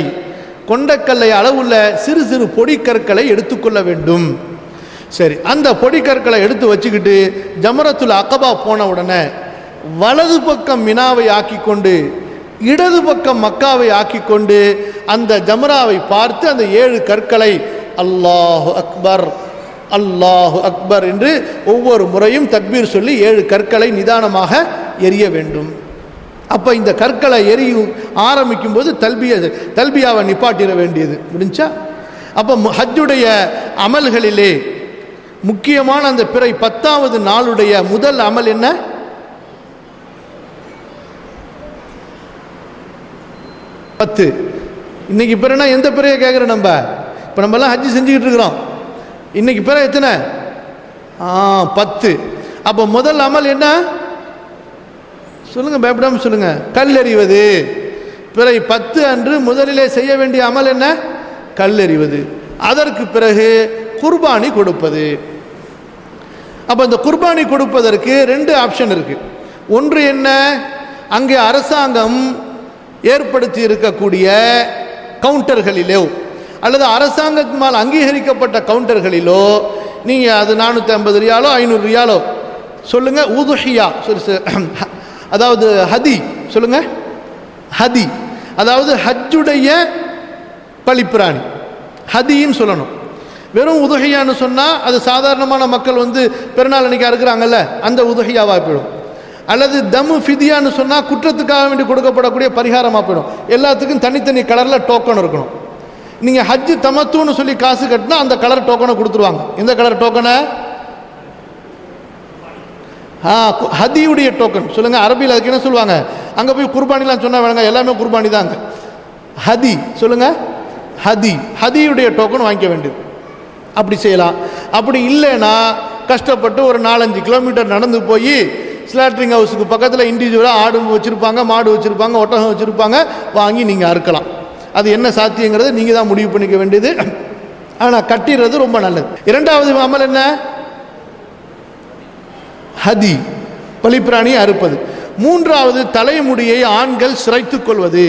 கொண்டக்கல்லை அளவுள்ள சிறு சிறு பொடி கற்களை எடுத்துக்கொள்ள வேண்டும். சரி, அந்த பொடி கற்களை எடுத்து வச்சுக்கிட்டு ஜம்ரத்துல் அகபா போன உடனே வலது பக்கம் மினாவை ஆக்கி கொண்டு இடது பக்கம் மக்காவை ஆக்கி கொண்டு அந்த ஜம்ராவை பார்த்து அந்த 7 கற்களை அல்லாஹு அக்பர் அல்லாஹு அக்பர் என்று ஒவ்வொரு முறையும் தக்பீர் சொல்லி 7 கற்களை நிதானமாக எரிய வேண்டும். அப்போ இந்த கற்களை எரியும் ஆரம்பிக்கும் போது தல்பியாவை நிப்பாட்டிட வேண்டியது. முடிஞ்சா? அப்போ ஹஜ்ஜுடைய அமல்களிலே முக்கியமான அந்த பிறை 10வது நாளுடைய முதல் அமல் என்ன? இன்னைக்கு பிறனா எந்த பிறையை கேட்குறோம்? இப்போ நம்மலாம் ஹஜ்ஜு செஞ்சுக்கிட்டு இருக்கிறோம். இன்னைக்கு பிற எத்தனை? 10. அப்போ முதல் அமல் என்ன சொல்லுங்க? பயப்படாமல் சொல்லுங்க. கல்லெறிவது. பிறை 10 அன்று முதலிலே செய்ய வேண்டிய அமல் என்ன? கல்லெறிவது. அதற்கு பிறகு குர்பானி கொடுப்பது. அப்போ இந்த குர்பானி கொடுப்பதற்கு 2 ஆப்ஷன் இருக்கு. ஒன்று என்ன? அங்கே அரசாங்கம் ஏற்படுத்தி இருக்கக்கூடிய கவுண்டர்களிலோ அல்லது அரசாங்கத்தினால் அங்கீகரிக்கப்பட்ட கவுண்டர்களிலோ நீங்கள் அது 450 ரியாலோ 500 ரியாலோ சொல்லுங்க. உதுஹியா, அதாவது ஹதி சொல்லுங்க. ஹதி அதாவது ஹஜ்ஜுடைய பலிப்பிராணி, ஹதின்னு சொல்லணும். வெறும் உதுஹியான்னு சொன்னால் அது சாதாரணமான மக்கள் பெருநாள் அன்னைக்கு இருக்கிறாங்கல்ல, அந்த உதுஹியாவாக போயிடும். அல்லது தமு ஃபிதியான்னு சொன்னால் குற்றத்துக்காக வேண்டி கொடுக்கப்படக்கூடிய பரிகாரமாக போயிடும். எல்லாத்துக்கும் தனித்தனி கலரில் டோக்கன் இருக்கணும். நீங்கள் ஹஜ்ஜு தமத்துன்னு சொல்லி காசு கட்டினா அந்த கலர் டோக்கனை கொடுத்துருவாங்க. எந்த கலர் டோக்கனை? ஹதியுடைய டோக்கன் சொல்லுங்கள். அரபியில் அதுக்கு என்ன சொல்லுவாங்க? அங்கே போய் குர்பானிலாம் சொன்னால் வேணுங்க, எல்லாமே குர்பானி தாங்க. ஹதி சொல்லுங்கள். ஹதி, ஹதியுடைய டோக்கன் வாங்கிக்க வேண்டியது. அப்படி செய்யலாம். அப்படி இல்லைன்னா கஷ்டப்பட்டு ஒரு 4-5 கிலோமீட்டர் நடந்து போய் ஸ்லாட்ரிங் ஹவுஸுக்கு பக்கத்தில் இண்டிவிஜுவலாக ஆடு வச்சுருப்பாங்க, மாடு வச்சுருப்பாங்க, ஒட்டகம் வச்சுருப்பாங்க, வாங்கி நீங்கள் அறுக்கலாம். அது என்ன சாத்தியங்கிறது நீங்கள் தான் முடிவு பண்ணிக்க வேண்டியது. ஆனால் கட்டிடுறது ரொம்ப நல்லது. 2வது அமல் என்ன? ஹதி, பலிப்பிராணியை அறுப்பது. 3வது தலைமுடியை ஆண்கள் சிரைத்துக் கொள்வது.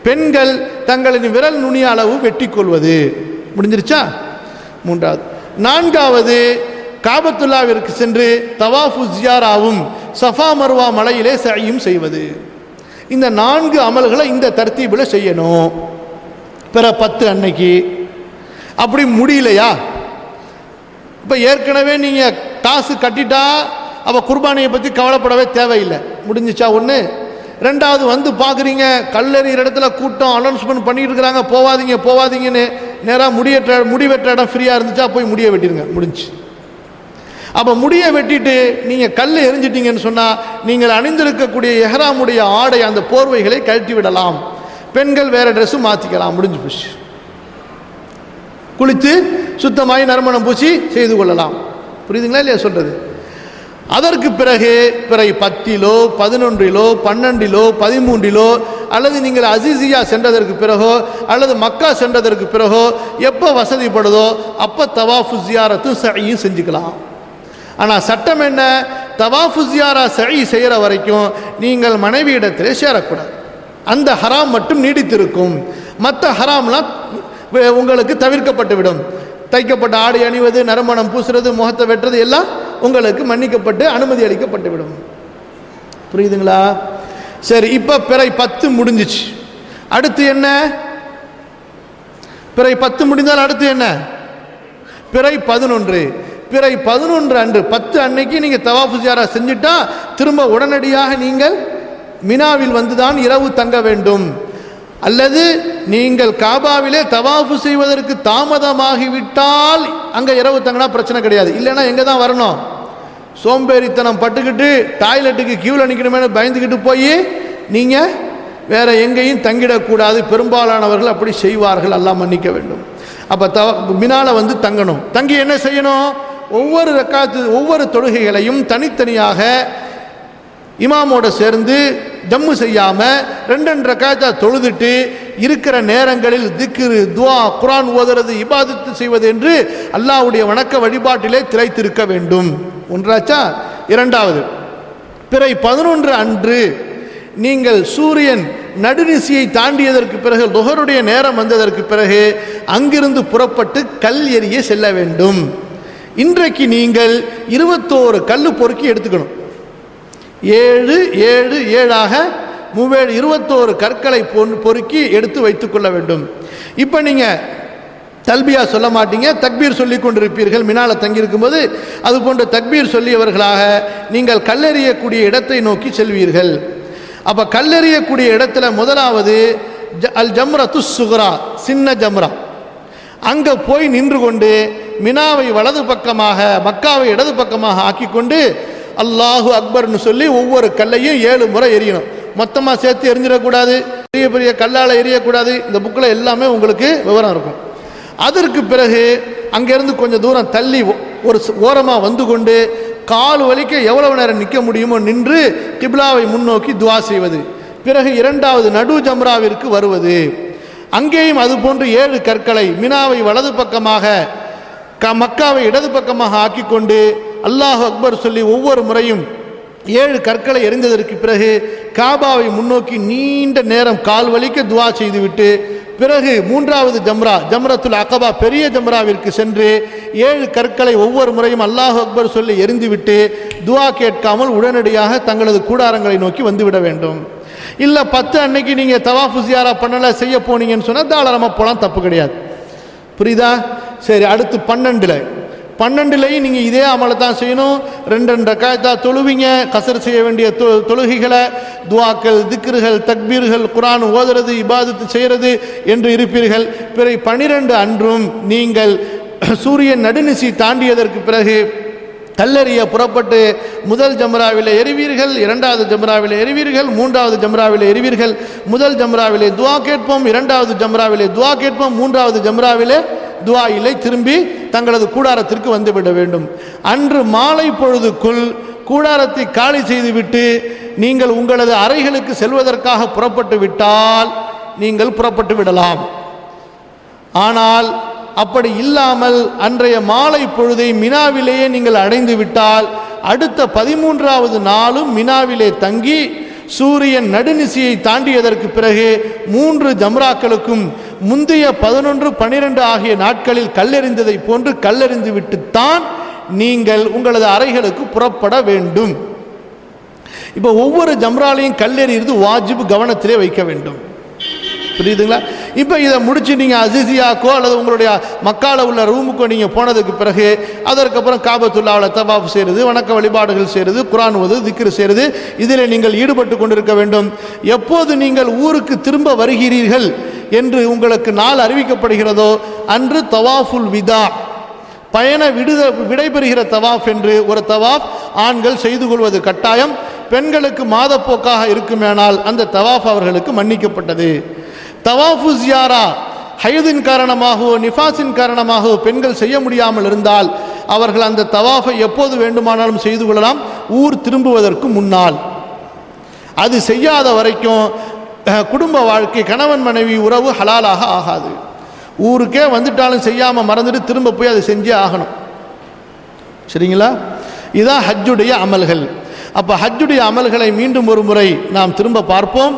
பெண்கள் தங்களின் விரல் நுனி அளவு வெட்டி கொள்வது. முடிஞ்சிருச்சா? மூன்றாவது. நான்காவது, காபத்துல்லாவிற்கு சென்று தவாஃபு ஜியாராவும் சஃபா மர்வா மலையிலே சஅயும் செய்வது. இந்த 4 அமல்களை இந்த தர்த்தீபில் செய்யணும். பிற 10 அன்னைக்கு. அப்படி முடியலையா, இப்போ ஏற்கனவே நீங்கள் காசு கட்டிட்டா அப்போ குர்பானியை பற்றி கவலைப்படவே தேவையில்லை. முடிஞ்சிச்சா? ஒன்று. ரெண்டாவது, வந்து பார்க்குறீங்க கல்லெறிகிற இடத்துல கூட்டம் அனௌன்ஸ்மெண்ட் பண்ணிட்டு இருக்கிறாங்க, போவாதீங்க போவாதீங்கன்னு. நேராக முடி வெட்டுற இடம் ஃப்ரீயாக இருந்துச்சா போய் முடிய வெட்டிடுங்க. முடிஞ்சு. அப்போ முடிய வெட்டிட்டு நீங்கள் கல் எரிஞ்சிட்டீங்கன்னு சொன்னால் நீங்கள் அணிந்திருக்கக்கூடிய எஹ்ராமுடைய ஆடை அந்த போர்வைகளை கழட்டி விடலாம். பெண்கள் வேறு ட்ரெஸ்ஸு மாற்றிக்கலாம். முடிஞ்சு போச்சு. குளித்து சுத்தமாகி நறுமணம் பூசி செய்து கொள்ளலாம். புரியுதுங்களா இல்லையா சொல்கிறது? அதற்கு பிறகு பிறை 10 11 12 13 அல்லது நீங்கள் அசிசியா சென்றதற்கு பிறகோ அல்லது மக்கா சென்றதற்கு பிறகோ எப்போ வசதிப்படுதோ அப்போ தவாஃபு ஜியாரத்து சஅயும் செஞ்சுக்கலாம். ஆனால் சட்டம் என்ன? தவாஃபு ஜியாரா சஅய் செய்கிற வரைக்கும் நீங்கள் மனைவியிடத்திலே சேரக்கூடாது. அந்த ஹராம் மட்டும் நீடித்திருக்கும். மற்ற ஹராம்லாம் உங்களுக்கு தவிர்க்கப்பட்டுவிடும். தைக்கப்பட்ட ஆடை அணிவது, நறுமணம் பூசுறது, முகத்தை வெட்டுறது எல்லாம் உங்களுக்கு மன்னிக்கப்பட்டு அனுமதி அளிக்கப்பட்டுவிடும். புரியுதுங்களா? சரி, இப்போ பிறை 10 முடிஞ்சிச்சு. அடுத்து என்ன? பிறை 10 முடிந்தால் அடுத்து என்ன? பிறை 11. பிறை 11 அன்று 10 அன்னைக்கு நீங்கள் தவாஃபு ஜியாரா செஞ்சுட்டா திரும்ப உடனடியாக நீங்கள் மினாவில் வந்து தான் இரவு தங்க வேண்டும். அல்லது நீங்கள் காபாவிலே தவாஃபு செய்வதற்கு தாமதமாகிவிட்டால் அங்கே இரவு தங்கினா பிரச்சனை கிடையாது. இல்லைன்னா எங்கே தான் வரணும்? சோம்பேறித்தனம் பட்டுக்கிட்டு டாய்லெட்டுக்கு கியூவில் நிற்கணுமே பயந்துக்கிட்டு போய் நீங்கள் வேற எங்கேயும் தங்கிடக்கூடாது. பெரும்பாலானவர்கள் அப்படி செய்வார்கள். அல்லாஹ் மன்னிக்க வேண்டும். அப்போ மினால வந்து தங்கணும். தங்கி என்ன செய்யணும்? ஒவ்வொரு ரக்காத்து ஒவ்வொரு தொழுகைகளையும் தனித்தனியாக இமாமோட சேர்ந்து ஜம்மு செய்யாமல் 2 ரக்காத்தா தொழுதுட்டு இருக்கிற நேரங்களில் திக்ரு, துவா, குர்ஆன் ஓதுறது, இபாதத்து செய்வது என்று அல்லாஹ்வுடைய வணக்க வழிபாட்டிலே திளைத்திருக்க வேண்டும். ஒன்றாச்சா? இரண்டாவது, பிறை 11 அன்று நீங்கள் சூரியன் நடுநிசியை தாண்டியதற்கு பிறகு லுஹருடைய நேரம் வந்ததற்கு பிறகு அங்கிருந்து புறப்பட்டு கல் எறிய செல்ல வேண்டும். இன்றைக்கு நீங்கள் 21 கல் பொறுக்கி எடுத்துக்கணும். 7 7 7ஆக 21 கற்களை பொறுக்கி எடுத்து வைத்துக் கொள்ள வேண்டும். இப்போ நீங்கள் தல்பியா சொல்ல மாட்டீங்க, தக்பீர் சொல்லி கொண்டிருப்பீர்கள். மினால தங்கியிருக்கும் போது அது போன்ற தக்பீர் சொல்லியவர்களாக நீங்கள் கல்லெறியக்கூடிய இடத்தை நோக்கி செல்வீர்கள். அப்போ கல்லெறியக்கூடிய இடத்துல முதலாவது அல் ஜம்ரத்து சுக்ரா, சின்ன ஜம்ரா. அங்கே போய் நின்று கொண்டு மினாவை வலது பக்கமாக மக்காவை இடது பக்கமாக ஆக்கி கொண்டு அல்லாஹு அக்பர்னு சொல்லி ஒவ்வொரு கல்லையும் 7 முறை எரியணும். மொத்தமாக சேர்த்து எரிஞ்சிடக்கூடாது, பெரிய பெரிய கல்லால் எரியக்கூடாது. இந்த புக்கில் எல்லாமே உங்களுக்கு விவரம் இருக்கும். அதற்கு பிறகு அங்கேருந்து கொஞ்சம் தூரம் தள்ளி ஒரு ஓரமாக வந்து கொண்டு கால் வலிக்க எவ்வளவு நேரம் நிற்க முடியுமோ நின்று கிப்லாவை முன்னோக்கி துவா செய்வது. பிறகு 2வது நடு ஜம்ராவிற்கு வருவது. அங்கேயும் அது போன்று 7 கற்களை மினாவை வலது பக்கமாக மக்காவை இடது பக்கமாக ஆக்கி கொண்டு அல்லாஹ் அக்பர் சொல்லி ஒவ்வொரு முறையும் 7 கற்களை எறிந்ததற்கு பிறகு காபாவை முன்னோக்கி நீண்ட நேரம் கால் வலிக்க துவா செய்துவிட்டு பிறகு 3வது ஜம்ரா, ஜம்ரத்துல் அகபா பெரிய ஜம்ராவிற்கு சென்று 7 கற்களை ஒவ்வொரு முறையும் அல்லாஹ் அக்பர் சொல்லி எறிந்துவிட்டு துவா கேட்காமல் உடனடியாக தங்களது கூடாரங்களை நோக்கி வந்துவிட வேண்டும். இல்லை 10 அன்னைக்கு நீங்கள் தவாஃபு ஜியாரா பண்ணலை செய்ய போனீங்கன்னு சொன்னால் தாராளமாக போகலாம், தப்பு கிடையாது. புரியுதா? சரி, அடுத்து 12லையும் நீங்கள் இதே அமலை தான் செய்யணும். 2 ரக்காத்தா தொழுவீங்க. கசர் செய்ய வேண்டிய தொழுகைகளை துவாக்கள், திக்ருகள், தக்பீர்கள், குர்ஆன் ஓதுறது, இபாதத்து செய்கிறது என்று இருப்பீர்கள். பிறகு 12 அன்றும் நீங்கள் சூரியன் நடுநிசி தாண்டியதற்கு பிறகு கல்லெறிய புறப்பட்டு முதல் ஜம்ராவிலே எறிவீர்கள், 2வது ஜம்ராவிலே எறிவீர்கள், 3வது ஜம்ராவிலே எறிவீர்கள். முதல் ஜம்ராவிலே துவா கேட்போம், 2வது ஜம்ராவிலே துவா கேட்போம், 3வது ஜம்ராவிலே துவா இல்லை, திரும்பி தங்களது கூடாரத்திற்கு வந்துவிட வேண்டும். அன்று மாலை பொழுதுக்குள் கூடாரத்தை காலி செய்துவிட்டு நீங்கள் உங்களது அறைகளுக்கு செல்வதற்காக புறப்பட்டு விட்டால் நீங்கள் புறப்பட்டு விடலாம். ஆனால் அப்படி இல்லாமல் அன்றைய மாலை பொழுதை மினாவிலேயே நீங்கள் அடைந்து விட்டால் அடுத்த 13வது நாளும் மினாவிலே தங்கி சூரியன் நடுநிசியை தாண்டியதற்கு பிறகு 3 ஜம்ராக்களுக்கும் முந்தைய 11, 12 ஆகிய நாட்களில் கல்லெறிந்ததை போன்று கல்லெறிந்து விட்டுத்தான் நீங்கள் உங்களது அறைகளுக்கு புறப்பட வேண்டும். இப்போ ஒவ்வொரு ஜம்ராலையும் கல்லெறிகிறது வாஜிப், கவனத்திலே வைக்க வேண்டும். புரியுதுங்களா? இப்போ இதை முடிச்சு நீங்கள் அசிசியாக்கோ அல்லது உங்களுடைய மக்கால உள்ள ரூமுக்கோ நீங்கள் போனதுக்கு பிறகு அதற்கப்புறம் காபத்துல்லாவில் தவாஃப் செய்கிறது, வணக்க வழிபாடுகள் செய்கிறது, குர்ஆன் ஓது, திக்ர் செய்கிறது, இதில் நீங்கள் ஈடுபட்டு கொண்டிருக்க வேண்டும். எப்போது நீங்கள் ஊருக்கு திரும்ப வருகிறீர்கள் என்று உங்களுக்கு நாள் அறிவிக்கப்படுகிறதோ அன்று தவாஃபுல் விதா, பயண விடைபெறுகிற தவாஃப் என்று ஒரு தவாஃப் ஆண்கள் செய்து கொள்வது கட்டாயம். பெண்களுக்கு மாதப்போக்காக இருக்குமேனால் அந்த தவாஃப் அவர்களுக்கு மன்னிக்கப்பட்டது. தவாஃபு ஜியாரா ஹைதின் காரணமாகவோ நிஃபாஸின் காரணமாகவோ பெண்கள் செய்ய முடியாமல் இருந்தால் அவர்கள் அந்த தவாஃபை எப்போது வேண்டுமானாலும் செய்து கொள்ளலாம், ஊர் திரும்புவதற்கு முன்னால். அது செய்யாத வரைக்கும் குடும்ப வாழ்க்கை, கணவன் மனைவி உறவு ஹலாலாக ஆகாது. ஊருக்கே வந்துட்டாலும் செய்யாமல் மறந்துட்டு திரும்ப போய் அதை செஞ்சே ஆகணும். சரிங்களா? இதுதான் ஹஜ்ஜுடைய அமல்கள். அப்போ ஹஜ்ஜுடைய அமல்களை மீண்டும் ஒரு முறை நாம் திரும்ப பார்ப்போம்.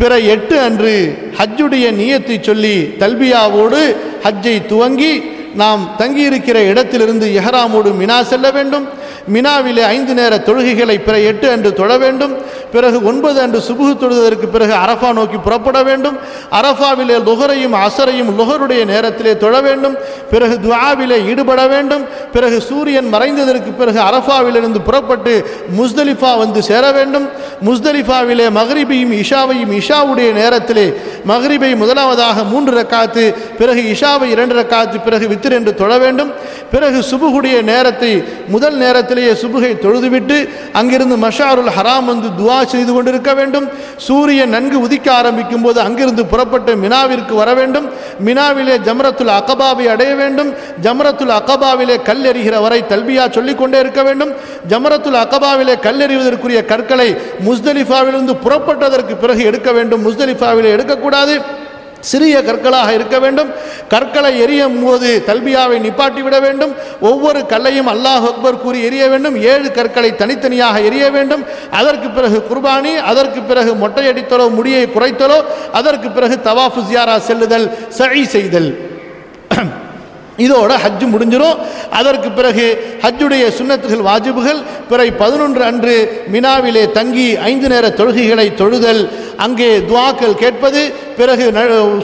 பிற 8 அன்று ஹஜ்ஜுடைய நியத்தை சொல்லி தல்பியாவோடு ஹஜ்ஜை துவங்கி நாம் தங்கியிருக்கிற இடத்திலிருந்து இஹ்ராமோடு மினா செல்ல வேண்டும். மினாவிலே 5 நேர தொழுகைகளை பிற 8 அன்று தொழ வேண்டும். பிறகு 9 அன்று சுபுஹ் தொழுவதற்கு பிறகு அரஃபா நோக்கி புறப்பட வேண்டும். அரஃபாவிலே லுஹரையும் அசரையும் லுஹருடைய நேரத்திலே தொழ வேண்டும். பிறகு துஆவிலே ஈடுபட வேண்டும். பிறகு சூரியன் மறைந்ததற்கு பிறகு அரஃபாவிலிருந்து புறப்பட்டு முஸ்தலிஃபா வந்து சேர வேண்டும். முஸ்தலிஃபாவிலே மக்ரிபையும் இஷாவையும் இஷாவுடைய நேரத்திலே மக்ரிபை முதலாவதாக 3 ரக்காத்து, பிறகு இஷாவை 2 ரக்காத்து, பிறகு வித்ர் என்று தொழ வேண்டும். பிறகு சுபுகுடைய நேரத்தை முதல் நேரத்திலேயே சுபுகை தொழுதுவிட்டு அங்கிருந்து மஷாருல் ஹராம் வந்து துவா செய்து கொண்டிருக்க வேண்டும். சூரியன் நன்கு உதிக்க ஆரம்பிக்கும் போது அங்கிருந்து புறப்பட்டு மினாவிற்கு வர வேண்டும். மினாவிலே ஜம்ரத்துல் அகபாவை அடைய வேண்டும். ஜம்ரத்துல் அகபாவிலே கல் எறிகிற வரை தல்பியா சொல்லிக்கொண்டே இருக்க வேண்டும். ஜம்ரத்துல் அகபாவிலே கல் எறிவதற்குரிய கற்களை முஸ்தலிஃபாவிலிருந்து புறப்பட்டதற்கு பிறகு எடுக்க வேண்டும். முஸ்தலிஃபாவிலே எடுக்கக்கூடாது, சிறிய கற்களாக இருக்க வேண்டும். கற்களை எரியும் போது தல்பியாவை நிப்பாட்டி விட வேண்டும். ஒவ்வொரு கல்லையும் அல்லாஹ் அக்பர் கூறி எரிய வேண்டும். 7 கற்களை தனித்தனியாக எரிய வேண்டும். அதற்கு பிறகு குர்பானி, அதற்கு பிறகு மொட்டையடித்தலோ முடியை குறைத்தலோ, அதற்கு பிறகு தவாஃபு ஜியாரா செல்லுதல், சஇ செய்தல். இதோட ஹஜ் முடிஞ்சிடும். அதற்கு பிறகு ஹஜ்ஜுடைய சுன்னத்துகள் வாஜிபுகள். பிறை 11 அன்று மினாவிலே தங்கி 5 நேர தொழுகைகளை தொழுதல், அங்கே துஆக்கள் கேட்பது. பிறகு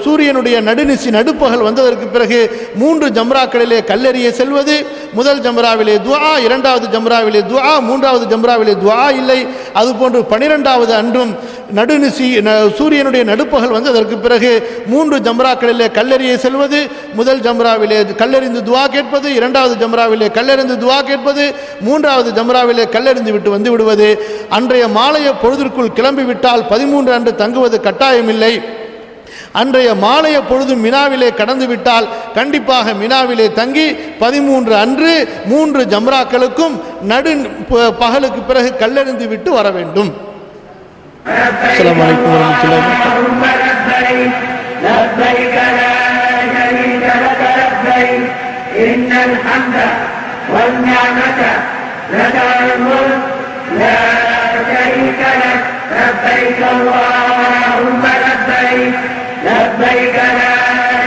சூரியனுடைய நடுநிசி நடுப்பகல் வந்ததற்கு பிறகு 3 ஜம்ராக்களிலே கல்லெறிய செல்வது. முதல் ஜம்ராவிலே துஆ, 2வது ஜம்ராவிலே துஆ, 3வது ஜம்ராவிலே துஆ இல்லை. அதுபோன்று 12வது அன்றும் நடுநிசி சூரியனுடைய நடுப்பகல் வந்ததற்கு பிறகு 3 ஜம்ராக்களிலே கல்லெறிய செல்வது. முதல் ஜம்ராவிலே கல்லெறிந்து துஆ கேட்பது, 2வது ஜம்ராவிலே கல்லெறிந்து துஆ கேட்பது, 3வது ஜம்ராவிலே கல்லெறிந்து விட்டு வந்து விடுவது. அன்றைய மாலைய பொழுதிற்குள் கிளம்பிவிட்டால் 13 அன்று தங்குவது கட்டாயமில்லை. அன்றைய மாலைய பொழுது மினாவிலே கடந்து விட்டால் கண்டிப்பாக மினாவிலே தங்கி 13 அன்று 3 ஜம்ராக்களுக்கும் நடு பகலுக்கு பிறகு கல்லெறிந்து விட்டு வர வேண்டும். அஸ்ஸலாமு அலைக்கும் வரஹ்மத்துல்லாஹி لبيك اللهم لبيك لبيك لا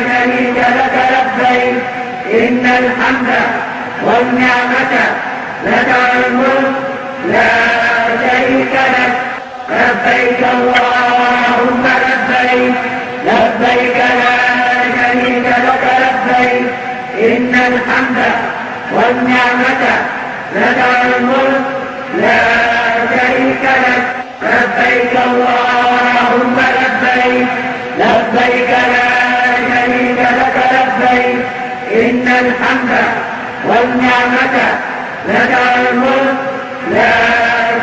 شريك لك لبيك إن الحمد والنعمة لك الملك لا شريك لك لبيك اللهم لبيك لبيك لا شريك لك لبيك إن الحمد والنعمة لك الملك لا شريك لك لبيك اللهم لبيك لبيك لا شريك لك لبيك إن الحمد والنعمة لك الملك لا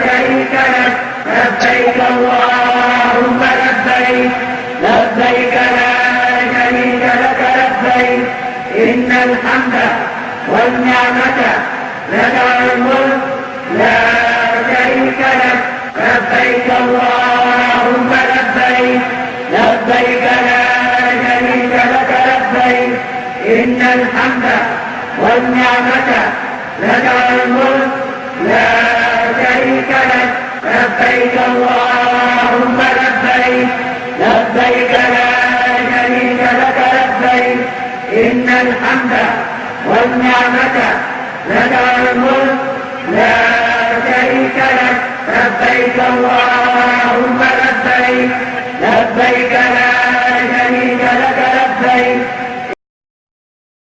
شريك لك لبيك اللهم لبيك لبيك لا شريك لك لبيك إن الحمد والنعمة لك الملك لا شريك لك لبيك اللهم لبيك لبيك لا شريك لك لبيك إن الحمد والنعمة لك الملك لا شريك لك لبيك لبيك اللهم لبيك لبيك لا شريك لك لبيك إن الحمد والنعمة لك والملك لا شريك لك لبيك اللهم